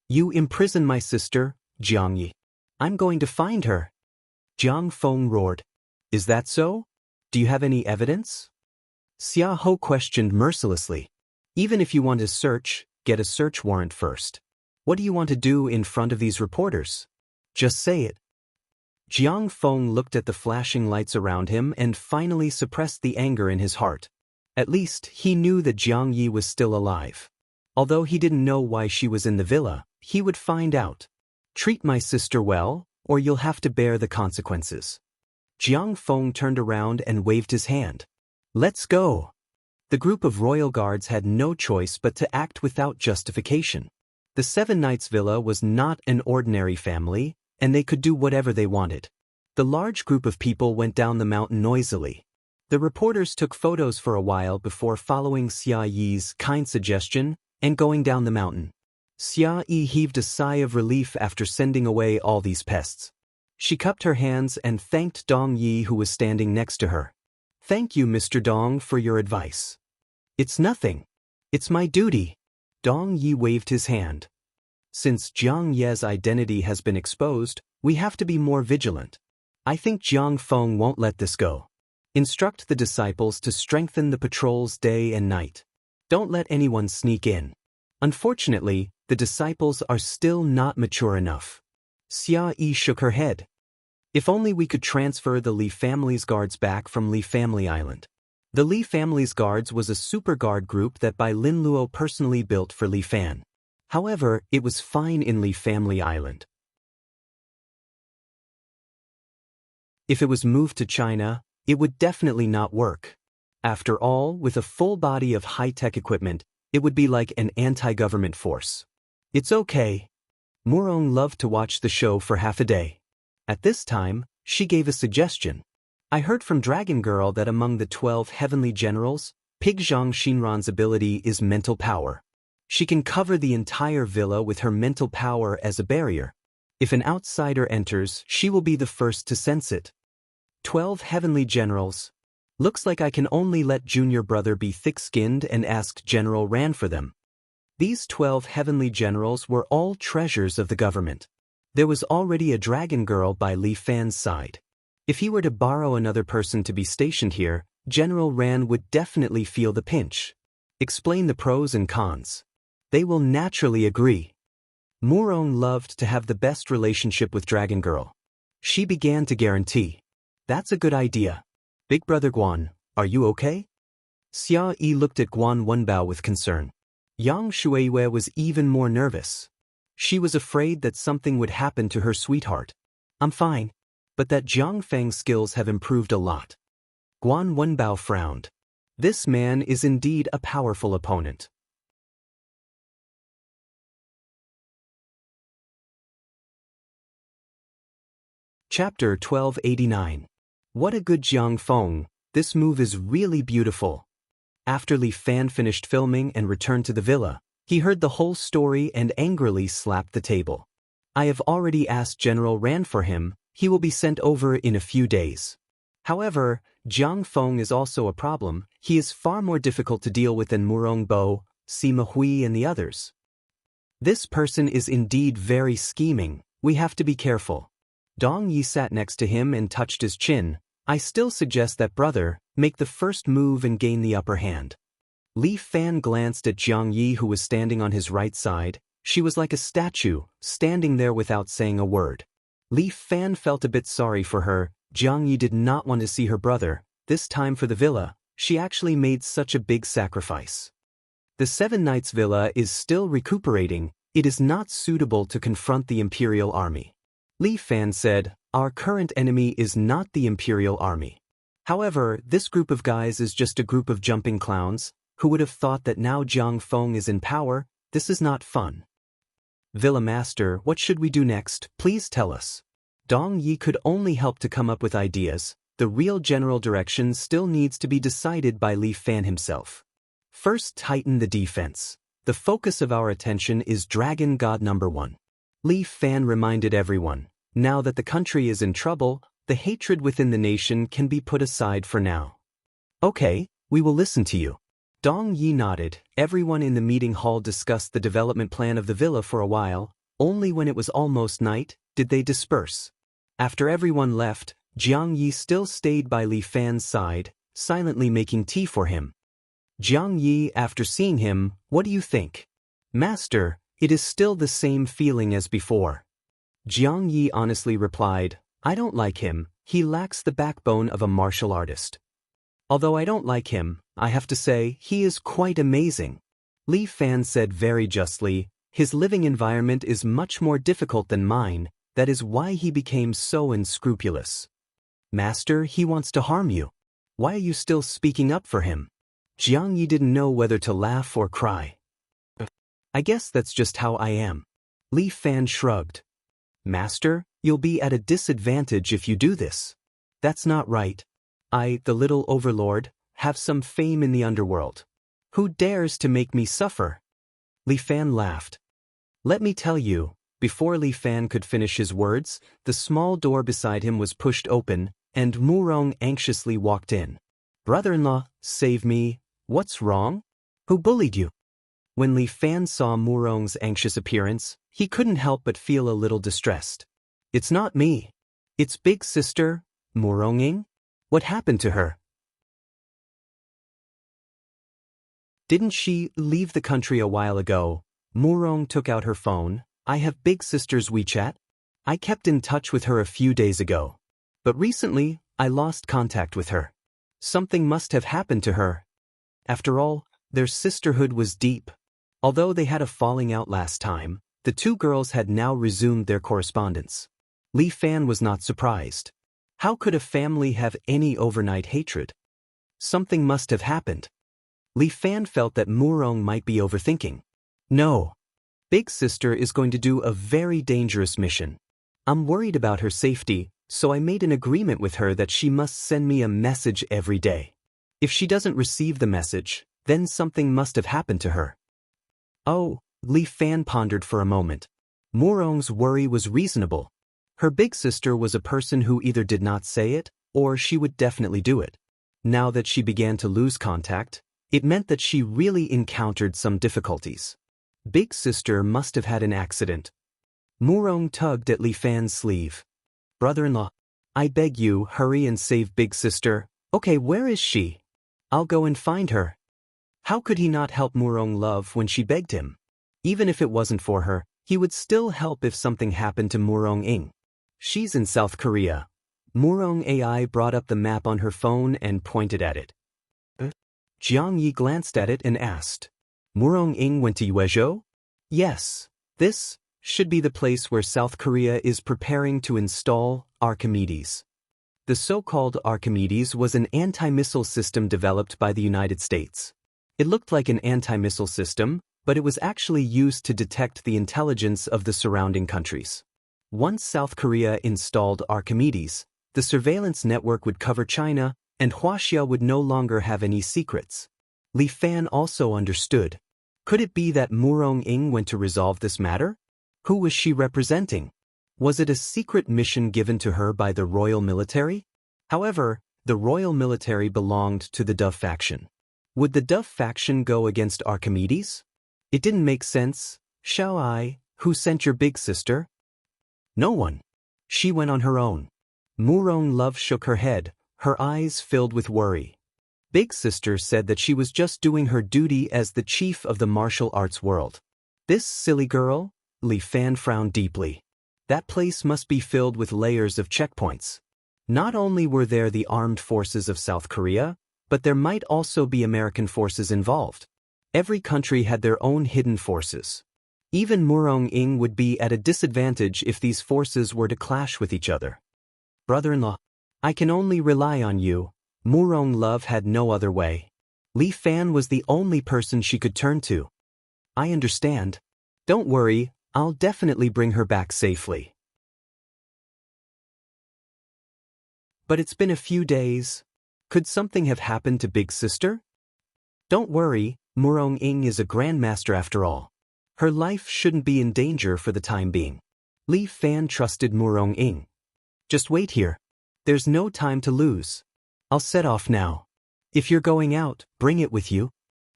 You imprison my sister, Jiang Yi. I'm going to find her." Jiang Feng roared. "Is that so? Do you have any evidence?" Xiaohou questioned mercilessly. "Even if you want to search, get a search warrant first. What do you want to do in front of these reporters? Just say it." Jiang Feng looked at the flashing lights around him and finally suppressed the anger in his heart. At least, he knew that Jiang Yi was still alive. Although he didn't know why she was in the villa, he would find out. "Treat my sister well, or you'll have to bear the consequences." Jiang Feng turned around and waved his hand. "Let's go." The group of royal guards had no choice but to act without justification. The Seven Knights Villa was not an ordinary family, and they could do whatever they wanted. The large group of people went down the mountain noisily. The reporters took photos for a while before following Xia Yi's kind suggestion and going down the mountain. Xia Yi heaved a sigh of relief after sending away all these pests. She cupped her hands and thanked Dong Yi, who was standing next to her. "Thank you, Mr. Dong, for your advice." "It's nothing. It's my duty." Dong Yi waved his hand. Since Jiang Ye's identity has been exposed, we have to be more vigilant. I think Jiang Feng won't let this go. Instruct the disciples to strengthen the patrols day and night. Don't let anyone sneak in. Unfortunately, the disciples are still not mature enough. Xia Yi shook her head. If only we could transfer the Li family's guards back from Li Family Island. The Li family's guards was a super guard group that Bai Lin Luo personally built for Li Fan. However, it was fine in Li Family Island. If it was moved to China, it would definitely not work. After all, with a full body of high-tech equipment, it would be like an anti-government force. It's okay. Murong loved to watch the show for half a day. At this time, she gave a suggestion. I heard from Dragon Girl that among the 12 heavenly generals, Pig Zhang Xinran's ability is mental power. She can cover the entire villa with her mental power as a barrier. If an outsider enters, she will be the first to sense it. 12 heavenly generals. Looks like I can only let junior brother be thick-skinned and ask General Ran for them. These 12 heavenly generals were all treasures of the government. There was already a dragon girl by Li Fan's side. If he were to borrow another person to be stationed here, General Ran would definitely feel the pinch. Explain the pros and cons. They will naturally agree. Murong loved to have the best relationship with Dragon Girl. She began to guarantee. That's a good idea. Big brother Guan, are you okay? Xia Yi looked at Guan Wenbao with concern. Yang Shuiwei was even more nervous. She was afraid that something would happen to her sweetheart. I'm fine, but that Jiang Feng's skills have improved a lot. Guan Wenbao frowned. This man is indeed a powerful opponent. Chapter 1289. What a good Jiang Feng, this move is really beautiful. After Li Fan finished filming and returned to the villa, he heard the whole story and angrily slapped the table. I have already asked General Ran for him, he will be sent over in a few days. However, Jiang Feng is also a problem, he is far more difficult to deal with than Murong Bo, Sima Hui and the others. This person is indeed very scheming, we have to be careful. Dong Yi sat next to him and touched his chin. I still suggest that brother, make the first move and gain the upper hand. Li Fan glanced at Jiang Yi who was standing on his right side. She was like a statue, standing there without saying a word. Li Fan felt a bit sorry for her. Jiang Yi did not want to see her brother, this time for the villa. She actually made such a big sacrifice. The Seven Knights Villa is still recuperating, it is not suitable to confront the Imperial Army. Li Fan said, our current enemy is not the Imperial Army. However, this group of guys is just a group of jumping clowns. Who would have thought that now Jiang Feng is in power? This is not fun. Villa Master, what should we do next? Please tell us. Dong Yi could only help to come up with ideas. The real general direction still needs to be decided by Li Fan himself. First, tighten the defense. The focus of our attention is Dragon God number 1. Li Fan reminded everyone, now that the country is in trouble, the hatred within the nation can be put aside for now. Okay, we will listen to you. Dong Yi nodded. Everyone in the meeting hall discussed the development plan of the villa for a while. Only when it was almost night did they disperse. After everyone left, Jiang Yi still stayed by Li Fan's side, silently making tea for him. Jiang Yi, after seeing him, what do you think? Master, it is still the same feeling as before. Jiang Yi honestly replied, I don't like him, he lacks the backbone of a martial artist. Although I don't like him, I have to say, he is quite amazing. Li Fan said very justly, his living environment is much more difficult than mine, that is why he became so unscrupulous. Master, he wants to harm you. Why are you still speaking up for him? Jiang Yi didn't know whether to laugh or cry. I guess that's just how I am. Li Fan shrugged. Master, you'll be at a disadvantage if you do this. That's not right. I, the little overlord, have some fame in the underworld. Who dares to make me suffer? Li Fan laughed. Let me tell you, before Li Fan could finish his words, the small door beside him was pushed open, and Murong anxiously walked in. Brother-in-law, save me, what's wrong? Who bullied you? When Li Fan saw Murong's anxious appearance, He couldn't help but feel a little distressed. It's not me. It's big sister, Moronging. What happened to her? Didn't she leave the country a while ago? Morong took out her phone. I have big sister's WeChat. I kept in touch with her a few days ago. But recently, I lost contact with her. Something must have happened to her. After all, their sisterhood was deep. Although they had a falling out last time, the two girls had now resumed their correspondence. Li Fan was not surprised. How could a family have any overnight hatred? Something must have happened. Li Fan felt that Murong might be overthinking. No. Big sister is going to do a very dangerous mission. I'm worried about her safety, so I made an agreement with her that she must send me a message every day. If she doesn't receive the message, then something must have happened to her. Oh, Li Fan pondered for a moment. Murong's worry was reasonable. Her big sister was a person who either did not say it, or she would definitely do it. Now that she began to lose contact, it meant that she really encountered some difficulties. Big sister must have had an accident. Murong tugged at Li Fan's sleeve. Brother-in-law, I beg you, hurry and save big sister. Okay, where is she? I'll go and find her. How could he not help Murong love when she begged him? Even if it wasn't for her, he would still help if something happened to Murong Ing. She's in South Korea. Murong AI brought up the map on her phone and pointed at it. Jiang Yi glanced at it and asked, Murong Ing went to Yuezhou? Yes, this should be the place where South Korea is preparing to install Archimedes. The so-called Archimedes was an anti-missile system developed by the United States. It looked like an anti-missile system, but it was actually used to detect the intelligence of the surrounding countries. Once South Korea installed Archimedes, the surveillance network would cover China, and Huaxia would no longer have any secrets. Li Fan also understood. Could it be that Murong Ing went to resolve this matter? Who was she representing? Was it a secret mission given to her by the royal military? However, the royal military belonged to the Dove faction. Would the Dove faction go against Archimedes? It didn't make sense. Shall I? Who sent your big sister? No one. She went on her own. Murong Love shook her head, her eyes filled with worry. Big sister said that she was just doing her duty as the chief of the martial arts world. This silly girl? Li Fan frowned deeply. That place must be filled with layers of checkpoints. Not only were there the armed forces of South Korea, but there might also be American forces involved. Every country had their own hidden forces. Even Murong Ing would be at a disadvantage if these forces were to clash with each other. Brother-in-law, I can only rely on you. Murong Love had no other way. Li Fan was the only person she could turn to. I understand. Don't worry, I'll definitely bring her back safely. But it's been a few days. Could something have happened to Big Sister? Don't worry, Murong Ing is a grandmaster after all. Her life shouldn't be in danger for the time being. Li Fan trusted Murong Ing. Just wait here. There's no time to lose. I'll set off now. If you're going out, bring it with you.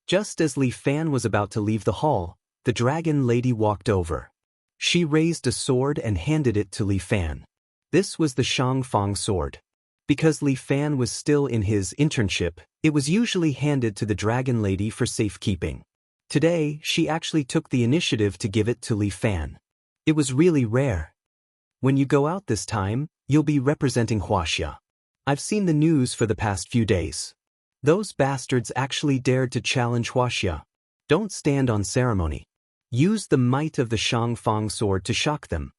Just as Li Fan was about to leave the hall, the dragon lady walked over. She raised a sword and handed it to Li Fan. This was the Shangfang sword. Because Li Fan was still in his internship, it was usually handed to the dragon lady for safekeeping. Today, she actually took the initiative to give it to Li Fan. It was really rare. When you go out this time, you'll be representing Huaxia. I've seen the news for the past few days. Those bastards actually dared to challenge Huaxia. Don't stand on ceremony. Use the might of the Shangfang sword to shock them.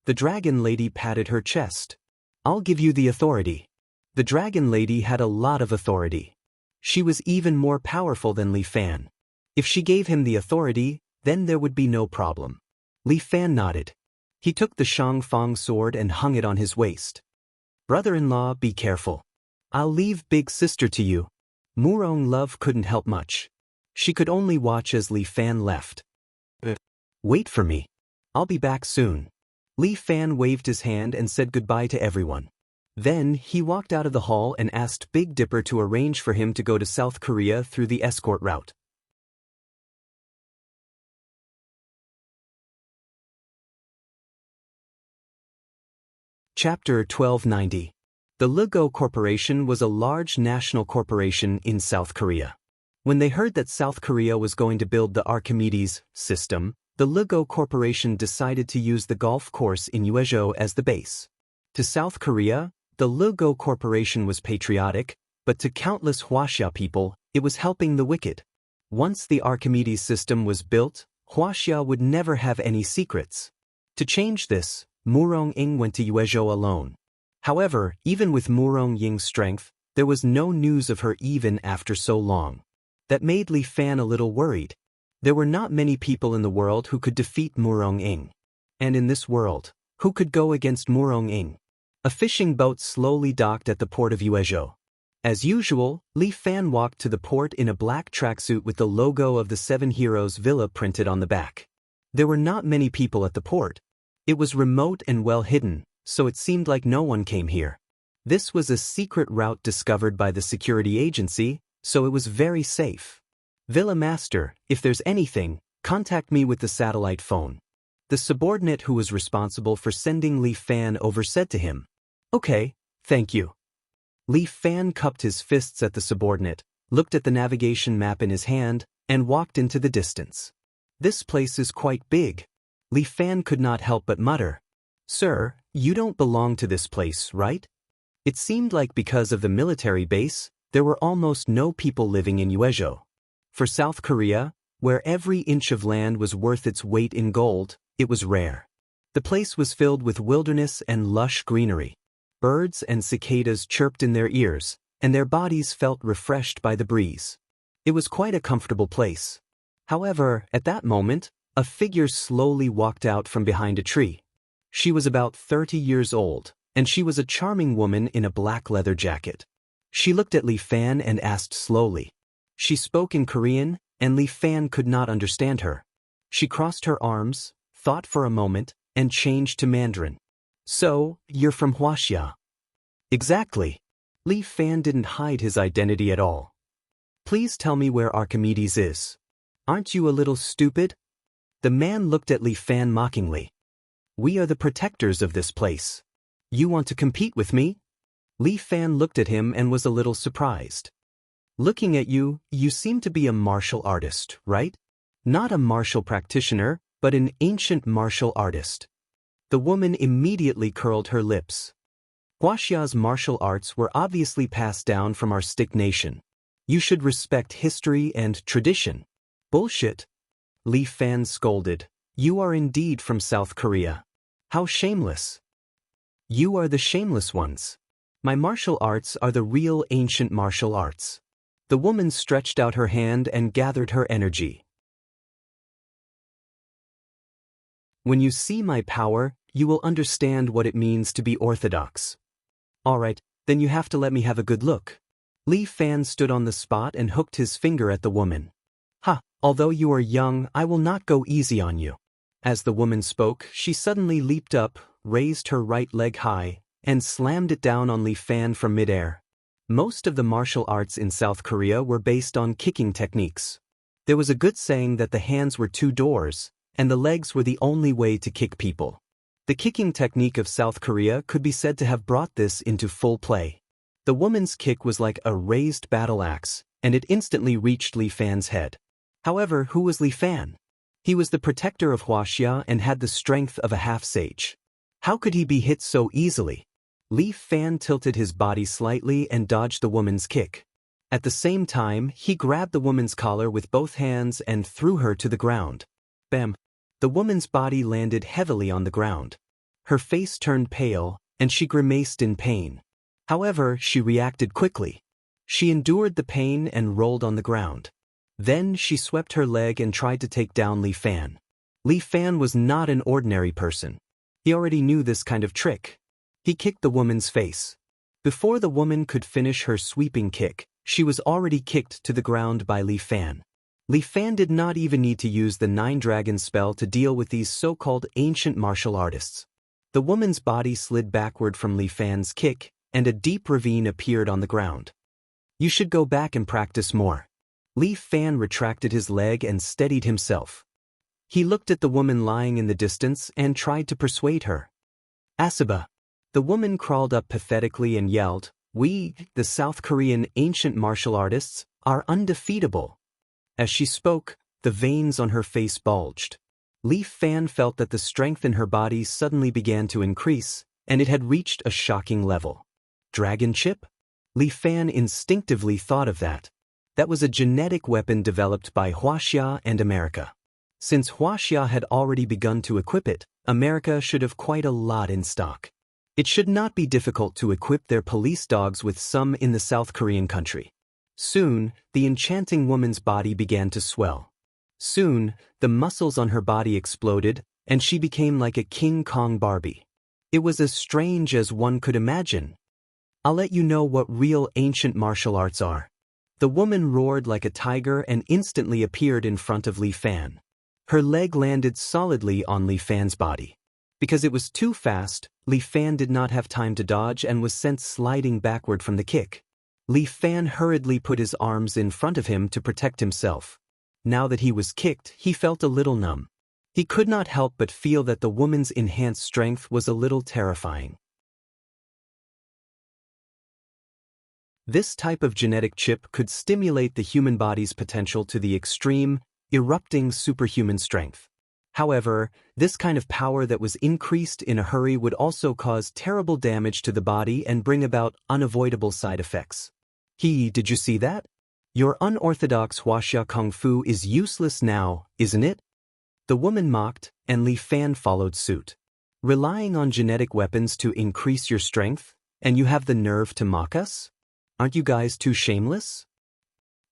The dragon lady patted her chest. I'll give you the authority. The dragon lady had a lot of authority. She was even more powerful than Li Fan. If she gave him the authority, then there would be no problem. Li Fan nodded. He took the Shangfang sword and hung it on his waist. Brother-in-law, be careful. I'll leave Big Sister to you. Murong Love couldn't help much. She could only watch as Li Fan left. Wait for me. I'll be back soon. Li Fan waved his hand and said goodbye to everyone. Then he walked out of the hall and asked Big Dipper to arrange for him to go to South Korea through the escort route. Chapter 1290. The Lugo Corporation was a large national corporation in South Korea. When they heard that South Korea was going to build the Archimedes system, the Lugo Corporation decided to use the golf course in Uejo as the base. To South Korea, the Lugo Corporation was patriotic, but to countless Hwasya people, it was helping the wicked. Once the Archimedes system was built, Hwasya would never have any secrets. To change this, Murong-ing went to Uejo alone. However, even with Murong-ying's strength, there was no news of her even after so long. That made Li Fan a little worried. There were not many people in the world who could defeat Murong-ing. And in this world, who could go against Murong-ing? A fishing boat slowly docked at the port of Uejo. As usual, Li Fan walked to the port in a black tracksuit with the logo of the Seven Heroes Villa printed on the back. There were not many people at the port. It was remote and well hidden, so it seemed like no one came here. This was a secret route discovered by the security agency, so it was very safe. Villa Master, if there's anything, contact me with the satellite phone. The subordinate who was responsible for sending Li Fan over said to him. Okay, thank you. Li Fan cupped his fists at the subordinate, looked at the navigation map in his hand, and walked into the distance. This place is quite big. Li Fan could not help but mutter. Sir, you don't belong to this place, right? It seemed like because of the military base, there were almost no people living in Uejo. For South Korea, where every inch of land was worth its weight in gold, it was rare. The place was filled with wilderness and lush greenery. Birds and cicadas chirped in their ears, and their bodies felt refreshed by the breeze. It was quite a comfortable place. However, at that moment, a figure slowly walked out from behind a tree. She was about 30 years old, and she was a charming woman in a black leather jacket. She looked at Li Fan and asked slowly. She spoke in Korean, and Li Fan could not understand her. She crossed her arms, thought for a moment, and changed to Mandarin. So, you're from Hwasya? Exactly. Li Fan didn't hide his identity at all. Please tell me where Archimedes is. Aren't you a little stupid? The man looked at Li Fan mockingly. We are the protectors of this place. You want to compete with me? Li Fan looked at him and was a little surprised. Looking at you, you seem to be a martial artist, right? Not a martial practitioner, but an ancient martial artist. The woman immediately curled her lips. Hwasya's martial arts were obviously passed down from our stick nation. You should respect history and tradition. Bullshit. Li Fan scolded. You are indeed from South Korea. How shameless. You are the shameless ones. My martial arts are the real ancient martial arts. The woman stretched out her hand and gathered her energy. When you see my power, you will understand what it means to be orthodox. Alright, then you have to let me have a good look. Li Fan stood on the spot and hooked his finger at the woman. Ha, although you are young, I will not go easy on you. As the woman spoke, she suddenly leaped up, raised her right leg high, and slammed it down on Li Fan from midair. Most of the martial arts in South Korea were based on kicking techniques. There was a good saying that the hands were two doors, and the legs were the only way to kick people. The kicking technique of South Korea could be said to have brought this into full play. The woman's kick was like a raised battle axe, and it instantly reached Li Fan's head. However, who was Li Fan? He was the protector of Hwasya and had the strength of a half-sage. How could he be hit so easily? Li Fan tilted his body slightly and dodged the woman's kick. At the same time, he grabbed the woman's collar with both hands and threw her to the ground. Bam! The woman's body landed heavily on the ground. Her face turned pale, and she grimaced in pain. However, she reacted quickly. She endured the pain and rolled on the ground. Then she swept her leg and tried to take down Li Fan. Li Fan was not an ordinary person. He already knew this kind of trick. He kicked the woman's face. Before the woman could finish her sweeping kick, she was already kicked to the ground by Li Fan. Li Fan did not even need to use the Nine Dragons spell to deal with these so-called ancient martial artists. The woman's body slid backward from Li Fan's kick, and a deep ravine appeared on the ground. You should go back and practice more. Li Fan retracted his leg and steadied himself. He looked at the woman lying in the distance and tried to persuade her. Asiba. The woman crawled up pathetically and yelled, "We, the South Korean ancient martial artists, are undefeatable." As she spoke, the veins on her face bulged. Li Fan felt that the strength in her body suddenly began to increase, and it had reached a shocking level. Dragon chip? Li Fan instinctively thought of that. That was a genetic weapon developed by Huaxia and America. Since Huaxia had already begun to equip it, America should have quite a lot in stock. It should not be difficult to equip their police dogs with some in the South Korean country. Soon, the enchanting woman's body began to swell. Soon, the muscles on her body exploded, and she became like a King Kong Barbie. It was as strange as one could imagine. I'll let you know what real ancient martial arts are. The woman roared like a tiger and instantly appeared in front of Li Fan. Her leg landed solidly on Li Fan's body. Because it was too fast, Li Fan did not have time to dodge and was sent sliding backward from the kick. Li Fan hurriedly put his arms in front of him to protect himself. Now that he was kicked, he felt a little numb. He could not help but feel that the woman's enhanced strength was a little terrifying. This type of genetic chip could stimulate the human body's potential to the extreme, erupting superhuman strength. However, this kind of power that was increased in a hurry would also cause terrible damage to the body and bring about unavoidable side effects. Did you see that? Your unorthodox Huaxia Kung Fu is useless now, isn't it? The woman mocked, and Li Fan followed suit. Relying on genetic weapons to increase your strength, and you have the nerve to mock us? Aren't you guys too shameless?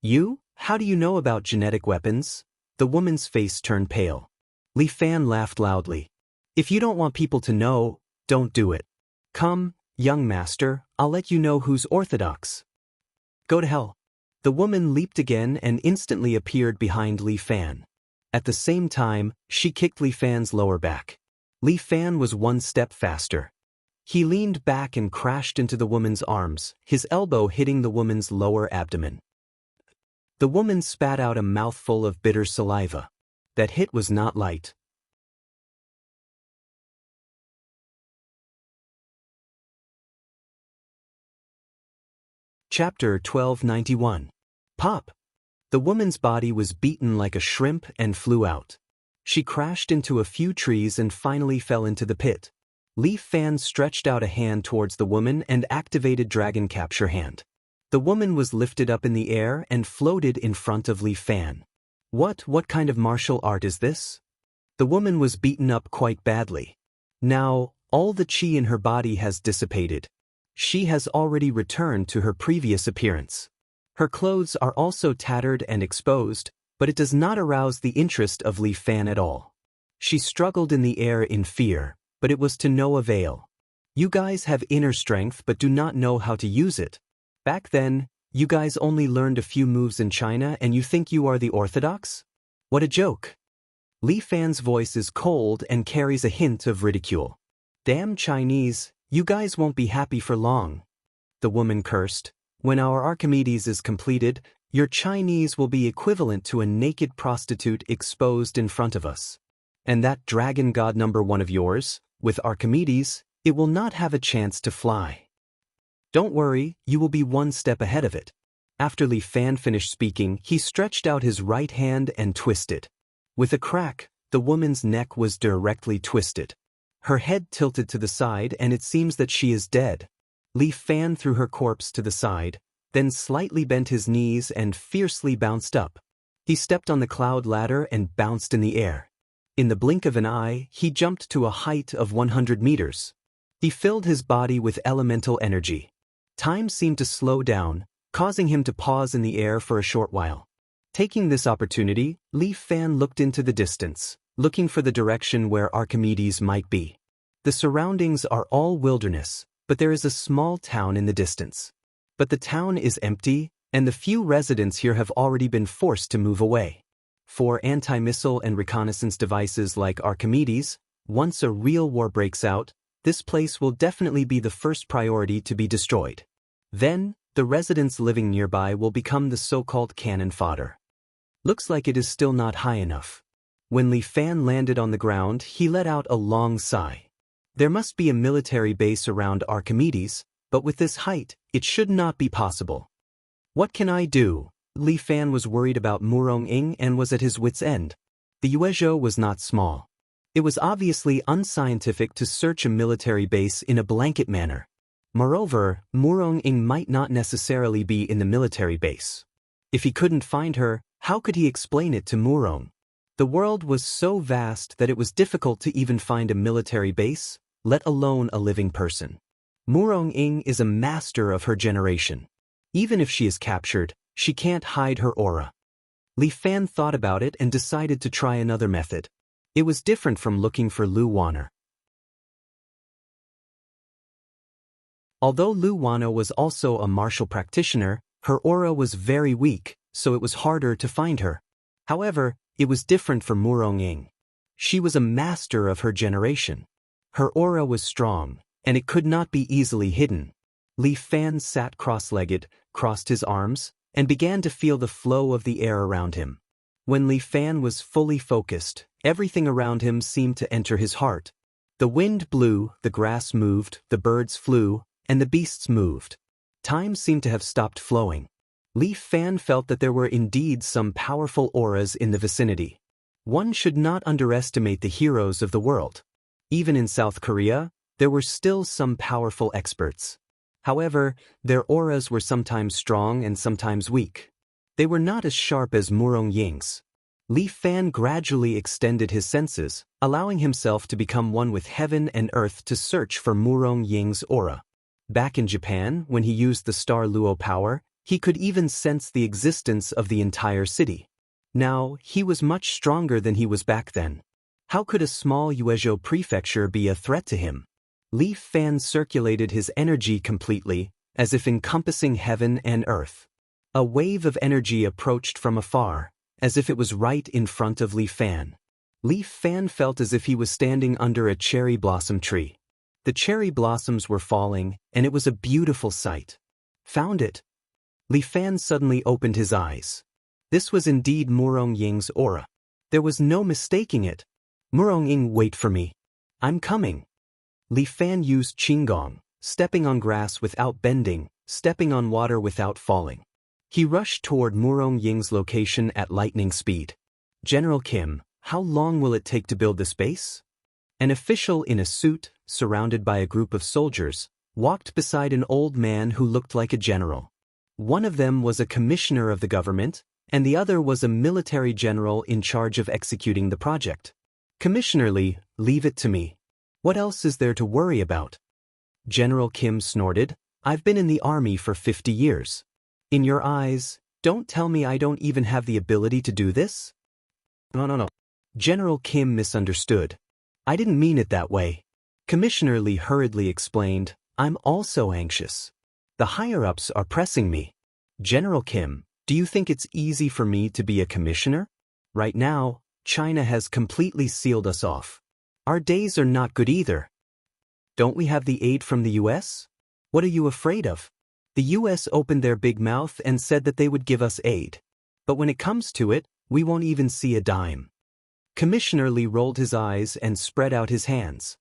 You? How do you know about genetic weapons? The woman's face turned pale. Li Fan laughed loudly. If you don't want people to know, don't do it. Come, young master, I'll let you know who's orthodox. Go to hell. The woman leaped again and instantly appeared behind Li Fan. At the same time, she kicked Li Fan's lower back. Li Fan was one step faster. He leaned back and crashed into the woman's arms, his elbow hitting the woman's lower abdomen. The woman spat out a mouthful of bitter saliva. That hit was not light. Chapter 1291. Pop! The woman's body was beaten like a shrimp and flew out. She crashed into a few trees and finally fell into the pit. Li Fan stretched out a hand towards the woman and activated Dragon Capture Hand. The woman was lifted up in the air and floated in front of Li Fan. What kind of martial art is this? The woman was beaten up quite badly. Now, all the qi in her body has dissipated. She has already returned to her previous appearance. Her clothes are also tattered and exposed, but it does not arouse the interest of Li Fan at all. She struggled in the air in fear, but it was to no avail. You guys have inner strength but do not know how to use it. Back then, you guys only learned a few moves in China and you think you are the orthodox? What a joke. Li Fan's voice is cold and carries a hint of ridicule. Damn Chinese, you guys won't be happy for long. The woman cursed. When our Archimedes is completed, your Chinese will be equivalent to a naked prostitute exposed in front of us. And that dragon god number 1 of yours, with Archimedes, it will not have a chance to fly. Don't worry, you will be one step ahead of it. After Li Fan finished speaking, he stretched out his right hand and twisted. With a crack, the woman's neck was directly twisted. Her head tilted to the side and it seems that she is dead. Li Fan threw her corpse to the side, then slightly bent his knees and fiercely bounced up. He stepped on the cloud ladder and bounced in the air. In the blink of an eye, he jumped to a height of 100 meters. He filled his body with elemental energy. Time seemed to slow down, causing him to pause in the air for a short while. Taking this opportunity, Li Fan looked into the distance, looking for the direction where Archimedes might be. The surroundings are all wilderness, but there is a small town in the distance. But the town is empty, and the few residents here have already been forced to move away. For anti-missile and reconnaissance devices like Archimedes, once a real war breaks out, this place will definitely be the first priority to be destroyed. Then, the residents living nearby will become the so-called cannon fodder. Looks like it is still not high enough. When Li Fan landed on the ground, he let out a long sigh. There must be a military base around Archimedes, but with this height, it should not be possible. What can I do? Li Fan was worried about Murong-ing and was at his wit's end. The Yuezhou was not small. It was obviously unscientific to search a military base in a blanket manner. Moreover, Murong-ing might not necessarily be in the military base. If he couldn't find her, how could he explain it to Murong? The world was so vast that it was difficult to even find a military base, let alone a living person. Murong-ing is a master of her generation. Even if she is captured, she can't hide her aura. Li Fan thought about it and decided to try another method. It was different from looking for Lu Wanner. Although Lu Wanner was also a martial practitioner, her aura was very weak, so it was harder to find her. However, it was different for Murong-ing. She was a master of her generation. Her aura was strong, and it could not be easily hidden. Li Fan sat cross-legged, crossed his arms, and began to feel the flow of the air around him. When Li Fan was fully focused, everything around him seemed to enter his heart. The wind blew, the grass moved, the birds flew, and the beasts moved. Time seemed to have stopped flowing. Li Fan felt that there were indeed some powerful auras in the vicinity. One should not underestimate the heroes of the world. Even in South Korea, there were still some powerful experts. However, their auras were sometimes strong and sometimes weak. They were not as sharp as Murong-ing's. Li Fan gradually extended his senses, allowing himself to become one with heaven and earth to search for Murong-ing's aura. Back in Japan, when he used the Star Luo power, he could even sense the existence of the entire city. Now, he was much stronger than he was back then. How could a small Yuezhou prefecture be a threat to him? Li Fan circulated his energy completely, as if encompassing heaven and earth. A wave of energy approached from afar, as if it was right in front of Li Fan. Li Fan felt as if he was standing under a cherry blossom tree. The cherry blossoms were falling, and it was a beautiful sight. Found it. Li Fan suddenly opened his eyes. This was indeed Murong-ing's aura. There was no mistaking it. Murong-ing, wait for me. I'm coming. Li Fan used Qinggong, stepping on grass without bending, stepping on water without falling. He rushed toward Murong-ing's location at lightning speed. General Kim, how long will it take to build this base? An official in a suit, surrounded by a group of soldiers, walked beside an old man who looked like a general. One of them was a commissioner of the government, and the other was a military general in charge of executing the project. Commissioner Li, leave it to me. What else is there to worry about? General Kim snorted, I've been in the army for 50 years. In your eyes, don't tell me I don't even have the ability to do this? No. General Kim misunderstood. I didn't mean it that way. Commissioner Li hurriedly explained, I'm also anxious. The higher-ups are pressing me. General Kim, do you think it's easy for me to be a commissioner? Right now, China has completely sealed us off. Our days are not good either. Don't we have the aid from the US? What are you afraid of? The US opened their big mouth and said that they would give us aid. But when it comes to it, we won't even see a dime. Commissioner Li rolled his eyes and spread out his hands.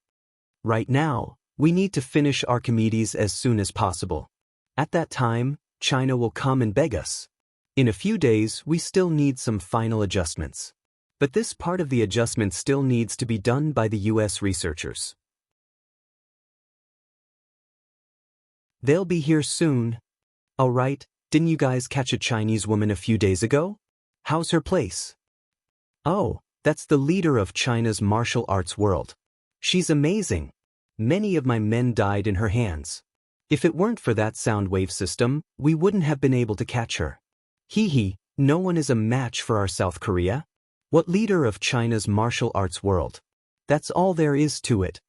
Right now, we need to finish Archimedes as soon as possible. At that time, China will come and beg us. In a few days, we still need some final adjustments. But this part of the adjustment still needs to be done by the US researchers. They'll be here soon. All right, didn't you guys catch a Chinese woman a few days ago? How's her place? Oh, that's the leader of China's martial arts world. She's amazing. Many of my men died in her hands. If it weren't for that sound wave system, we wouldn't have been able to catch her. Hee, no one is a match for our South Korea. What leader of China's martial arts world? That's all there is to it.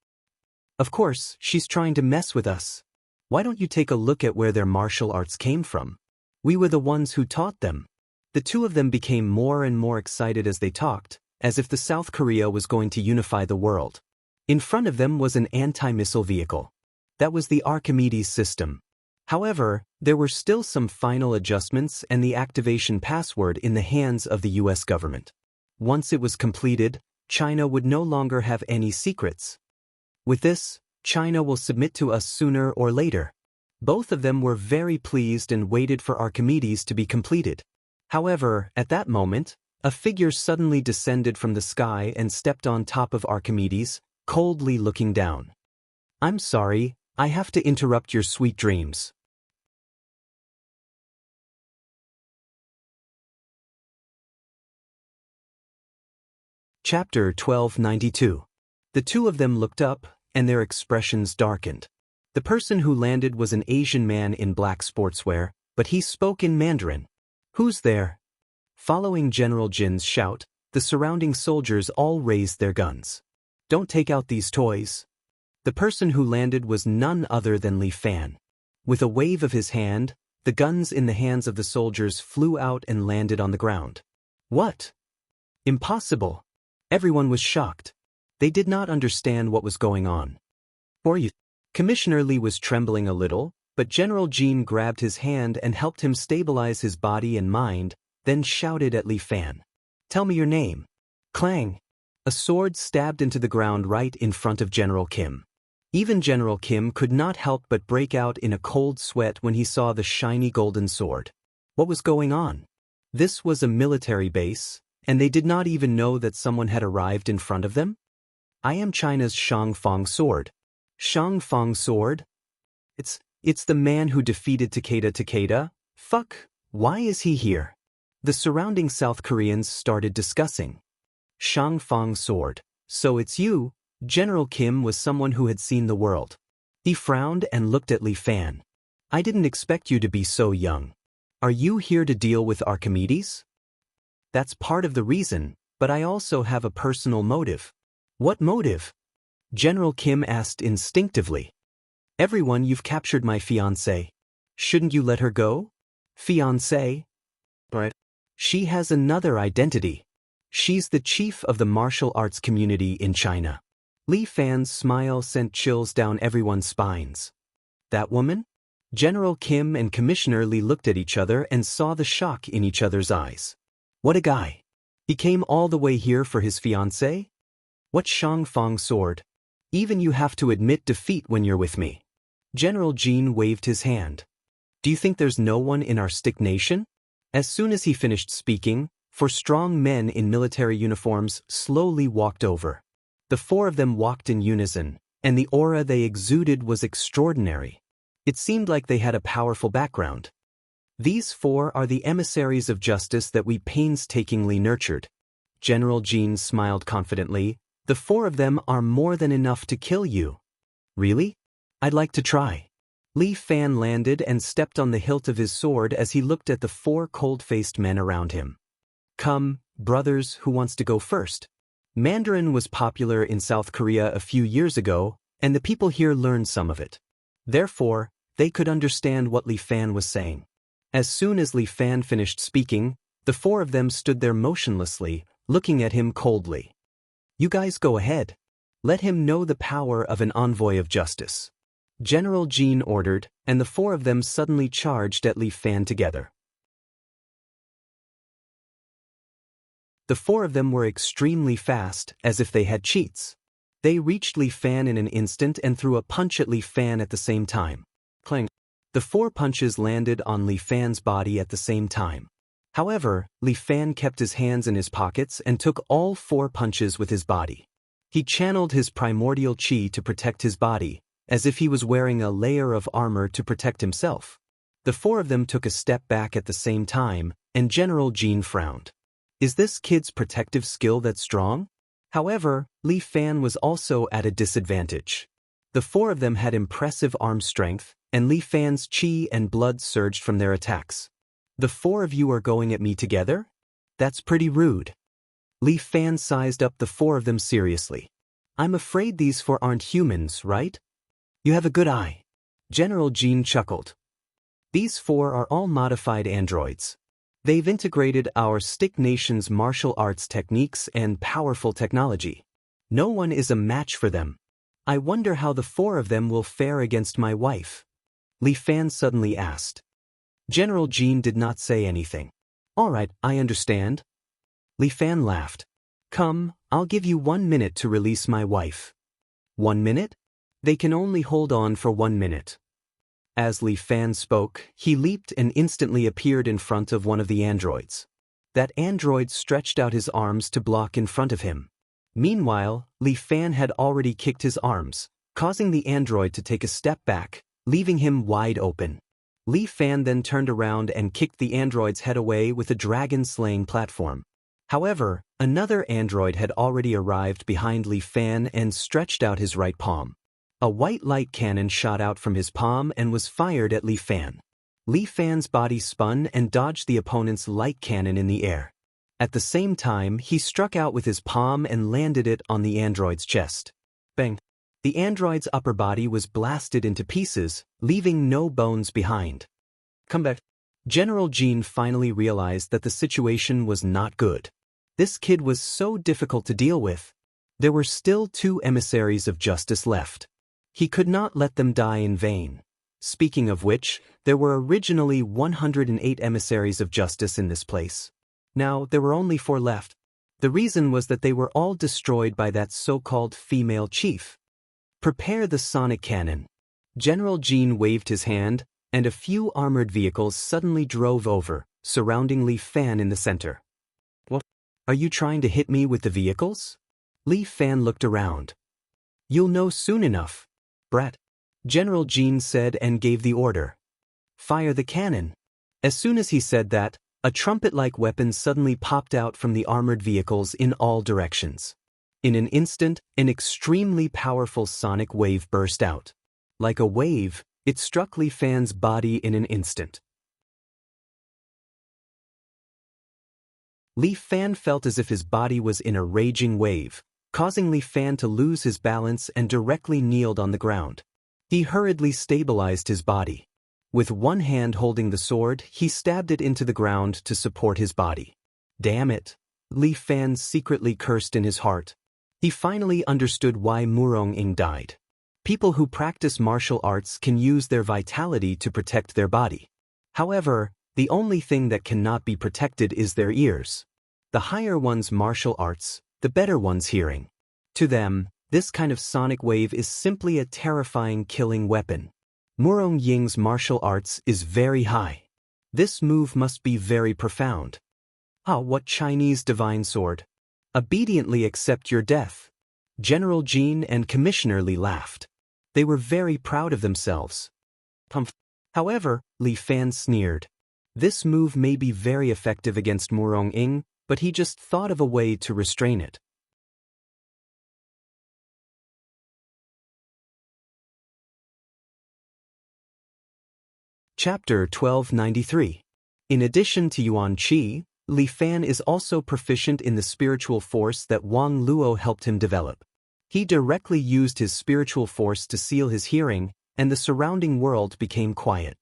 Of course, she's trying to mess with us. Why don't you take a look at where their martial arts came from? We were the ones who taught them. The two of them became more and more excited as they talked, as if the South Korea was going to unify the world. In front of them was an anti-missile vehicle. That was the Archimedes system. However, there were still some final adjustments and the activation password in the hands of the US government. Once it was completed, China would no longer have any secrets. With this, China will submit to us sooner or later. Both of them were very pleased and waited for Archimedes to be completed. However, at that moment, a figure suddenly descended from the sky and stepped on top of Archimedes, coldly looking down. I'm sorry, I have to interrupt your sweet dreams. Chapter 1292. The two of them looked up, and their expressions darkened. The person who landed was an Asian man in black sportswear, but he spoke in Mandarin. Who's there? Following General Jin's shout, the surrounding soldiers all raised their guns. Don't take out these toys. The person who landed was none other than Li Fan. With a wave of his hand, the guns in the hands of the soldiers flew out and landed on the ground. What? Impossible. Everyone was shocked. They did not understand what was going on. Commissioner Li was trembling a little, but General Jin grabbed his hand and helped him stabilize his body and mind, then shouted at Li Fan. Tell me your name. Clang. A sword stabbed into the ground right in front of General Kim. Even General Kim could not help but break out in a cold sweat when he saw the shiny golden sword. What was going on? This was a military base, and they did not even know that someone had arrived in front of them? I am China's Shangfang sword. Shangfang sword? It's the man who defeated Takeda. Fuck, why is he here? The surrounding South Koreans started discussing. Shangfang sword. So it's you. General Kim was someone who had seen the world. He frowned and looked at Li Fan. I didn't expect you to be so young. Are you here to deal with Archimedes? That's part of the reason, but I also have a personal motive. What motive? General Kim asked instinctively. Everyone, you've captured my fiancée. Shouldn't you let her go? Fiancée? But she has another identity. She's the chief of the martial arts community in China. Li Fan's smile sent chills down everyone's spines. That woman? General Kim and Commissioner Li looked at each other and saw the shock in each other's eyes. What a guy. He came all the way here for his fiancée? What Shangfang sword? Even you have to admit defeat when you're with me. General Jin waved his hand. Do you think there's no one in our stick nation? As soon as he finished speaking, four strong men in military uniforms slowly walked over. The four of them walked in unison, and the aura they exuded was extraordinary. It seemed like they had a powerful background. These four are the emissaries of justice that we painstakingly nurtured. General Jin smiled confidently. The four of them are more than enough to kill you. Really? I'd like to try. Li Fan landed and stepped on the hilt of his sword as he looked at the four cold-faced men around him. Come, brothers, who wants to go first? Mandarin was popular in South Korea a few years ago, and the people here learned some of it. Therefore, they could understand what Li Fan was saying. As soon as Li Fan finished speaking, the four of them stood there motionlessly, looking at him coldly. You guys go ahead. Let him know the power of an envoy of justice. General Jin ordered, and the four of them suddenly charged at Li Fan together. The four of them were extremely fast, as if they had cheats. They reached Li Fan in an instant and threw a punch at Li Fan at the same time. Clang. The four punches landed on Li Fan's body at the same time. However, Li Fan kept his hands in his pockets and took all four punches with his body. He channeled his primordial chi to protect his body, as if he was wearing a layer of armor to protect himself. The four of them took a step back at the same time, and General Jin frowned. Is this kid's protective skill that strong? However, Li Fan was also at a disadvantage. The four of them had impressive arm strength, and Li Fan's chi and blood surged from their attacks. The four of you are going at me together? That's pretty rude. Li Fan sized up the four of them seriously. I'm afraid these four aren't humans, right? You have a good eye. General Jin chuckled. These four are all modified androids. They've integrated our stick nation's martial arts techniques and powerful technology. No one is a match for them. I wonder how the four of them will fare against my wife. Li Fan suddenly asked. General Jin did not say anything. All right, I understand. Li Fan laughed. Come, I'll give you 1 minute to release my wife. 1 minute? They can only hold on for 1 minute. As Li Fan spoke, he leaped and instantly appeared in front of one of the androids. That android stretched out his arms to block in front of him. Meanwhile, Li Fan had already kicked his arms, causing the android to take a step back, leaving him wide open. Li Fan then turned around and kicked the android's head away with a dragon-slaying platform. However, another android had already arrived behind Li Fan and stretched out his right palm. A white light cannon shot out from his palm and was fired at Li Fan. Li Fan's body spun and dodged the opponent's light cannon in the air. At the same time, he struck out with his palm and landed it on the android's chest. Bang! The android's upper body was blasted into pieces, leaving no bones behind. Come back. General Jean finally realized that the situation was not good. This kid was so difficult to deal with. There were still 2 emissaries of justice left. He could not let them die in vain. Speaking of which, there were originally 108 emissaries of justice in this place. Now, there were only 4 left. The reason was that they were all destroyed by that so-called female chief. Prepare the sonic cannon. General Jean waved his hand, and a few armored vehicles suddenly drove over, surrounding Li Fan in the center. What? Are you trying to hit me with the vehicles? Li Fan looked around. You'll know soon enough, brat. General Jean said and gave the order. Fire the cannon. As soon as he said that, a trumpet-like weapon suddenly popped out from the armored vehicles in all directions. In an instant, an extremely powerful sonic wave burst out. Like a wave, it struck Li Fan's body in an instant. Li Fan felt as if his body was in a raging wave, causing Li Fan to lose his balance and directly kneeled on the ground. He hurriedly stabilized his body. With one hand holding the sword, he stabbed it into the ground to support his body. Damn it! Li Fan secretly cursed in his heart. He finally understood why Murong-ing died. People who practice martial arts can use their vitality to protect their body. However, the only thing that cannot be protected is their ears. The higher one's martial arts, the better one's hearing. To them, this kind of sonic wave is simply a terrifying killing weapon. Murong-ying's martial arts is very high. This move must be very profound. Ah, what Chinese divine sword! Obediently accept your death. General Jean and Commissioner Li laughed. They were very proud of themselves. However, Li Fan sneered. This move may be very effective against Murong-ing, but he just thought of a way to restrain it. Chapter 1293. In addition to Yuan Qi, Li Fan is also proficient in the spiritual force that Wang Luo helped him develop. He directly used his spiritual force to seal his hearing, and the surrounding world became quiet.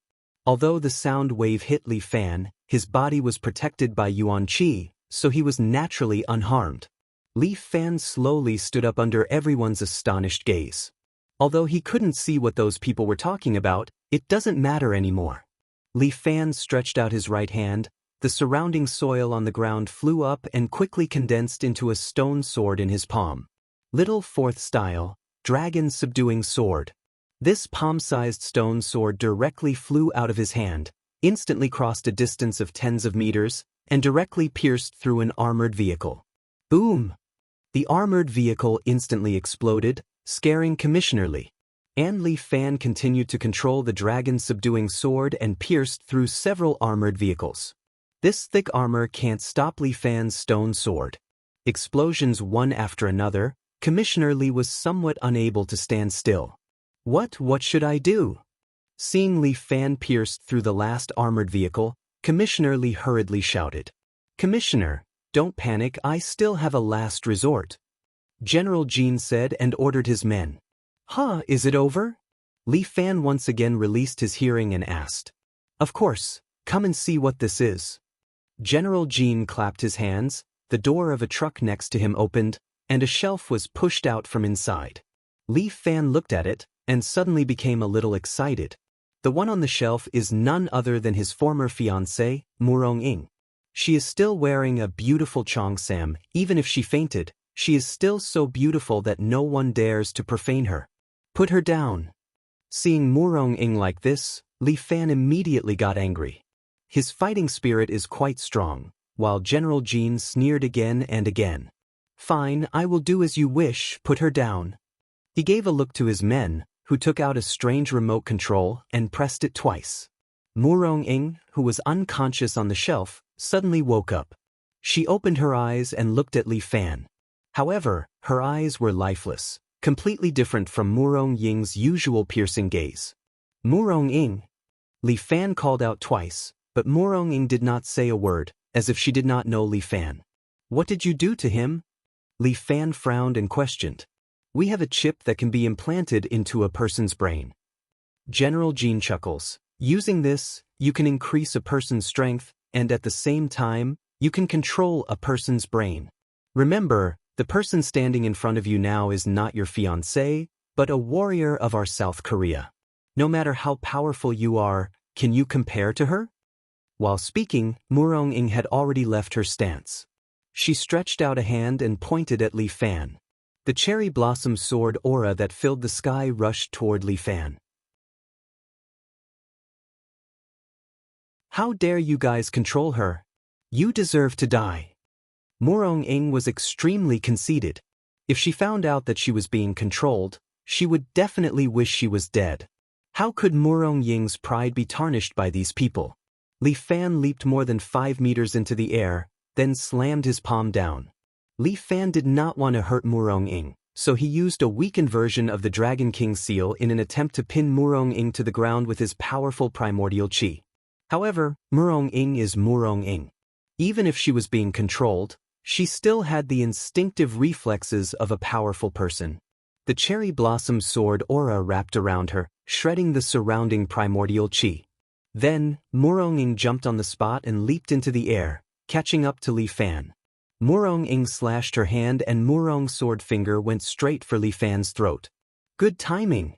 Although the sound wave hit Li Fan, his body was protected by Yuan Qi, so he was naturally unharmed. Li Fan slowly stood up under everyone's astonished gaze. Although he couldn't see what those people were talking about, it doesn't matter anymore. Li Fan stretched out his right hand. The surrounding soil on the ground flew up and quickly condensed into a stone sword in his palm. Little fourth style, dragon subduing sword. This palm-sized stone sword directly flew out of his hand, instantly crossed a distance of tens of meters, and directly pierced through an armored vehicle. Boom! The armored vehicle instantly exploded, scaring Commissioner Li. And Li Fan continued to control the dragon subduing sword and pierced through several armored vehicles. This thick armor can't stop Li Fan's stone sword. Explosions one after another, Commissioner Li was somewhat unable to stand still. What should I do? Seeing Li Fan pierced through the last armored vehicle, Commissioner Li hurriedly shouted. Commissioner, don't panic, I still have a last resort. General Jean said and ordered his men. Huh, is it over? Li Fan once again released his hearing and asked. Of course, come and see what this is. General Jean clapped his hands, the door of a truck next to him opened, and a shelf was pushed out from inside. Li Fan looked at it, and suddenly became a little excited. The one on the shelf is none other than his former fiancée, Murong-ing. She is still wearing a beautiful cheongsam, even if she fainted, She is still so beautiful that no one dares to profane her. Put her down. Seeing Murong-ing like this, Li Fan immediately got angry. His fighting spirit is quite strong, while General Jin sneered again and again. Fine, I will do as you wish, put her down. He gave a look to his men, who took out a strange remote control and pressed it twice. Murong-ing, who was unconscious on the shelf, suddenly woke up. She opened her eyes and looked at Li Fan. However, her eyes were lifeless, completely different from Murong-ing's usual piercing gaze. Murong-ing! Li Fan called out twice, but Murong-ing did not say a word, as if she did not know Li Fan. What did you do to him? Li Fan frowned and questioned. We have a chip that can be implanted into a person's brain. General Jin chuckles. Using this, you can increase a person's strength, and at the same time, you can control a person's brain. Remember, the person standing in front of you now is not your fiancé, but a warrior of our South Korea. No matter how powerful you are, can you compare to her? While speaking, Murong-ing had already left her stance. She stretched out a hand and pointed at Li Fan. The cherry blossom sword aura that filled the sky rushed toward Li Fan. How dare you guys control her? You deserve to die. Murong-ing was extremely conceited. If she found out that she was being controlled, she would definitely wish she was dead. How could Murong-ing's pride be tarnished by these people? Li Fan leaped more than 5 meters into the air, then slammed his palm down. Li Fan did not want to hurt Murong-ing, so he used a weakened version of the Dragon King seal in an attempt to pin Murong-ing to the ground with his powerful primordial chi. However, Murong-ing is Murong-ing. Even if she was being controlled, she still had the instinctive reflexes of a powerful person. The cherry blossom sword aura wrapped around her, shredding the surrounding primordial chi. Then, Murong-ing jumped on the spot and leaped into the air, catching up to Li Fan. Murong-ing slashed her hand and Murong's sword finger went straight for Li Fan's throat. Good timing!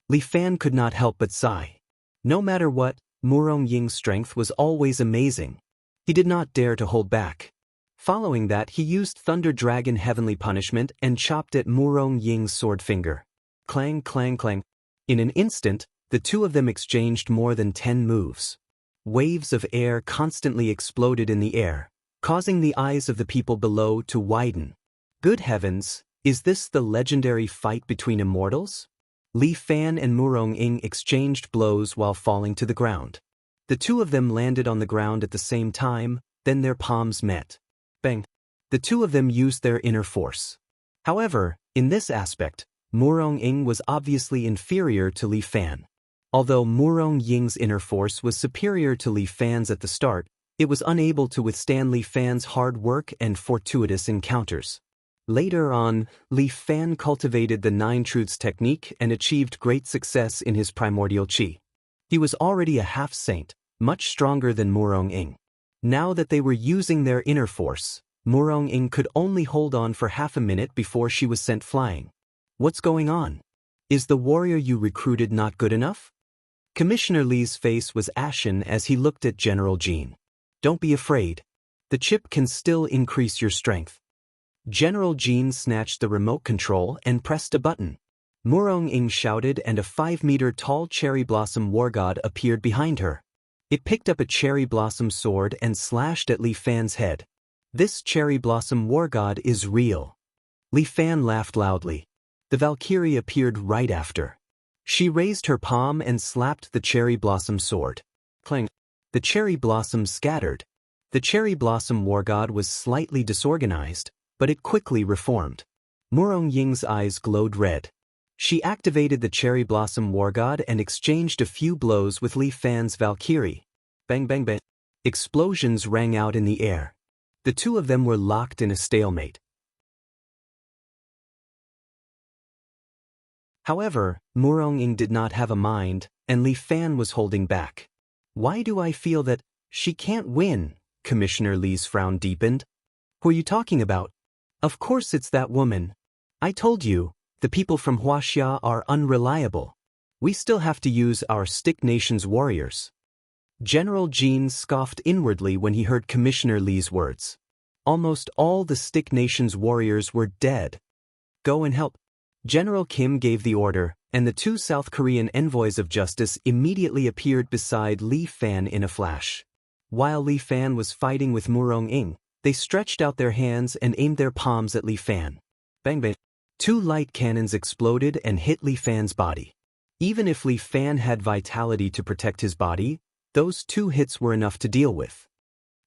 Li Fan could not help but sigh. No matter what, Murong-ing's strength was always amazing. He did not dare to hold back. Following that, he used Thunder Dragon Heavenly Punishment and chopped at Murong-ing's sword finger. Clang, clang, clang. In an instant, the two of them exchanged more than 10 moves. Waves of air constantly exploded in the air, causing the eyes of the people below to widen. Good heavens, is this the legendary fight between immortals? Li Fan and Murong-ing exchanged blows while falling to the ground. The two of them landed on the ground at the same time, then their palms met. Bang! The two of them used their inner force. However, in this aspect, Murong-ing was obviously inferior to Li Fan. Although Murong-ing's inner force was superior to Li Fan's at the start, it was unable to withstand Li Fan's hard work and fortuitous encounters. Later on, Li Fan cultivated the Nine Truths technique and achieved great success in his primordial chi. He was already a half-saint, much stronger than Murong-ing. Now that they were using their inner force, Murong-ing could only hold on for half a minute before she was sent flying. What's going on? Is the warrior you recruited not good enough? Commissioner Lee's face was ashen as he looked at General Jin. Don't be afraid. The chip can still increase your strength. General Jin snatched the remote control and pressed a button. Murong-ing shouted and a 5-meter-tall cherry blossom war god appeared behind her. It picked up a cherry blossom sword and slashed at Li Fan's head. This cherry blossom war god is real. Li Fan laughed loudly. The Valkyrie appeared right after. She raised her palm and slapped the cherry blossom sword. Clang! The cherry blossom scattered. The cherry blossom war god was slightly disorganized, but it quickly reformed. Murong-ing's eyes glowed red. She activated the cherry blossom war god and exchanged a few blows with Li Fan's Valkyrie. Bang bang bang. Explosions rang out in the air. The two of them were locked in a stalemate. However, Murong-ing did not have a mind, and Li Fan was holding back. Why do I feel that she can't win? Commissioner Lee's frown deepened. Who are you talking about? Of course it's that woman. I told you, the people from Huaxia are unreliable. We still have to use our Stick Nation's warriors. General Jin scoffed inwardly when he heard Commissioner Lee's words. Almost all the Stick Nation's warriors were dead. Go and help. General Kim gave the order, and the two South Korean envoys of justice immediately appeared beside Li Fan in a flash. While Li Fan was fighting with Murong-ing, they stretched out their hands and aimed their palms at Li Fan. Bang bang. Two light cannons exploded and hit Li Fan's body. Even if Li Fan had vitality to protect his body, those two hits were enough to deal with.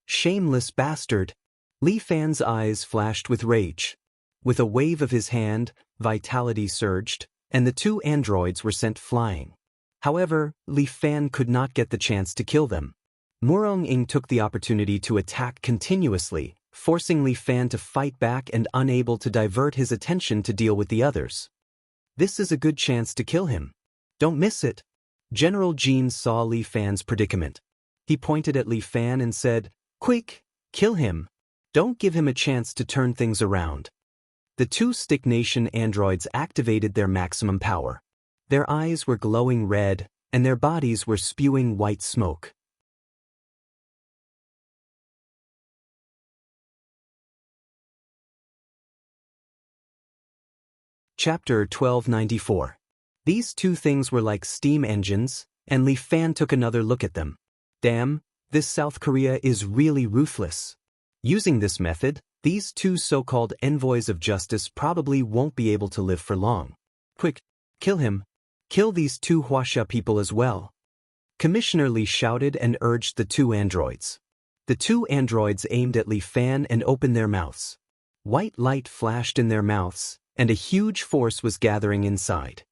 Shameless bastard! Li Fan's eyes flashed with rage. With a wave of his hand, vitality surged, and the two androids were sent flying. However, Li Fan could not get the chance to kill them. Murong-ing took the opportunity to attack continuously, forcing Li Fan to fight back and unable to divert his attention to deal with the others. This is a good chance to kill him. Don't miss it. General Jin saw Li Fan's predicament. He pointed at Li Fan and said, "Quick, kill him. Don't give him a chance to turn things around." The two Stick Nation androids activated their maximum power. Their eyes were glowing red, and their bodies were spewing white smoke. Chapter 1294. These two things were like steam engines, and Li Fan took another look at them. Damn, this South Korea is really ruthless. Using this method, these two so-called envoys of justice probably won't be able to live for long. Quick, kill him. Kill these two Huasha people as well. Commissioner Li shouted and urged the two androids. The two androids aimed at Li Fan and opened their mouths. White light flashed in their mouths, and a huge force was gathering inside.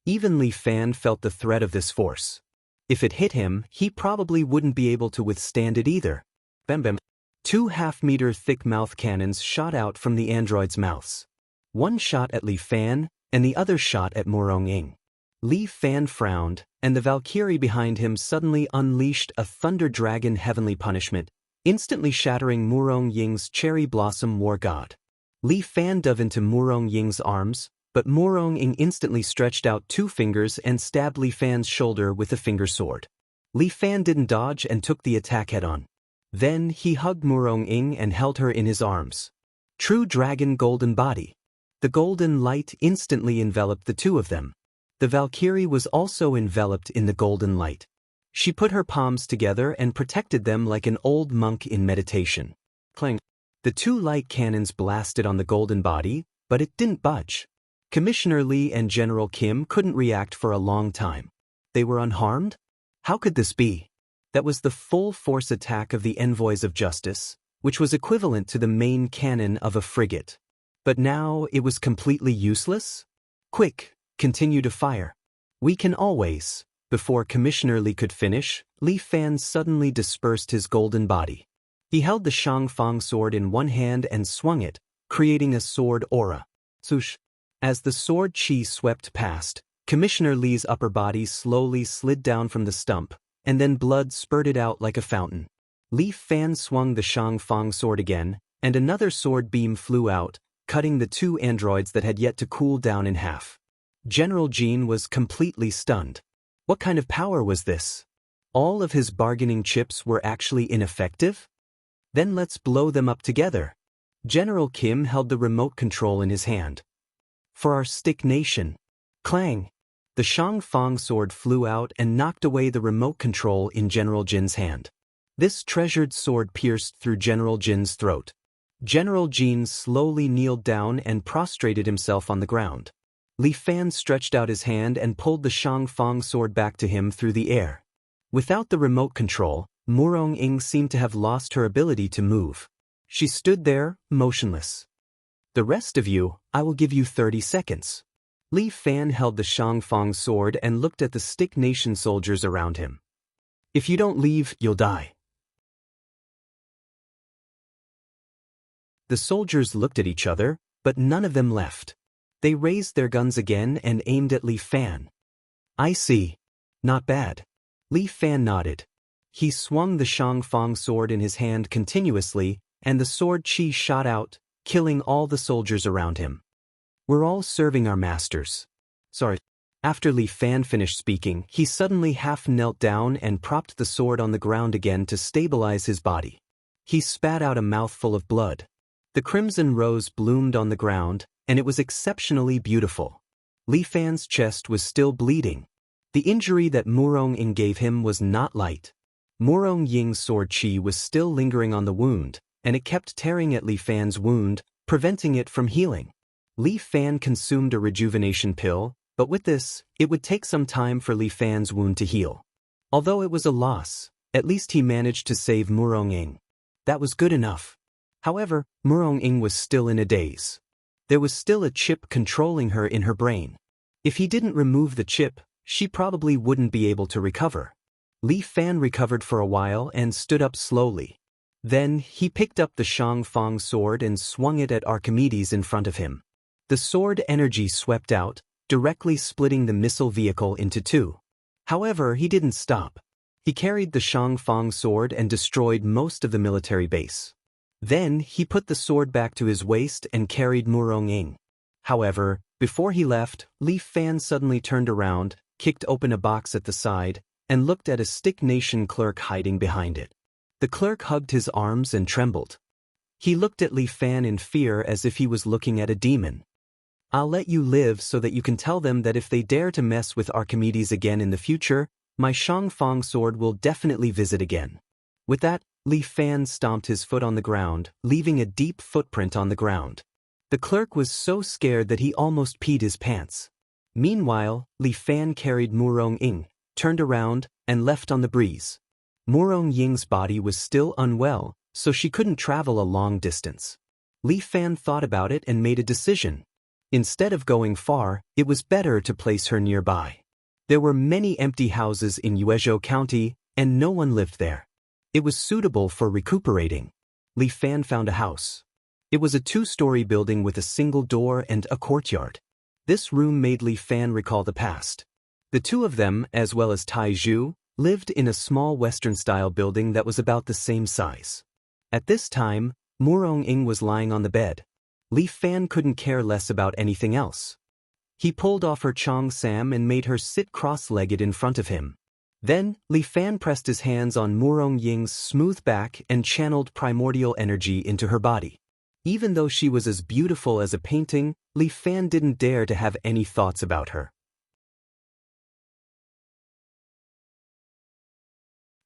Even Li Fan felt the threat of this force. If it hit him, he probably wouldn't be able to withstand it either. Bam bam. Two half-meter thick mouth cannons shot out from the androids' mouths. One shot at Li Fan, and the other shot at Murong-ing. Li Fan frowned, and the Valkyrie behind him suddenly unleashed a Thunder Dragon heavenly punishment, instantly shattering Murong-ing's cherry blossom war god. Li Fan dove into Murong-ing's arms, but Murong-ing instantly stretched out two fingers and stabbed Li Fan's shoulder with a finger sword. Li Fan didn't dodge and took the attack head-on. Then he hugged Murong-ing and held her in his arms. True dragon golden body. The golden light instantly enveloped the two of them. The Valkyrie was also enveloped in the golden light. She put her palms together and protected them like an old monk in meditation. Clang. The two light cannons blasted on the golden body, but it didn't budge. Commissioner Li and General Kim couldn't react for a long time. They were unharmed? How could this be? That was the full force attack of the envoys of justice, which was equivalent to the main cannon of a frigate. But now it was completely useless? Quick, continue to fire. We can always. Before Commissioner Li could finish, Li Fan suddenly dispersed his golden body. He held the Shangfang sword in one hand and swung it, creating a sword aura. Swoosh. As the sword chi swept past, Commissioner Li's upper body slowly slid down from the stump, and then blood spurted out like a fountain. Li Fan swung the Shangfang sword again, and another sword beam flew out, cutting the two androids that had yet to cool down in half. General Jin was completely stunned. What kind of power was this? All of his bargaining chips were actually ineffective? Then let's blow them up together. General Kim held the remote control in his hand. For our Stick Nation. Clang! The Shangfang sword flew out and knocked away the remote control in General Jin's hand. This treasured sword pierced through General Jin's throat. General Jin slowly kneeled down and prostrated himself on the ground. Li Fan stretched out his hand and pulled the Shangfang sword back to him through the air. Without the remote control, Murong-ing seemed to have lost her ability to move. She stood there, motionless. The rest of you, I will give you 30 seconds. Li Fan held the Shangfang sword and looked at the Stick Nation soldiers around him. If you don't leave, you'll die. The soldiers looked at each other, but none of them left. They raised their guns again and aimed at Li Fan. I see. Not bad. Li Fan nodded. He swung the Shangfang sword in his hand continuously, and the sword chi shot out, killing all the soldiers around him. We're all serving our masters. Sorry. After Li Fan finished speaking, he suddenly half knelt down and propped the sword on the ground again to stabilize his body. He spat out a mouthful of blood. The crimson rose bloomed on the ground, and it was exceptionally beautiful. Li Fan's chest was still bleeding. The injury that Murong Ying gave him was not light. Murong Ying's sword chi was still lingering on the wound, and it kept tearing at Li Fan's wound, preventing it from healing. Li Fan consumed a rejuvenation pill, but with this, it would take some time for Li Fan's wound to heal. Although it was a loss, at least he managed to save Murong Ying. That was good enough. However, Murong Ying was still in a daze. There was still a chip controlling her in her brain. If he didn't remove the chip, she probably wouldn't be able to recover. Li Fan recovered for a while and stood up slowly. Then, he picked up the Shang Fang sword and swung it at Archimedes in front of him. The sword energy swept out, directly splitting the missile vehicle into two. However, he didn't stop. He carried the Shang Fang sword and destroyed most of the military base. Then, he put the sword back to his waist and carried Murong Ying. However, before he left, Li Fan suddenly turned around, kicked open a box at the side, and looked at a Stick Nation clerk hiding behind it. The clerk hugged his arms and trembled. He looked at Li Fan in fear as if he was looking at a demon. "I'll let you live so that you can tell them that if they dare to mess with Archimedes again in the future, my Shang Fang sword will definitely visit again." With that, Li Fan stomped his foot on the ground, leaving a deep footprint on the ground. The clerk was so scared that he almost peed his pants. Meanwhile, Li Fan carried Murong Ying, turned around, and left on the breeze. Murong Ying's body was still unwell, so she couldn't travel a long distance. Li Fan thought about it and made a decision. Instead of going far, it was better to place her nearby. There were many empty houses in Yuezhou County, and no one lived there. It was suitable for recuperating. Li Fan found a house. It was a two-story building with a single door and a courtyard. This room made Li Fan recall the past. The two of them, as well as Tai Zhu, lived in a small Western-style building that was about the same size. At this time, Murong Ying was lying on the bed. Li Fan couldn't care less about anything else. He pulled off her Chong Sam and made her sit cross-legged in front of him. Then, Li Fan pressed his hands on Murong Ying's smooth back and channeled primordial energy into her body. Even though she was as beautiful as a painting, Li Fan didn't dare to have any thoughts about her.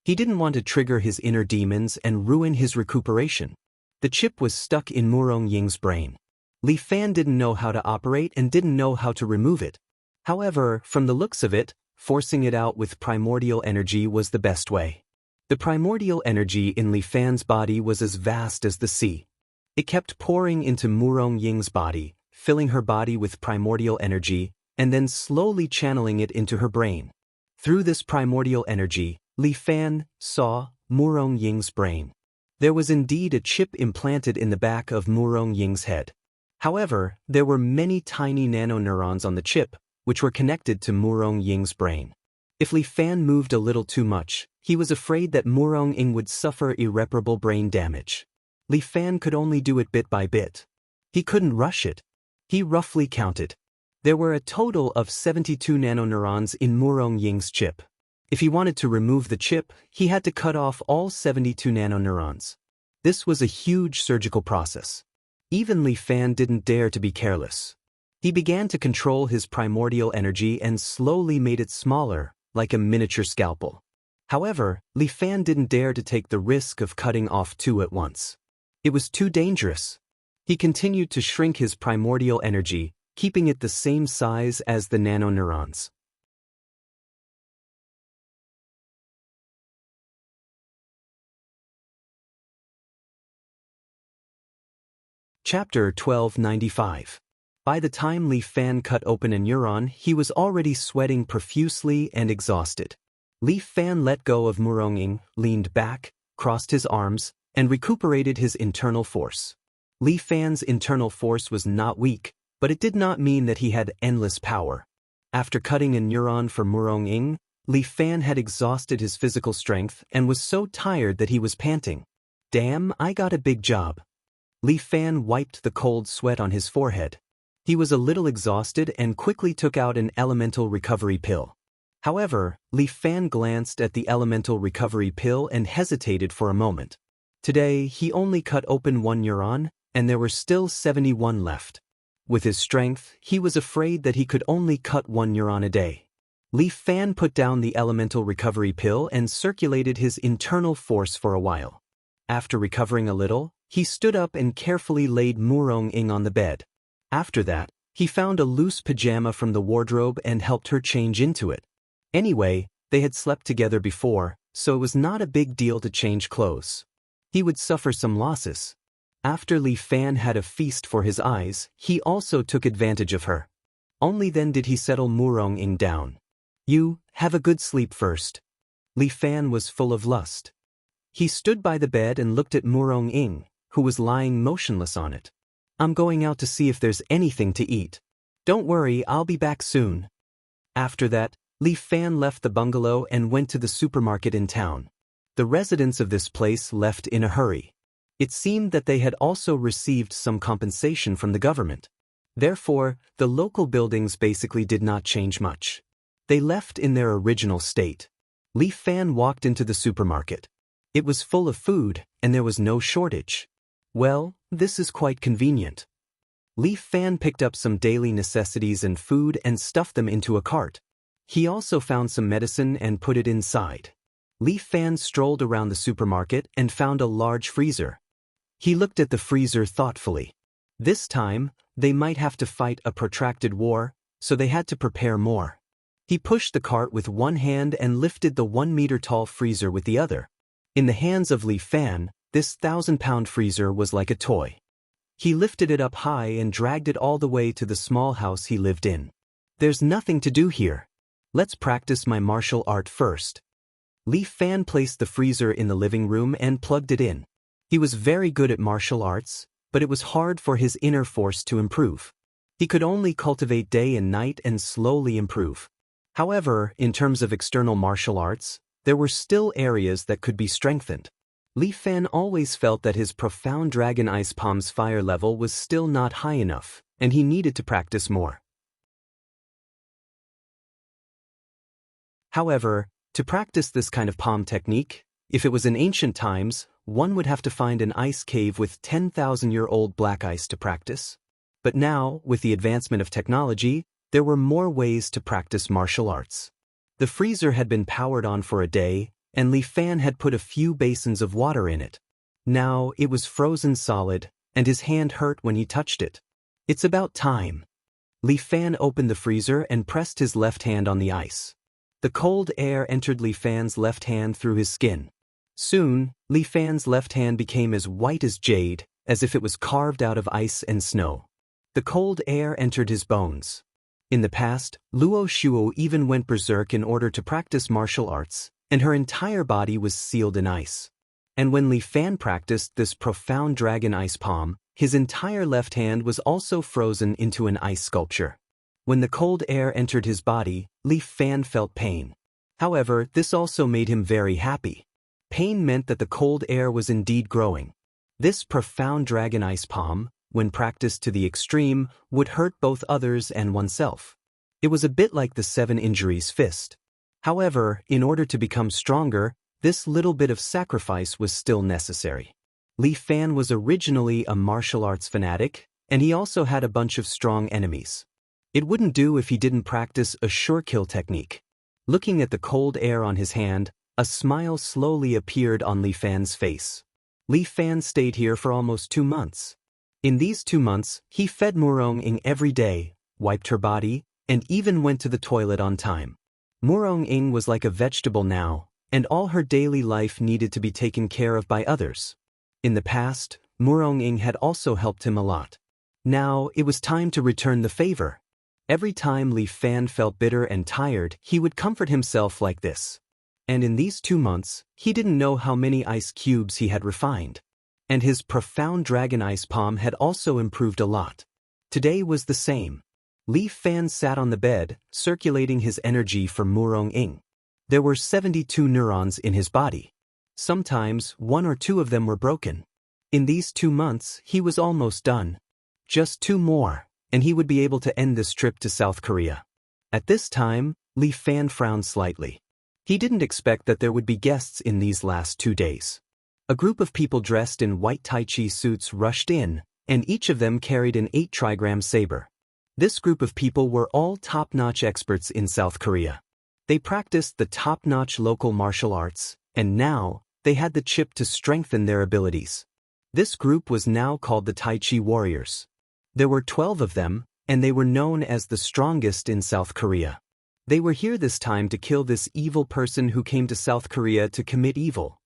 He didn't want to trigger his inner demons and ruin his recuperation. The chip was stuck in Murong Ying's brain. Li Fan didn't know how to operate and didn't know how to remove it. However, from the looks of it, forcing it out with primordial energy was the best way. The primordial energy in Li Fan's body was as vast as the sea. It kept pouring into Murong Ying's body, filling her body with primordial energy, and then slowly channeling it into her brain. Through this primordial energy, Li Fan saw Murong Ying's brain. There was indeed a chip implanted in the back of Murong Ying's head. However, there were many tiny nanoneurons on the chip, which were connected to Murong Ying's brain. If Li Fan moved a little too much, he was afraid that Murong Ying would suffer irreparable brain damage. Li Fan could only do it bit by bit. He couldn't rush it. He roughly counted. There were a total of 72 nanoneurons in Murong Ying's chip. If he wanted to remove the chip, he had to cut off all 72 nanoneurons. This was a huge surgical process. Even Li Fan didn't dare to be careless. He began to control his primordial energy and slowly made it smaller, like a miniature scalpel. However, Li Fan didn't dare to take the risk of cutting off two at once. It was too dangerous. He continued to shrink his primordial energy, keeping it the same size as the nanoneurons. Chapter 1295. By the time Li Fan cut open a neuron, he was already sweating profusely and exhausted. Li Fan let go of Murong Ying, leaned back, crossed his arms, and recuperated his internal force. Li Fan's internal force was not weak, but it did not mean that he had endless power. After cutting a neuron for Murong Ying, Li Fan had exhausted his physical strength and was so tired that he was panting. "Damn, I got a big job." Li Fan wiped the cold sweat on his forehead. He was a little exhausted and quickly took out an elemental recovery pill. However, Li Fan glanced at the elemental recovery pill and hesitated for a moment. Today, he only cut open one neuron, and there were still 71 left. With his strength, he was afraid that he could only cut 1 neuron a day. Li Fan put down the elemental recovery pill and circulated his internal force for a while. After recovering a little, he stood up and carefully laid Murong-ing on the bed. After that, he found a loose pajama from the wardrobe and helped her change into it. Anyway, they had slept together before, so it was not a big deal to change clothes. He would suffer some losses. After Li Fan had a feast for his eyes, he also took advantage of her. Only then did he settle Murong-ing down. "You, have a good sleep first." Li Fan was full of lust. He stood by the bed and looked at Murong-ing, who was lying motionless on it. "I'm going out to see if there's anything to eat. Don't worry, I'll be back soon." After that, Li Fan left the bungalow and went to the supermarket in town. The residents of this place left in a hurry. It seemed that they had also received some compensation from the government. Therefore, the local buildings basically did not change much. They left in their original state. Li Fan walked into the supermarket. It was full of food, and there was no shortage. Well, this is quite convenient. Li Fan picked up some daily necessities and food and stuffed them into a cart. He also found some medicine and put it inside. Li Fan strolled around the supermarket and found a large freezer. He looked at the freezer thoughtfully. This time, they might have to fight a protracted war, so they had to prepare more. He pushed the cart with one hand and lifted the 1-meter-tall freezer with the other. In the hands of Li Fan, this 1,000-pound freezer was like a toy. He lifted it up high and dragged it all the way to the small house he lived in. "There's nothing to do here. Let's practice my martial art first." Li Fan placed the freezer in the living room and plugged it in. He was very good at martial arts, but it was hard for his inner force to improve. He could only cultivate day and night and slowly improve. However, in terms of external martial arts, there were still areas that could be strengthened. Li Fan always felt that his profound dragon ice palm's fire level was still not high enough, and he needed to practice more. However, to practice this kind of palm technique, if it was in ancient times, one would have to find an ice cave with 10,000-year-old black ice to practice. But now, with the advancement of technology, there were more ways to practice martial arts. The freezer had been powered on for a day, and Li Fan had put a few basins of water in it. Now it was frozen solid, and his hand hurt when he touched it. "It's about time." Li Fan opened the freezer and pressed his left hand on the ice. The cold air entered Li Fan's left hand through his skin. Soon, Li Fan's left hand became as white as jade, as if it was carved out of ice and snow. The cold air entered his bones. In the past, Luo Shuo even went berserk in order to practice martial arts, and her entire body was sealed in ice. And when Li Fan practiced this profound dragon ice palm, his entire left hand was also frozen into an ice sculpture. When the cold air entered his body, Li Fan felt pain. However, this also made him very happy. Pain meant that the cold air was indeed growing. This profound dragon ice palm, when practiced to the extreme, would hurt both others and oneself. It was a bit like the 7 injuries fist. However, in order to become stronger, this little bit of sacrifice was still necessary. Li Fan was originally a martial arts fanatic, and he also had a bunch of strong enemies. It wouldn't do if he didn't practice a sure kill technique. Looking at the cold air on his hand, a smile slowly appeared on Li Fan's face. Li Fan stayed here for almost 2 months. In these 2 months, he fed Murong-ing every day, wiped her body, and even went to the toilet on time. Murong-ing was like a vegetable now, and all her daily life needed to be taken care of by others. In the past, Murong-ing had also helped him a lot. Now, it was time to return the favor. Every time Li Fan felt bitter and tired, he would comfort himself like this. And in these 2 months, he didn't know how many ice cubes he had refined. And his profound dragon ice palm had also improved a lot. Today was the same. Li Fan sat on the bed, circulating his energy for Murong-ing. There were 72 neurons in his body. Sometimes, 1 or 2 of them were broken. In these 2 months, he was almost done. Just 2 more, and he would be able to end this trip to South Korea. At this time, Li Fan frowned slightly. He didn't expect that there would be guests in these last 2 days. A group of people dressed in white Tai Chi suits rushed in, and each of them carried an 8-trigram saber. This group of people were all top-notch experts in South Korea. They practiced the top-notch local martial arts, and now, they had the chip to strengthen their abilities. This group was now called the Tai Chi Warriors. There were 12 of them, and they were known as the strongest in South Korea. They were here this time to kill this evil person who came to South Korea to commit evil.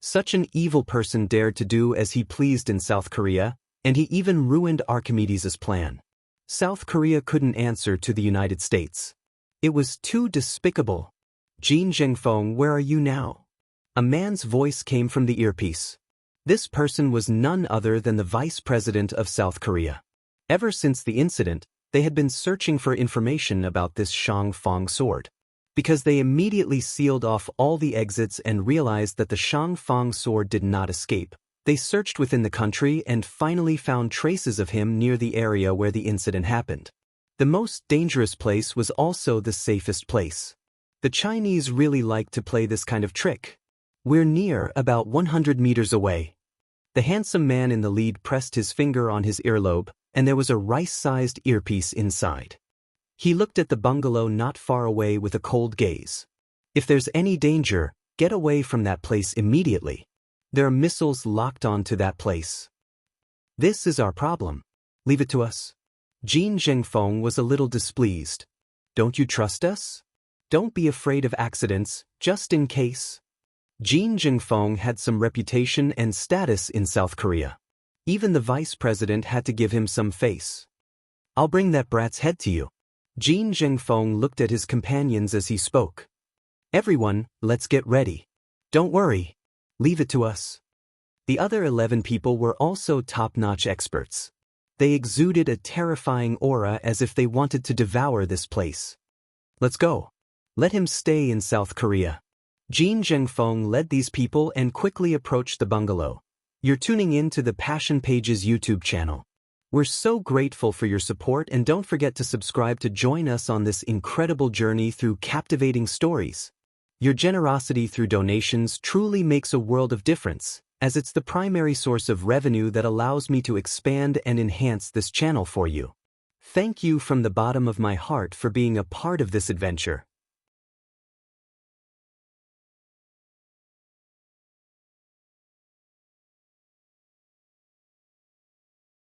Such an evil person dared to do as he pleased in South Korea, and he even ruined Archimedes' plan. South Korea couldn't answer to the United States. It was too despicable. Jin Zhengfeng, where are you now? A man's voice came from the earpiece. This person was none other than the Vice President of South Korea. Ever since the incident, they had been searching for information about this Shangfang sword. Because they immediately sealed off all the exits and realized that the Shangfang sword did not escape, they searched within the country and finally found traces of him near the area where the incident happened. The most dangerous place was also the safest place. The Chinese really like to play this kind of trick. We're near, about 100 meters away. The handsome man in the lead pressed his finger on his earlobe, and there was a rice-sized earpiece inside. He looked at the bungalow not far away with a cold gaze. If there's any danger, get away from that place immediately. There are missiles locked onto that place. This is our problem. Leave it to us. Jin Zhengfeng was a little displeased. Don't you trust us? Don't be afraid of accidents, just in case. Jin Zhengfeng had some reputation and status in South Korea. Even the vice president had to give him some face. I'll bring that brat's head to you. Jin Zhengfeng looked at his companions as he spoke. Everyone, let's get ready. Don't worry. Leave it to us. The other 11 people were also top-notch experts. They exuded a terrifying aura as if they wanted to devour this place. Let's go. Let him stay in South Korea. Jin Zhengfeng led these people and quickly approached the bungalow. You're tuning in to the Passion Pages YouTube channel. We're so grateful for your support, and don't forget to subscribe to join us on this incredible journey through captivating stories. Your generosity through donations truly makes a world of difference, as it's the primary source of revenue that allows me to expand and enhance this channel for you. Thank you from the bottom of my heart for being a part of this adventure.